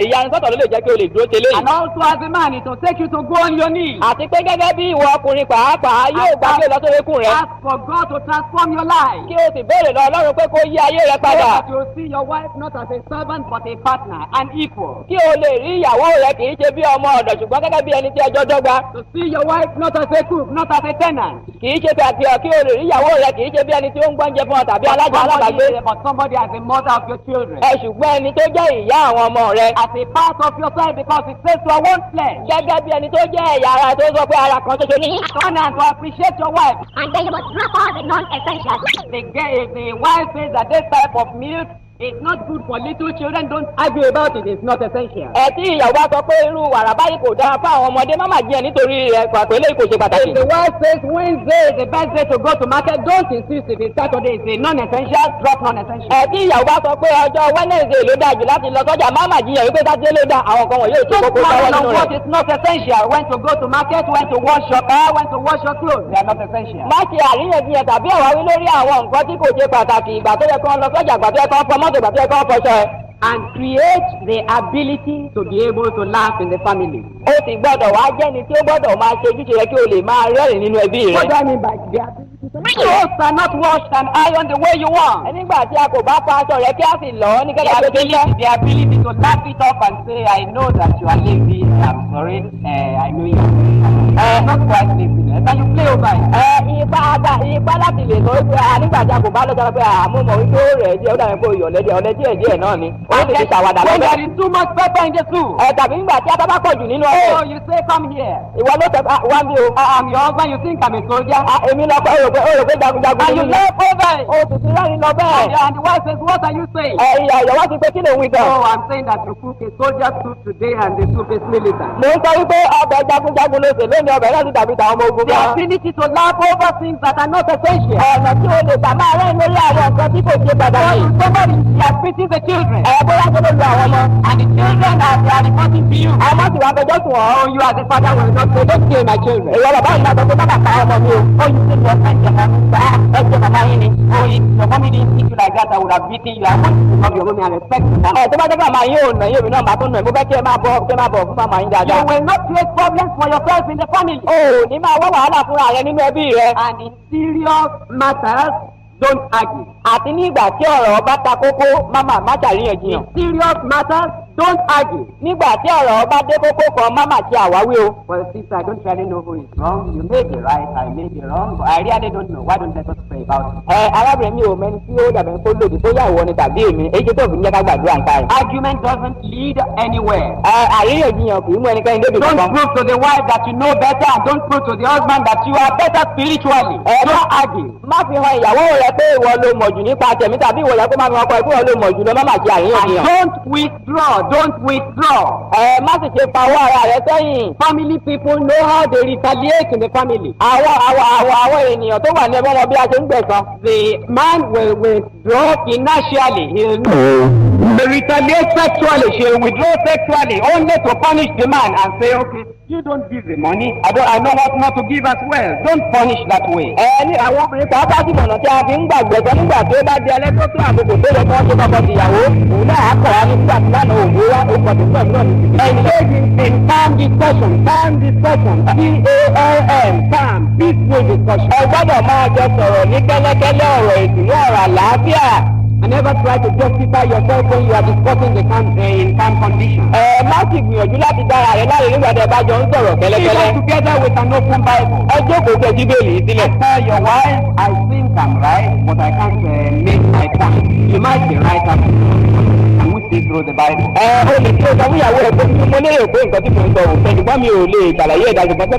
[SPEAKER 5] ìyanisọ́tọ̀ ló lè jẹ́ kí o lè dúró tẹ́lẹ̀ yìí.
[SPEAKER 4] And also as a man, it will take you to go on your knees.
[SPEAKER 5] Àti pé gẹ́gẹ́ bí ìwọ ọkùnrin pàápàá yóò gbà kí o lọ sórí ikùn rẹ̀.
[SPEAKER 4] Ask for God to transform your life.
[SPEAKER 5] Kí o sì béèrè lọ Ọlọ́run pé kó yí ayé rẹ
[SPEAKER 4] So
[SPEAKER 5] padà.
[SPEAKER 4] that you see your wife not as a servant but a partner, an equal.
[SPEAKER 5] Kí o lè rí ìyàwó rẹ kì í ṣe bí ọmọ ọ̀dọ̀ ṣùgbọ́n gẹ́gẹ́ bí ẹni tí ẹjọ́ dọ́gba.
[SPEAKER 4] To see your wife not as a cook, not as a tenant.
[SPEAKER 5] Kì í ṣe bí kí o lè rí ìyàwó rẹ kì í ṣe bí ẹni tí ó ń gbọ́njẹ fún ọ tàbí alágbàgbé.
[SPEAKER 4] But somebody as a mother of your children.
[SPEAKER 5] Ṣùgbọ́n ẹni tó jẹ́ ìyá àwọn ọmọ rẹ.
[SPEAKER 4] As a part of yourself because it says you are one flesh.
[SPEAKER 5] Gẹ́gẹ́ bí ẹni tó jẹ́ ẹ̀yà ara tó sọ pé ara kan ṣoṣo ní.
[SPEAKER 4] Honor and to appreciate your wife.
[SPEAKER 6] And then you must drop all the non-essentials.
[SPEAKER 4] If the wife says that this type of milk is not good for little children, don't argue about it. It's not essential.
[SPEAKER 5] Tí ìyàwó bá sọ pé irú wàrà báyìí kò dára fún àwọn ọmọdé má má jiyàn nítorí rẹ̀ pàtó eléyìí kò ṣe pàtàkì.
[SPEAKER 4] If the wife says Wednesday is the best day to go to market, don't insist if it's Saturday is a non-essential, drop non-essential.
[SPEAKER 5] Tí ìyàwó bá sọ pé ọjọ́ Wednesday ló dáa jù láti lọ sọ́jà má má jiyàn wípé Saturday ló dáa àwọn kan wọ̀nyí ò tí kókó sọ́wọ́ nínú rẹ̀.
[SPEAKER 4] What is not essential? When to go to market, when to wash your car, when to wash your clothes. They are not essential.
[SPEAKER 5] Má ṣe àríyànjiyàn tàbí àwáwí lórí àwọn nǹkan tí kò ṣe pàtàkì ìgbà tó yẹ kán lọ sọ́jà ìgbà tó yẹ kán fọ mọ́tò ìgbà tó yẹ kán fọṣọ ẹ̀.
[SPEAKER 4] And create the ability to be able to laugh in the family.
[SPEAKER 5] Ó sì gbọ́dọ̀ wá jẹ́ni tí ó gbọ́dọ̀ máa ṣe ojúṣe rẹ̀ kí o lè máa rẹ́rìn nínú ẹbí rẹ̀.
[SPEAKER 4] What do I mean by the ability to laugh? Clothes are not washed and ironed the way you want.
[SPEAKER 5] Nígbà tí a kò bá pa aṣọ rẹ̀ kí a sì lọ̀ ọ́ ní gẹ́gẹ́ bí o ṣe fẹ́.
[SPEAKER 4] The ability to laugh it off and say, I know that you are lazy, I'm sorry, I know you are not quite lazy. Can you play over it?
[SPEAKER 5] Ipá láti lè sọ wípé nígbà tí a kò bá lọ́jọ́ pé àmúmọ̀ wípé ó rẹ̀ díẹ̀ ó dàbí pé ọ̀lẹ́ díẹ̀ náà ni. Ó sì ti ṣàwàdà
[SPEAKER 4] When
[SPEAKER 5] lọ́bẹ̀.
[SPEAKER 4] there is too much pepper in the soup.
[SPEAKER 5] Tàbí nígbà tí a bá pọ̀ jù nínú ọbẹ̀.
[SPEAKER 4] Oh, you say, come here.
[SPEAKER 5] Ìwọ ló tẹ wá bí o.
[SPEAKER 4] I'm your husband, you think I'm a soldier.
[SPEAKER 5] Èmi lọ pé ó rò pé jagunjagun
[SPEAKER 4] And you
[SPEAKER 5] ni.
[SPEAKER 4] laugh over it.
[SPEAKER 5] O sì ti rẹ́rìn lọ bẹ́ẹ̀.
[SPEAKER 4] And the wife says, what are you saying?
[SPEAKER 5] Ìyàwó ti pé kí ló ń wí gan.
[SPEAKER 4] Oh, I'm saying that you cook a soldier soup today and the soup is militant.
[SPEAKER 5] Mo ń sọ wípé ọbẹ̀ jagunjagun ló sè lónìí ọbẹ̀ náà ti dàbí tàwọn ọmọ ogun
[SPEAKER 4] The
[SPEAKER 5] gan.
[SPEAKER 4] ability to laugh over things that are not essential.
[SPEAKER 5] Ọ̀nà tí o lè gbà máa rẹ́rìn lórí àwọn nǹkan tí kò ṣe pàtàkì.
[SPEAKER 4] Somebody has pitied the children.
[SPEAKER 5] Bóyá tó ló lu àwọn ọmọ.
[SPEAKER 4] And the children are reporting to you.
[SPEAKER 5] Àwọn ọmọ sì wá fẹjọ́ sùn ọ́.
[SPEAKER 4] Oh, you as a father will not say, don't kill my children.
[SPEAKER 5] Ìwọ bàbá yìí náà sọ pé bàbá pa ọmọ mi o.
[SPEAKER 4] Oh, you say you are kind of ẹjọ́ bàbá yín ni. Oh, if your mommy didn't teach you like that, I would have beaten you. I want you to love your mommy and respect her.
[SPEAKER 5] Tó bá jẹ́ pé màmá yín ò nà yín òbí náà màá tún nà yín. Mo fẹ́ kí ẹ máa bọ̀ fún màmá yín
[SPEAKER 4] You
[SPEAKER 5] dáadáa.
[SPEAKER 4] will not create problems for yourself in the family.
[SPEAKER 5] O ò ní máa wá wàhálà fúnra rẹ nínú ẹbí rẹ.
[SPEAKER 4] And in serious matters, don't argue.
[SPEAKER 5] Àti ní ìgbà tí ọ̀rọ̀ bá ta kókó má ṣàríyànjiyàn.
[SPEAKER 4] In serious matters, don't argue.
[SPEAKER 5] Nígbà tí ọ̀rọ̀ bá dé kókó kan má ṣe àwáwí o.
[SPEAKER 4] Well, sister, I don't really know who is wrong. You may be right, I may be wrong, but I really don't know. Why don't let us pray about it?
[SPEAKER 5] Arábìnrin mi ò mẹ́ni tí ó dàbẹ̀ kó lòdì bóyá ìwọ ni tàbí èmi. Èyí tó fi ń jẹ́ ká gbàdúrà nǹkan rẹ̀.
[SPEAKER 4] Argument doesn't lead anywhere.
[SPEAKER 5] Àríyànjiyàn kì í mú ẹnikẹ́ni débi
[SPEAKER 4] Don't
[SPEAKER 5] kankan.
[SPEAKER 4] prove to the wife that you know better, and don't prove to the husband that you are better spiritually. Don't argue.
[SPEAKER 5] Má fi hàn ìyàwó rẹ pé ìwọ ló mọ̀ jù nípa tẹ̀mí tàbí ìwọ yẹ kó má fi hàn ọkọ ẹ pé ìwọ ló mọ̀ jù lọ má má ṣe
[SPEAKER 4] And
[SPEAKER 5] àríyànjiyàn.
[SPEAKER 4] don't withdraw. Don't withdraw.
[SPEAKER 5] Má sì ṣe pawọ́ ara rẹ sẹ́yìn.
[SPEAKER 4] Family people know how they retaliate in the family.
[SPEAKER 5] Àwọn ènìyàn tó wà ní ẹgbẹ́ wọn bí a ṣe ń gbẹ̀san.
[SPEAKER 4] The man will withdraw financially. He'll retaliate sexually. She'll withdraw sexually only to punish the man and say, okay, you don't give the money. I know what not to give as well. Don't punish that way.
[SPEAKER 5] Ní àwọn obìnrin pàápàá sì mọ̀nà tí a fi ń gbàgbẹ́sọ nígbà tó bá di ẹlẹ́tọ́ tó àkókò tó yẹ kí wọ́n ṣe kọ́kọ́ ìyàwó. Òun náà á kọ̀ wá ní nígbà tí lánàá òun wá ó kọ̀ tó sọ̀ náà ní ti.
[SPEAKER 4] Engaging in calm discussion. Calm discussion. CALM. Calm. Peaceful discussion.
[SPEAKER 5] Ẹ gbọ́dọ̀ máa jọ sọ̀rọ̀ ní kẹ́lẹ́kẹ́lẹ́ ọ̀rọ̀ ìdùnnú ọ̀rọ̀ àlàáfíà.
[SPEAKER 4] And never try to justify yourself when you are discussing the in calm condition.
[SPEAKER 5] Má sì gbìyànjú láti dára rẹ láre nígbà tí ẹ bá jọ ń sọ̀rọ̀ kẹ́lẹ́kẹ́lẹ́.
[SPEAKER 4] Sit together with an open Bible.
[SPEAKER 5] Ẹ jókòó tẹ Bíbélì sílẹ̀.
[SPEAKER 4] Tell your wife, I think I'm right, but I can't make my point. You might be right after and we see through the Bible.
[SPEAKER 5] O lè tí o sọ fún ìyàwó rẹ pé mo lérò pé nǹkan tí mo ń sọ òun fẹ́ ṣùgbọ́n mi ò lè ṣàlàyé ẹ̀dá ṣùgbọ́n jẹ́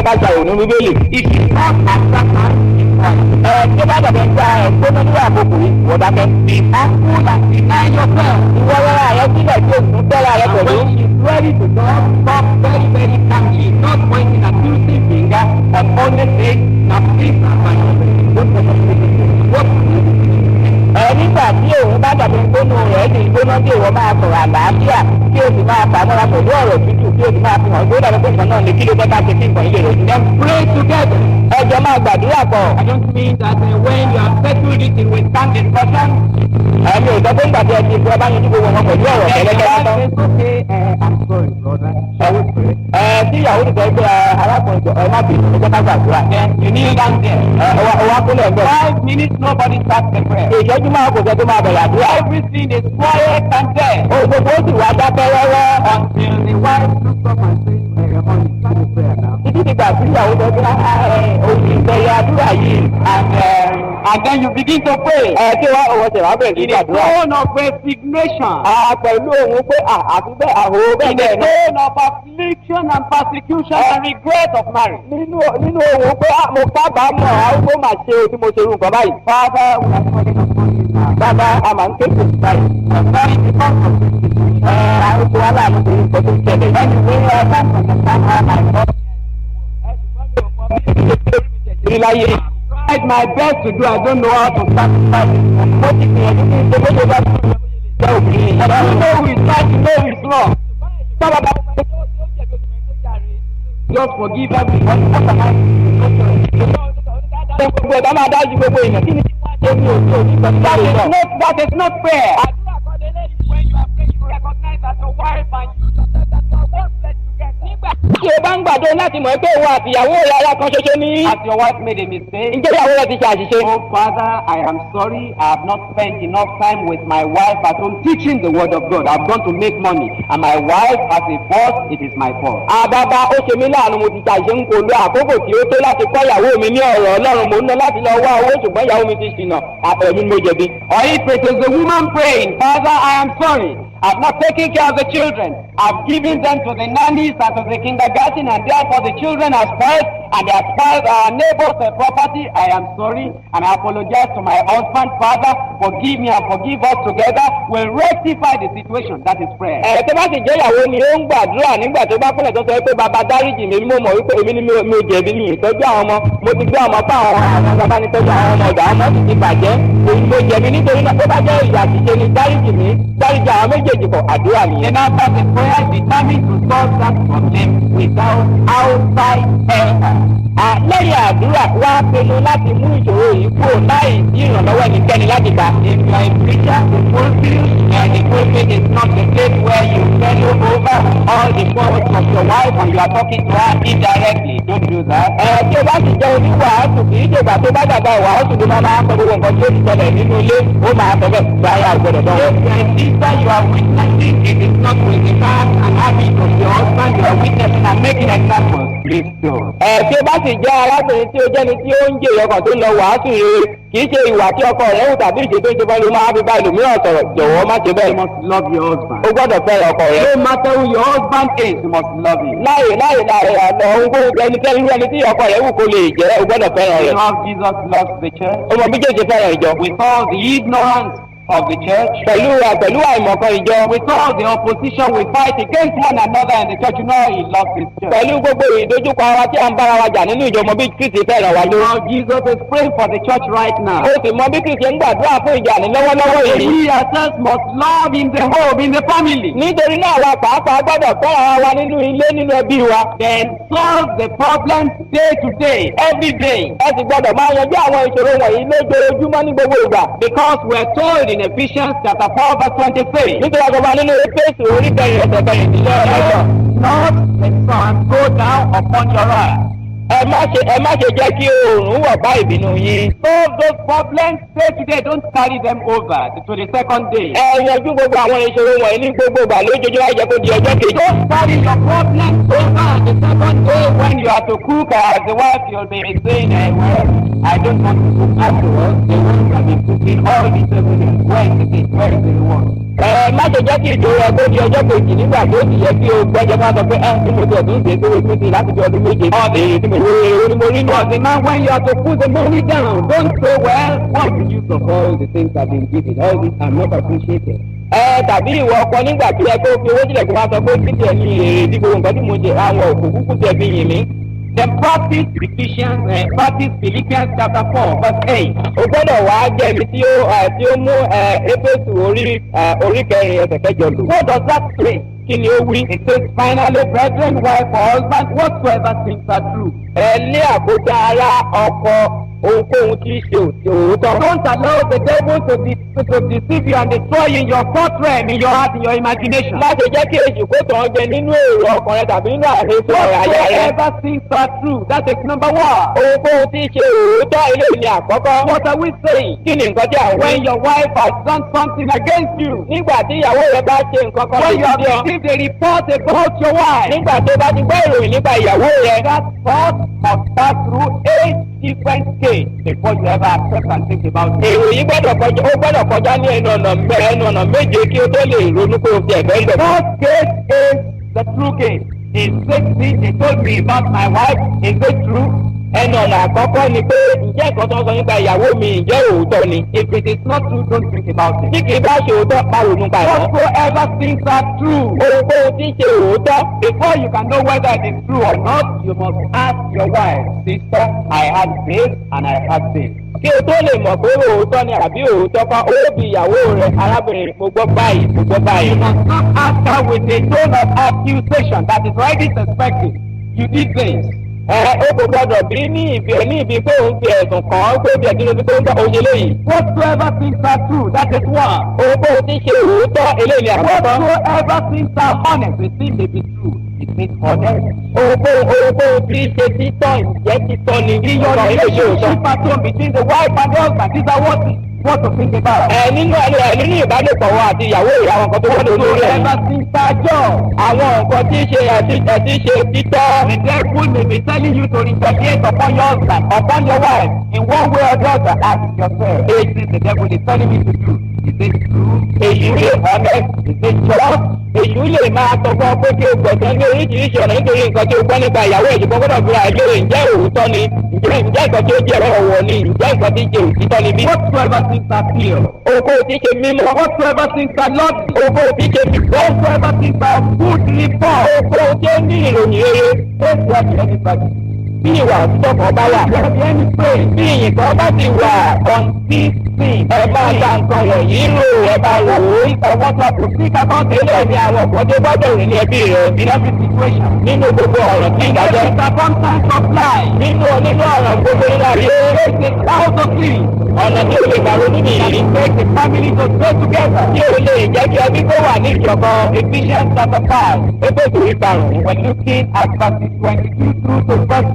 [SPEAKER 5] ká ṣe òun Bíbélì.
[SPEAKER 4] If you not accept that,
[SPEAKER 5] Tí ó bá dàbẹ̀ ń gba gbóná ní àkókò yìí wọ́n dákẹ́.
[SPEAKER 4] be humble and deny yourself.
[SPEAKER 5] Ìwọ rárá rẹ sílẹ̀ tí o sì ń tẹ́ra rẹ
[SPEAKER 4] And
[SPEAKER 5] pẹ̀lú.
[SPEAKER 4] when she's ready to talk, talk very, very calmly, not pointing accusing finger, but only say, now please,
[SPEAKER 5] Nígbà tí òun bá dàbí gbóná rẹ̀ sì gbóná tí òun máa sọ̀rọ̀ àlàáfíà kí o sì máa fàmọ́ra pẹ̀lú ọ̀rọ̀ tútù. tí o sì máa fi hàn tó dàbí pé nǹkan náà ní kí ló fẹ́ ká ṣe kí nǹkan yìí lè ròyìn.
[SPEAKER 4] Then pray together.
[SPEAKER 5] ẹjọ́ máa gbàdúrà pọ̀.
[SPEAKER 4] I don't mean that when you have settled it, it will stand discussion.
[SPEAKER 5] ẹ̀mí ò sọ pé nígbà tí ẹ ti fún ẹ bá yanjú gbogbo wọn pẹ̀lú ọ̀rọ̀
[SPEAKER 4] Then
[SPEAKER 5] kẹ́lẹ́kẹ́
[SPEAKER 4] God
[SPEAKER 5] tán.
[SPEAKER 4] says, okay, I'm sorry, brother. Shall we pray?
[SPEAKER 5] tí ìyàwó ti sọ pé arákùnrin jọ ẹ má bínú ẹ jẹ́ ká gbàdúrà.
[SPEAKER 4] Then you kneel down there.
[SPEAKER 5] ẹ wá kúnlẹ̀ bẹ́ẹ̀.
[SPEAKER 4] 5 minutes, nobody starts the prayer.
[SPEAKER 5] ìṣẹ́jú máa kò sẹ́ tó máa bẹ̀rẹ̀ àdúrà.
[SPEAKER 4] Everything is quiet and dead
[SPEAKER 5] òṣèlú ó sì wá dákẹ́ rọ́rọ́.
[SPEAKER 4] until the wife looks up and says, honey, start the prayer now.
[SPEAKER 5] títí dìgbà tí ìyàwó sọ pé òṣì ìbẹ̀rẹ̀ àdúrà yìí.
[SPEAKER 4] And then you begin to pray.
[SPEAKER 5] kí wá òwò ṣe wá bẹ̀rẹ̀ sí
[SPEAKER 4] In a
[SPEAKER 5] àdúrà.
[SPEAKER 4] tone of resignation.
[SPEAKER 5] pẹ̀lú òun pé àfi bẹ́ẹ̀ àhó bẹ́ẹ̀
[SPEAKER 4] In a
[SPEAKER 5] bẹ́ẹ̀ náà.
[SPEAKER 4] tone of affliction and persecution and regret of marriage.
[SPEAKER 5] nínú òun pé mo kábàámọ̀ àwọn máa ṣe o tí mo ṣe irú nǹkan báyìí.
[SPEAKER 4] Father, we are calling upon you now.
[SPEAKER 5] bàbá a máa ń ké kò sí báyìí.
[SPEAKER 4] Sorry, because of this situation.
[SPEAKER 5] àrùkù aláàánú tó ń sọ tó ń ṣẹlẹ̀.
[SPEAKER 4] Anyway, I can't understand how my God
[SPEAKER 5] rí láyé.
[SPEAKER 4] tried my best to do. I don't know how to satisfy this.
[SPEAKER 5] mo ti gbìyànjú kí n ṣe bó ṣe bá ti jẹ́ òbí.
[SPEAKER 4] I don't know who is right, you know who is wrong.
[SPEAKER 5] bàbá bá
[SPEAKER 4] Just forgive everybody. What am I?
[SPEAKER 5] ṣe gbogbo ẹ̀dá máa dájú gbogbo èèyàn kí ni kí wọ́n ṣe ní òbí òbí pẹ̀lú
[SPEAKER 4] That
[SPEAKER 5] báyìí
[SPEAKER 4] is
[SPEAKER 5] náà.
[SPEAKER 4] that is not fair. When you are praying, you recognize that your wife and you that you are one flesh together.
[SPEAKER 5] tí o bá ń gbàdúrà láti mọ̀ pé òun àti ìyàwó rẹ̀ ara kan ṣoṣo ní.
[SPEAKER 4] As your wife made a mistake.
[SPEAKER 5] ǹjẹ́ ìyàwó rẹ̀ ti ṣe àṣìṣe.
[SPEAKER 4] Oh Father, I am sorry. I have not spent enough time with my wife at home teaching the word of God. I've gone to make money, and my wife, as a boss, it is my fault.
[SPEAKER 5] àbábá ó ṣe mí láàánú mo ti ṣàṣe ń kó lo àkókò tí ó tó láti kọ́ ìyàwó mi ní ọ̀rọ̀ ọlọ́run mo ń ná láti lọ wá owó ṣùgbọ́n ìyàwó mi ti ṣìnà àtẹ̀mí mo jẹ̀bi.
[SPEAKER 4] Or if it is the woman praying, Father, I am sorry. I've not taken care of the children. I've given them to the nannies and to the kindergarten, and therefore the children are spoiled, and they are spoiled our neighbors' property. I am sorry, and I apologize to my husband. Father, forgive me and forgive us together. We'll rectify the situation. That is prayer.
[SPEAKER 5] tó bá sì jẹ́ ìyàwó ni ó ń gbàdúrà nígbà tó bá kúnlẹ̀ tó sọ pé bàbá dáríjì mi mo mọ̀ wípé èmi ni mi ò jẹ̀bi ní ìtọ́jú àwọn ọmọ mo ti gbé ọmọ fún àwọn bàbá ní tọ́jú àwọn ọmọ ọ̀dà ọmọ sì ti bàjẹ́ èyí mo jẹ̀bi nítorí náà tó bá jẹ́ ìyà àṣìṣe ni dáríjì mi dáríjì àwọn méjèèjì kọ̀ àdúrà nìyẹn.
[SPEAKER 4] Then after the prayer, determined to solve that problem without outside help.
[SPEAKER 5] lẹ́yìn àdúrà wá pinnu láti mú ìṣòro yìí kúrò láì sí ìrànlọ́wọ́ ẹnikẹ́ni láti gbà.
[SPEAKER 4] If you are a preacher, the pulpit, and the pulpit is not the place where you fellow over all the faults of your wife and you are talking to her indirectly. Don't do that.
[SPEAKER 5] tí o bá sì jẹ́ oníwàásù kì í ṣègbà tó bá dàgbà ìwàásù tó máa sọ gbogbo nǹkan tí ó ti ṣẹlẹ̀ nínú ilé ó máa sọ bẹ́ẹ̀ gbáyà gbọdọ̀ dánwò.
[SPEAKER 4] If you are a sister, you are witnessing. It is not with the past and habit of your husband. You are witnessing and making examples. Please do.
[SPEAKER 5] tí o bá sì jẹ́ arábìnrin tí ó jẹ́ni tí ó ń jèrè ọkàn tó ń lọ wàásù rere kì í ṣe ìwà tí ọkọ rẹ̀ wù tàbí ìṣe tó ń ṣe fẹ́ ló máa fi bá ẹlòmíràn sọ̀rọ̀ jọ̀wọ́ má ṣe bẹ́ẹ̀.
[SPEAKER 4] You must love your husband.
[SPEAKER 5] o gbọ́dọ̀ fẹ́ràn ọkọ rẹ̀.
[SPEAKER 4] No matter who your husband is, you must love him.
[SPEAKER 5] láyè àná ohun ẹnikẹ́ni ẹni tí ọkọ rẹ̀ wù kó lè jẹ́ o gbọ́dọ̀ fẹ́ràn
[SPEAKER 4] You
[SPEAKER 5] rẹ̀.
[SPEAKER 4] know how Jesus loves the church?
[SPEAKER 5] o mọ bí jésù fẹ́ràn ìjọ.
[SPEAKER 4] With all the ignorance of the church,
[SPEAKER 5] pẹ̀lú àìmọ̀kan ìjọ.
[SPEAKER 4] with all the opposition we fight against one another in the church, you know how he loves his church.
[SPEAKER 5] pẹ̀lú gbogbo ìdojúkọ ara tí a ń bára wa jà nínú ìjọ mọ bí kristi fẹ́ràn wa ló.
[SPEAKER 4] Now Jesus is praying for the church right now.
[SPEAKER 5] o sì mọ bí kristi ń gbàdúrà fún ìjà ní lọ́wọ́lọ́wọ́
[SPEAKER 4] We
[SPEAKER 5] yìí.
[SPEAKER 4] ourselves must love in the home, in the family.
[SPEAKER 5] nítorí náà wa pàápàá gbọ́dọ̀ fẹ́ràn wa nínú ilé nínú ẹbí wa.
[SPEAKER 4] Then solve the problems day to day, every day.
[SPEAKER 5] ẹ sì gbọ́dọ̀ máa yanjú àwọn ìṣòro wọ̀nyí lójoojúmọ́ ní gbogbo ìgbà.
[SPEAKER 4] Because we are told in Ephesians chapter 4 verse 23.
[SPEAKER 5] nítorí ọgbọ̀n nínú Éfésù orí kẹrin ẹsẹ̀ kẹrìndínlọ́gbọ̀n.
[SPEAKER 4] Not the sun go down upon your wrath.
[SPEAKER 5] ẹ má ṣe jẹ́ kí oòrùn wọ̀ bá ìbínú yín.
[SPEAKER 4] Solve those problems day to day. Don't carry them over to the second day.
[SPEAKER 5] ẹ yanjú gbogbo àwọn ìṣòro wọ̀nyí ní gbogbo ìgbà lójoojúmọ́ ẹ jẹ́ kó di ọjọ́ kejì.
[SPEAKER 4] Don't carry your problems over the second day when you are to cook as the wife. You'll be saying, well, I don't want to cook afterwards. The one will be cooking all the 7 days. Where is the thing? Where is the reward?
[SPEAKER 5] má ṣe jẹ́ kí ìṣòro ẹ kó di ọjọ́ kejì nígbà tó ti yẹ kí o gbẹ́jọ́ máa sọ pé tí mo ti ọdún ṣe tó o ti láti fi ọdún méje. tí mo rí mo rí nù.
[SPEAKER 4] But the man, when you are to put the money down, don't say, well, what's the use of all the things I've been given? All this I'm not appreciated.
[SPEAKER 5] tàbí ìwọ ọkọ nígbà tí ẹ kó fi owó sílẹ̀ kó máa sọ pé kí tiẹ̀ ní èrè tí gbogbo nǹkan tí mo ṣe àwọn òkú kúkú tiẹ̀ fi yìn mí.
[SPEAKER 4] Then practice Philippians chapter 4 verse 8.
[SPEAKER 5] o gbọ́dọ̀ wá jẹ́ ibi tí ó mú Éfésù orí kẹrin ẹsẹ̀ kẹjọ lò.
[SPEAKER 4] What does that say?
[SPEAKER 5] kí ni ó wí.
[SPEAKER 4] It says, finally, brethren, wife or husband, whatsoever things are true.
[SPEAKER 5] ẹ lé àkójá ara ọkọ ohunkóhun tí í ṣe òótọ́.
[SPEAKER 4] Don't allow the devil to deceive you and destroy you in your thought realm, in your heart, in your imagination.
[SPEAKER 5] má ṣe jẹ́ kí èjì kó tàn án jẹ nínú èrò ọkàn rẹ tàbí nínú àhesọ ọ̀rọ̀ àyà rẹ.
[SPEAKER 4] Whatsoever things are true, that is number one.
[SPEAKER 5] ohunkóhun tí í ṣe òótọ́ ilé ní àkọ́kọ́.
[SPEAKER 4] What are we saying?
[SPEAKER 5] kí ni nǹkan tí à ń wí?
[SPEAKER 4] When your wife has done something against you,
[SPEAKER 5] nígbà tí ìyàwó rẹ bá ṣe nǹkan kan
[SPEAKER 4] when you have
[SPEAKER 5] sí ọ.
[SPEAKER 4] received a report about your wife,
[SPEAKER 5] nígbà tó bá ti gbọ́ ìròyìn nípa ìyàwó rẹ.
[SPEAKER 4] that thought must pass through 8 different stages before you ever accept and think about it.
[SPEAKER 5] èrò yìí gbọ́dọ̀ kọjá ní ẹnu ọ̀nà méje kí o tó lè ronú pé o ti ẹ̀fẹ́ lọ.
[SPEAKER 4] First gate is the true gate. Is it true? They told me about my wife. Is it true?
[SPEAKER 5] ẹnu ọ̀nà àkọ́kọ́ ni pé ǹjẹ́ nǹkan tó ń sọ nípa ìyàwó mi ǹjẹ́ òótọ́ ni.
[SPEAKER 4] If it is not true, don't think about it.
[SPEAKER 5] tí kì í bá ṣe òótọ́ má ronú pa ẹ̀ mọ́.
[SPEAKER 4] Whatsoever things are true,
[SPEAKER 5] ohunkóhun tí ń ṣe òótọ́.
[SPEAKER 4] before you can know whether it is true or not, you must ask your wife, sister, I had this and I had this.
[SPEAKER 5] kí o tó lè mọ̀ pé òótọ́ ni àbí òótọ́ kan ó bí ìyàwó rẹ̀ arábìnrin mo gbọ́ báyìí mo gbọ́ báyìí.
[SPEAKER 4] You must not ask her with a tone of accusation that is rightly suspected. You did this.
[SPEAKER 5] ó kò gbọdọ̀ bí ní ibi pé òun fi ẹ̀sùn kàn án pé bí ẹ̀dín lóbi tó ń bá oye léyìí.
[SPEAKER 4] Whatsoever things are true, that is one.
[SPEAKER 5] ohunkóhun tí ń ṣe òótọ́ eléyìí ni àkọ́kọ́.
[SPEAKER 4] Whatsoever things are honest, they seem to be true. It is honest.
[SPEAKER 5] ohunkóhun tí ń ṣe títọ́ ìjẹ́ títọ́ ni.
[SPEAKER 4] In your
[SPEAKER 5] ọ̀rọ̀ ilé ìṣe òótọ́.
[SPEAKER 4] relationship at home between the wife and the husband, these are what to think about.
[SPEAKER 5] nínú ìbálòpọ̀ wọn àti ìyàwó ìyá wọn kan tó wọ́n lórí rẹ̀.
[SPEAKER 4] Whatsoever things are just.
[SPEAKER 5] àwọn nǹkan tí ń ṣe ṣe títọ́.
[SPEAKER 4] The devil may be telling you to retaliate upon your husband, upon your wife, in one way or the other. Ask yourself, is this the devil is telling me to do? Is it true?
[SPEAKER 5] èyí lè honest.
[SPEAKER 4] Is it just?
[SPEAKER 5] èyí lè máa tọgbọ́ pé kí o gbọ̀sán ní oríṣiríṣi ọ̀nà nítorí nǹkan tí o gbọ́ nípa ìyàwó èyí gbọ́dọ̀ fúnra ẹ̀ lóore ǹjẹ́ òótọ́ ni ǹjẹ́ nǹkan tí ó jẹ́ ọ̀wọ̀ ni ǹjẹ́ nǹkan tí ń ṣe òtítọ́ ni bí.
[SPEAKER 4] Whatsoever things are pure.
[SPEAKER 5] ohunkóhun tí ń ṣe mímọ́.
[SPEAKER 4] Whatsoever things are lovely.
[SPEAKER 5] ohunkóhun tí ń ṣe fìfẹ́.
[SPEAKER 4] Whatsoever things are good report.
[SPEAKER 5] ohunkóhun tí ó ní ìròyìn rere.
[SPEAKER 4] Don't judge anybody.
[SPEAKER 5] bí ìwà òtítọ́ kan bá wà. bí ìyìn kan bá ti wà consistent. ẹ máa ta nǹkan wọ̀nyí rò ẹ bá rò ó.
[SPEAKER 4] What you have to think about
[SPEAKER 5] eléyìí ni àwọn ọ̀pọ̀ tó gbọ́dọ̀ rìn ní ẹbí rẹ.
[SPEAKER 4] in every situation.
[SPEAKER 5] nínú gbogbo ọ̀rọ̀ tí ìdájọ́.
[SPEAKER 4] Every circumstance of life.
[SPEAKER 5] nínú ọ̀rọ̀ gbogbo nínú ayé.
[SPEAKER 4] Make it out of clean.
[SPEAKER 5] ọ̀nà tí o lè gbà ronú nìyí.
[SPEAKER 4] Make the family to stay together.
[SPEAKER 5] tí o lè jẹ́ kí ẹbí kó wà ní ìjọkan.
[SPEAKER 4] Ephesians chapter 5.
[SPEAKER 5] ó tó kò rí parun.
[SPEAKER 4] We're looking at verses 22 through to verse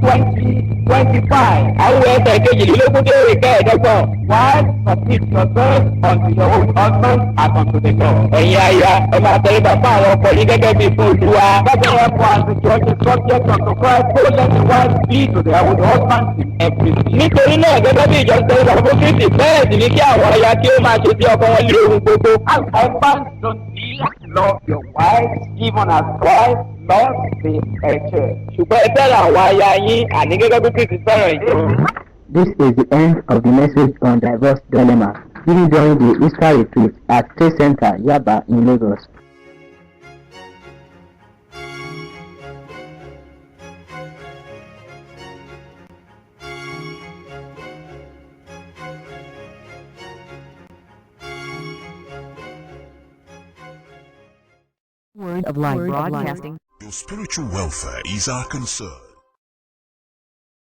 [SPEAKER 4] 25.
[SPEAKER 5] àwọn ẹsẹ̀ kejìlélógún tó rí kẹ́ẹ̀ẹ́dọ́gbọ̀n.
[SPEAKER 4] Wives, submit yourselves unto your own husbands as unto the Lord.
[SPEAKER 5] ẹ̀yin aya ẹ máa tẹríba fún àwọn ọkọ yín gẹ́gẹ́ bí fún Olúwa.
[SPEAKER 4] Therefore, as the church is subject unto Christ, so let the wives be to their own husbands in everything.
[SPEAKER 5] nítorí náà gẹ́gẹ́ bí ìjọ tẹríba fún Kristi bẹ́ẹ̀ sì ni kí àwọn aya kí ó máa ṣe sí ọkọ wọn lé ohun gbogbo.
[SPEAKER 4] And husbands, don't love your wives, even as Christ loves the church.
[SPEAKER 5] ṣùgbọ́n ẹ fẹ́ràn àwọn aya yín àní gẹ́gẹ́ bí Kristi fẹ́ràn ìjọ.
[SPEAKER 3] This is the end of the message on divorce dilemma given during the Easter retreat at State Center, Yaba in Lagos.
[SPEAKER 1] Word of Life Broadcasting.
[SPEAKER 2] Your spiritual welfare is our concern.